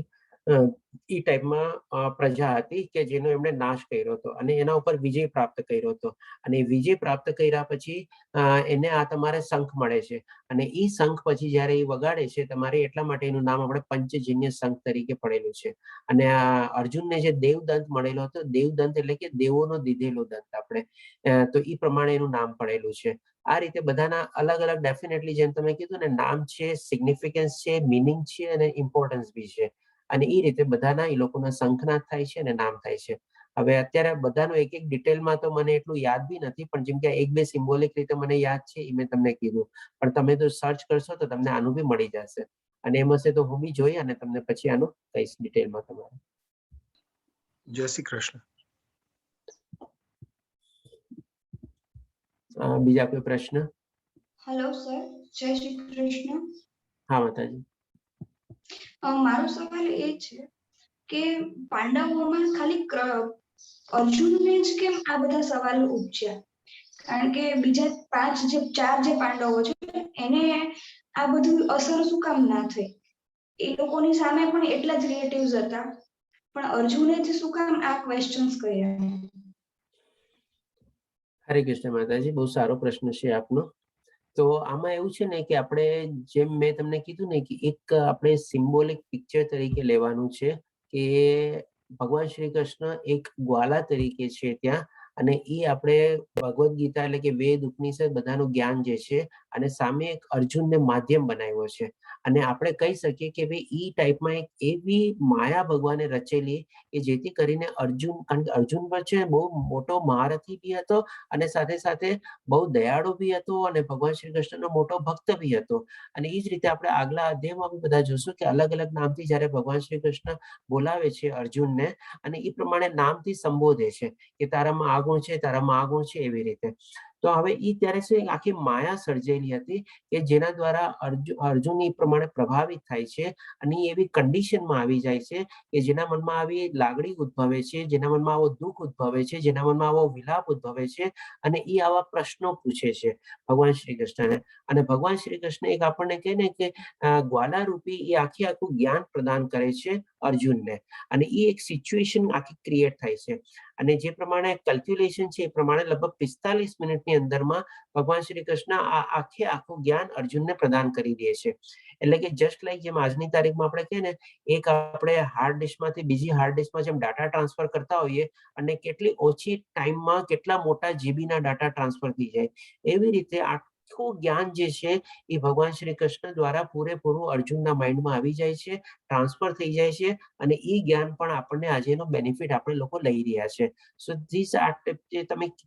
એ ટાઈપમાં પ્રજા હતી કે જેનો એમણે નાશ કર્યો હતો અને એના ઉપર વિજય પ્રાપ્ત કર્યો હતો. અને વિજય પ્રાપ્ત કર્યા પછી એને આ તમારે શંખ મળે છે, અને એ શંખ પછી જ્યારે એ વગાડે છે તમારે, એટલા માટે એનું નામ આપણે પંચજન્ય શંખ તરીકે પડેલું છે. અને અર્જુનને જે દેવદંત મળેલો હતો, દેવદંત એટલે કે દેવોનો દીધેલો દંત આપણે, તો એ પ્રમાણે એનું નામ પડેલું છે. આ રીતે બધાના અલગ અલગ ડેફિનેટલી જેમ તમે કીધું ને, નામ છે, સિગ્નિફિકન્સ છે, મિનિંગ છે અને ઇમ્પોર્ટન્સ બી છે. અને એ રીતે બધાના એ લોકોના શંખનાદ થાય છે અને નામ થાય છે. હવે અત્યારે બધાનું એક એક ડિટેલમાં તો મને એટલું યાદ બી નથી, પણ જેમ કે 1-2 સિમ્બોલિક રીતે મને યાદ છે એ મેં તમને કીધું. પણ તમે તો સર્ચ કરશો તો તમને આનું બી મળી જશે, અને એમ હશે તો હું બી જોઈ અને તમને પછી આનું કહીશ ડિટેલમાં તમારે.
જય શ્રી કૃષ્ણ.
બીજા કોઈ પ્રશ્ન?
હેલો સર, જય શ્રી કૃષ્ણ.
હા માતાજી.
મારો સવાલ એ છે કે પાંડવોમાં ખાલી અર્જુનને જ કેમ આ બધા સવાલો ઉપજ્યા? કારણ કે બીજા 4 જે પાંડવો છે એને આ બધું અસર શું કામ ના થઈ? એ લોકોની સામે પણ એટલા જ રિલેટિવ્સ હતા, પણ અર્જુને જ શું કામ આ ક્વેશ્ચન્સ કર્યા?
હરે કૃષ્ણ માતાજી, બહુ સારો પ્રશ્ન છે આપનો. તો આમાં એવું છે ને કે આપણે જેમ મેં તમને કીધું ને કે એક આપણે સિમ્બોલિક પિક્ચર તરીકે લેવાનું છે કે ભગવાન શ્રી કૃષ્ણ એક ગ્વાલા તરીકે છે ત્યાં, અને એ આપણે ભગવદ્ ગીતા એટલે કે વેદ ઉપનિષદ બધાનું જ્ઞાન જે છે, અને સામે એક અર્જુનને માધ્યમ બનાવ્યો છે. અને આપણે કહી શકીએ કે ભાઈ ઈ ટાઈપમાં એક એવી માયા ભગવાને રચેલી કે જેથી કરીને અર્જુન, કારણ કે અર્જુન પર છે બહુ મોટો મહારથી બી હતો, અને સાથે સાથે બહુ દયાળુ બી હતો, અને ભગવાન શ્રી કૃષ્ણનો મોટો ભક્ત બી હતો. અને એ જ રીતે આપણે આગલા અધ્યાયમાં બી બધા જોશું કે અલગ અલગ નામથી જ્યારે ભગવાન શ્રી કૃષ્ણ બોલાવે છે અર્જુનને, અને એ પ્રમાણે નામથી સંબોધે છે કે તારામાં આ ગુણ છે, તારામાં આ ગુણ છે, એવી રીતે. તો હવે ઈ ત્યારે શું એક આખી માયા સર્જેલી હતી કે જેના દ્વારા અર્જુન એ પ્રમાણે પ્રભાવિત થાય છે અને ઈ એવી કન્ડિશનમાં આવી જાય છે કે જેના મનમાં આવી લાગણી ઉદ્ભવે છે, જેના મનમાં આવો દુઃખ ઉદ્ભવે છે, જેના મનમાં આવો વિલાપ ઉદ્ભવે છે અને ઈ આવા પ્રશ્નો પૂછે છે ભગવાન શ્રી કૃષ્ણને. અને ભગવાન શ્રી કૃષ્ણ એક આપણને કહે ને કે ગ્વાલા રૂપી એ આખું જ્ઞાન પ્રદાન કરે છે અર્જુનને અને એ એક સિચ્યુએશન આખી ક્રિએટ થાય છે. અને જે પ્રમાણે કેલ્ક્યુલેશન છે એ પ્રમાણે લગભગ 45 મિનિટની અંદરમાં ભગવાન શ્રી કૃષ્ણ આખું જ્ઞાન અર્જુનને પ્રદાન કરી દે છે. એટલે કે જસ્ટ લાઈક જેમ આજની તારીખમાં આપણે કહીએ ને એક આપણે હાર્ડ ડિસ્કમાંથી બીજી હાર્ડ ડિસ્કમાં જેમ ડાટા ટ્રાન્સફર કરતા હોઈએ અને કેટલી ઓછી ટાઈમમાં કેટલા મોટા જીબીના ડાટા ટ્રાન્સફર થઈ જાય, એવી રીતે આખું જ્ઞાન જે છે એ ભગવાન શ્રી કૃષ્ણ દ્વારા પૂરેપૂરું અર્જુનના માઇન્ડમાં આવી જાય છે, ટ્રાન્સફર થઈ જાય છે અને એ જ્ઞાન પણ આપણને આજેનો બેનિફિટ આપણે લોકો લઈ રહ્યા છે. સો ધીસ જે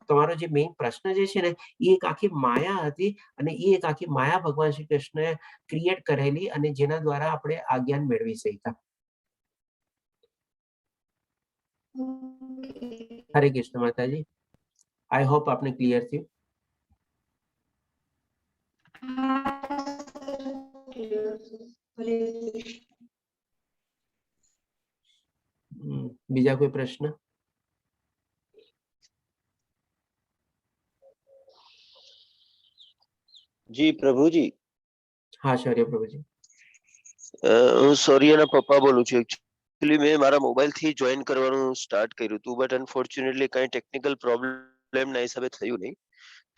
તમારો જે મેઇન પ્રશ્ન જે છે ને એ એક આખી માયા હતી અને એ એક આખી માયા ભગવાન શ્રી કૃષ્ણએ ક્રિએટ કરેલી અને જેના દ્વારા આપણે આ જ્ઞાન મેળવી શક્યા. હરે કૃષ્ણ માતાજી, આઈ હોપ આપને ક્લિયર થયું. બીજા કોઈ પ્રશ્ન?
જી પ્રભુજી.
હા શૌર્ય પ્રભુજી.
હું શૌર્યના પપ્પા બોલું છું. એકચ્યુઅલી મેં મારા મોબાઈલ થી જોઈન કરવાનું સ્ટાર્ટ કર્યું હતું બટ અનફોર્ચ્યુનેટલી કઈ ટેકનિકલ પ્રોબ્લેમ ના હિસાબે થયું નહીં.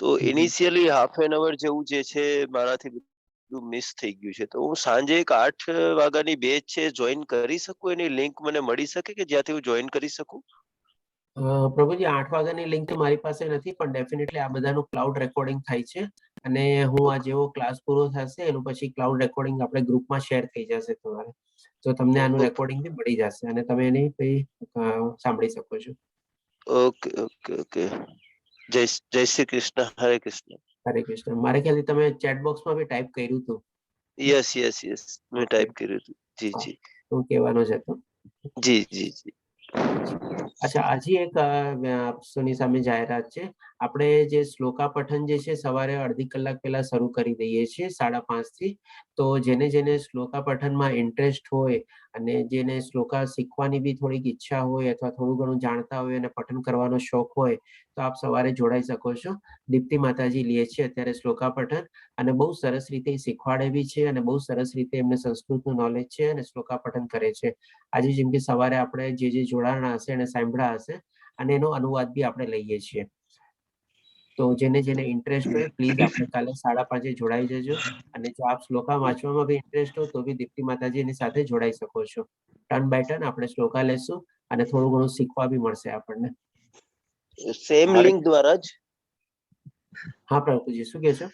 તો ઇનિશિયલી હાફ એન અવર જેવું જે છે મારાથી બધું મિસ થઈ ગયું છે. તો હું સાંજે એક 8 વાગ્યાની બેચ છે જોઈન કરી શકું? એની લિંક મને મળી શકે કે જ્યાંથી હું જોઈન કરી શકું?
પ્રભુજી 8 વાગ્યાની લિંક તો મારી પાસે નથી પણ ડેફિનેટલી આ બધાનું ક્લાઉડ રેકોર્ડિંગ થાય છે અને હું આ જેવો ક્લાસ પૂરો થશે એનું પછી ક્લાઉડ રેકોર્ડિંગ આપણે ગ્રુપમાં શેર થઈ જશે તમારે, તો તમને આનું રેકોર્ડિંગ બી મળી જશે અને તમે એની સાંભળી શકો છો.
Okay okay okay. જય શ્રી કૃષ્ણ. હરે કૃષ્ણ.
હરે કૃષ્ણ. મારે ખ્યાલથી તમે ચેટ બોક્સમાં બી ટાઈપ કર્યું હતું.
યસ યસ યસ મેં ટાઈપ કર્યું હતું. જી જી.
હું કહેવાનો જ હતો.
જી જી જી.
અચ્છા, હજી એક આપની સામે જાહેરાત છે. આપણે જે શ્લોકા પઠન જે છે સવારે અડધી કલાક પહેલા શરૂ કરી દઈએ છીએ 5:30 થી. તો જેને શ્લોકા પઠનમાં ઇન્ટરેસ્ટ હોય અને જેને શ્લોકા શીખવાની બી થોડીક ઈચ્છા હોય અથવા થોડું ઘણું જાણતા હોય અને પઠન કરવાનો શોખ હોય તો આપ સવારે જોડાઈ શકો છો. દીપ્તિ માતાજી લે છે અત્યારે શ્લોકા પઠન અને બહુ સરસ રીતે શીખવાડે બી છે અને બહુ સરસ રીતે એમને સંસ્કૃતનું નોલેજ છે અને શ્લોકા પઠન કરે છે. આજે જેમ કે સવારે આપણે જે જોડાણા હશે અને સાંભળ્યા હશે અને એનો અનુવાદ બી આપણે લઈએ છીએ. તો જેને ઇન્ટરેસ્ટ હોય પ્લીઝ આપણે કાલે 5:30 જોડાઈ જજો અને જો આપ શ્લોકા વાંચવામાં બી ઇન્ટરેસ્ટ હોય તો બી દીપ્તિ માતાજીની સાથે જોડાઈ શકો છો. ટર્ન બાય ટર્ન આપણે શ્લોકા લેશું અને થોડું ઘણું શીખવા બી મળશે આપણને.
સેમ લિંક દ્વારા જ?
હા પ્રભુજી, શું કહે છો?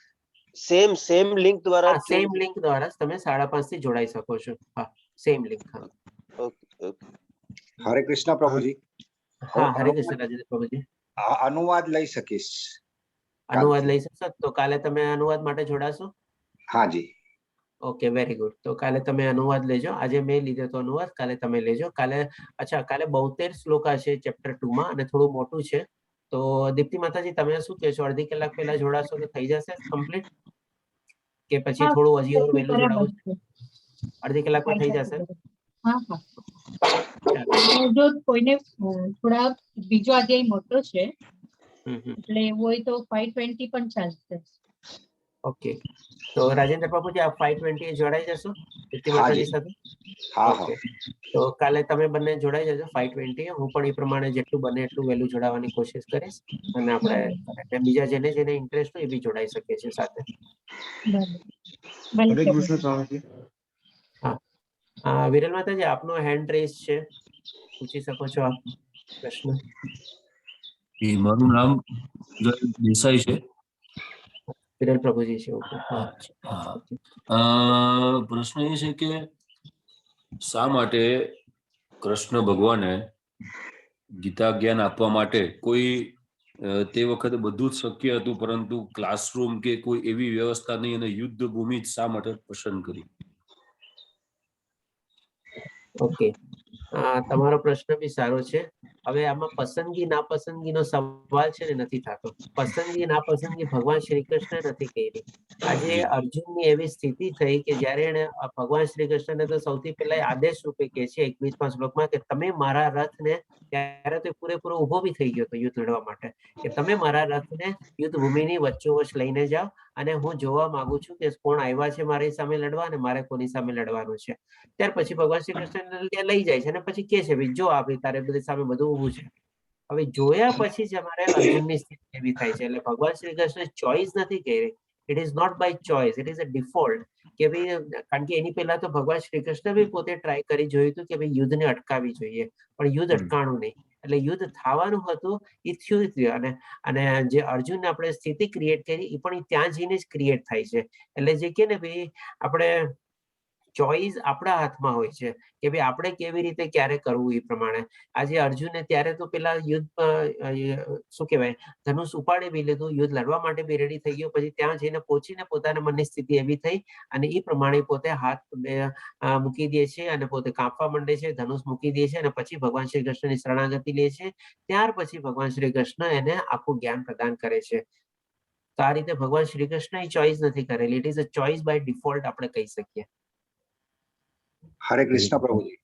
સેમ લિંક દ્વારા?
સેમ લિંક દ્વારા જ તમે 5:30 થી જોડાઈ શકો છો. હા, સેમ લિંક. હા
ઓકે ઓકે.
હરે કૃષ્ણ પ્રભુજી.
હા હરે કૃષ્ણ રાજેન્દ્ર પ્રભુજી.
અનુવાદ લઈ શકીશ?
અનુવાદ લઈ શકશો તો કાલે તમે અનુવાદ માટે જોડાશો?
હા જી.
Okay, very good. તો કાલે તમે અનુવાદ લેજો. આજે મેં લીધો તો અનુવાદ, કાલે તમે લેજો. કાલે 72 શ્લોકા છે ચેપ્ટર 2 માં અને થોડું મોટું છે. તો દીપ્તિ માતાજી તમે શું કહો છો? અડધી કલાક પહેલા જોડાશો તો થઈ જશે કમ્પ્લીટ કે પછી થોડું હજી ઓર વહેલું જોડાવું છે? અડધી કલાકમાં થઈ જશે?
જો કોઈને થોડા બીજો અધ્યાય મોટો છે એટલે એવું હોય તો 5:20 પણ ચાલશે.
ઓકે, તો રાજેન્દ્ર બાપુજી આપ 5:20 જોડાઈ જશો દીપ્તિ માતાજી સાથે? ઓકે, તો કાલે તમે બંને જોડાઈ જજો 5:20. હું પણ એ પ્રમાણે જેટલું બને એટલું વહેલું જોડાવાની કોશિશ કરીશ અને આપણે બીજા જેને ઇન્ટરેસ્ટ હોય એ બી જોડાઈ શકીએ છીએ સાથે. હા, વિરલ માતાજી આપનો હેન્ડ રેઝ છે, પૂછી શકો છો આપ પ્રશ્ન.
મારું નામ દેસાઈ છે.
વિરલ પ્રભુજી છે. ઓકે.
પ્રશ્ન એ છે કે શા માટે કૃષ્ણ ભગવાને ગીતા જ્ઞાન આપવા માટે કોઈ તે વખતે બધું જ શક્ય હતું પરંતુ ક્લાસરૂમ કે કોઈ એવી વ્યવસ્થા નહીં અને યુદ્ધ ભૂમિ જ શા માટે પસંદ કરી?
ઓકે, તમારો પ્રશ્ન બી સારો છે. હવે આમાં પસંદગી નાપસંદગીનો સવાલ છે ને નથી થતો. પસંદગી નાપસંદગી ભગવાન શ્રી કૃષ્ણ નથી કરી. આજે અર્જુનની એવી સ્થિતિ થઈ કે જ્યારે એને ભગવાન શ્રી કૃષ્ણને તો સૌથી પહેલા આદેશ રૂપે કહે છે 21મા શ્લોકમાં કે તમે મારા રથને, ત્યારે તો પૂરેપૂરો ઉભો બી થઈ ગયો હતો યુદ્ધ લડવા માટે, કે તમે મારા રથને યુદ્ધ ભૂમિની વચ્ચોવચ લઈને જાઓ અને હું જોવા માંગુ છું કે કોણ આવ્યા છે મારી સામે લડવા અને મારે કોની સામે લડવાનું છે. ત્યાર પછી ભગવાન શ્રી કૃષ્ણ લઈ જાય છે અને પછી કે છે ભાઈ જો આપી તારે બધી સામે બધું ઊભું છે. હવે જોયા પછી જ અમારે અર્જુનની સ્થિતિ એવી થાય છે. એટલે ભગવાન શ્રી કૃષ્ણ ચોઈસ નથી કરી. It is not by choice, it is a default. કે ભાઈ કારણ કે એની પહેલા તો ભગવાન શ્રી કૃષ્ણ બી પોતે ટ્રાય કરી જોયું હતું કે ભાઈ યુદ્ધને અટકાવી જોઈએ, પણ યુદ્ધ અટકાણું નહીં. એટલે યુદ્ધ થવાનું હતું એ થયું. અને જે અર્જુન આપણે સ્થિતિ ક્રિએટ કરી એ પણ ત્યાં જઈને જ ક્રિએટ થાય છે. એટલે જે કે ને ભાઈ આપણે ચોઈસ આપણા હાથમાં હોય છે કે ભાઈ આપણે કેવી રીતે ક્યારે કરવું એ પ્રમાણે. આજે અર્જુને ત્યારે તો પેલા યુદ્ધ શું કહેવાય ધનુષ ઉપાડી બી લીધું, યુદ્ધ લડવા માટે બી રેડી થઈ ગયો. પછી ત્યાં જઈને પહોંચીને પોતાના મનની સ્થિતિ એવી થઈ અને એ પ્રમાણે પોતે હાથ મૂકી દે છે અને પોતે કાંપવા માંડે છે, ધનુષ મૂકી દે છે અને પછી ભગવાન શ્રી કૃષ્ણની શરણાગતિ લે છે. ત્યાર પછી ભગવાન શ્રી કૃષ્ણ એને આખું જ્ઞાન પ્રદાન કરે છે. તો આ રીતે ભગવાન શ્રી કૃષ્ણ ચોઈસ નથી કરેલી. It is a choice by default આપણે કહી શકીએ.
હરે કૃષ્ણ પ્રભુજી.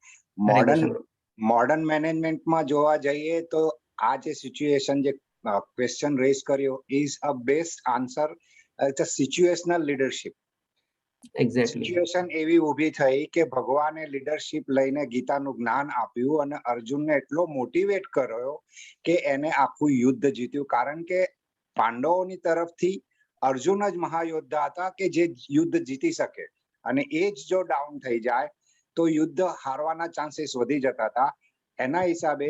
મોડર્ન મેનેજમેન્ટમાં જોવા જઈએ તો આ જે સિચ્યુએશન, જે ક્વેશ્ચન રેઝ કર્યો is a best answer. It's a situational leadership.
Exactly.
Situation એવી ઊભી થઈ કે ભગવાને લીડરશિપ લઈને ગીતાનું જ્ઞાન આપ્યું અને અર્જુનને એટલો મોટિવેટ કર્યો કે એને આખું યુદ્ધ જીત્યું. કારણ કે પાંડવોની તરફથી અર્જુન જ મહાયોદ્ધા હતા કે જે યુદ્ધ જીતી શકે, અને એ જ જો ડાઉન થઈ જાય તો યુદ્ધ હારવાના ચાન્સીસ વધી જતા હતા. એના હિસાબે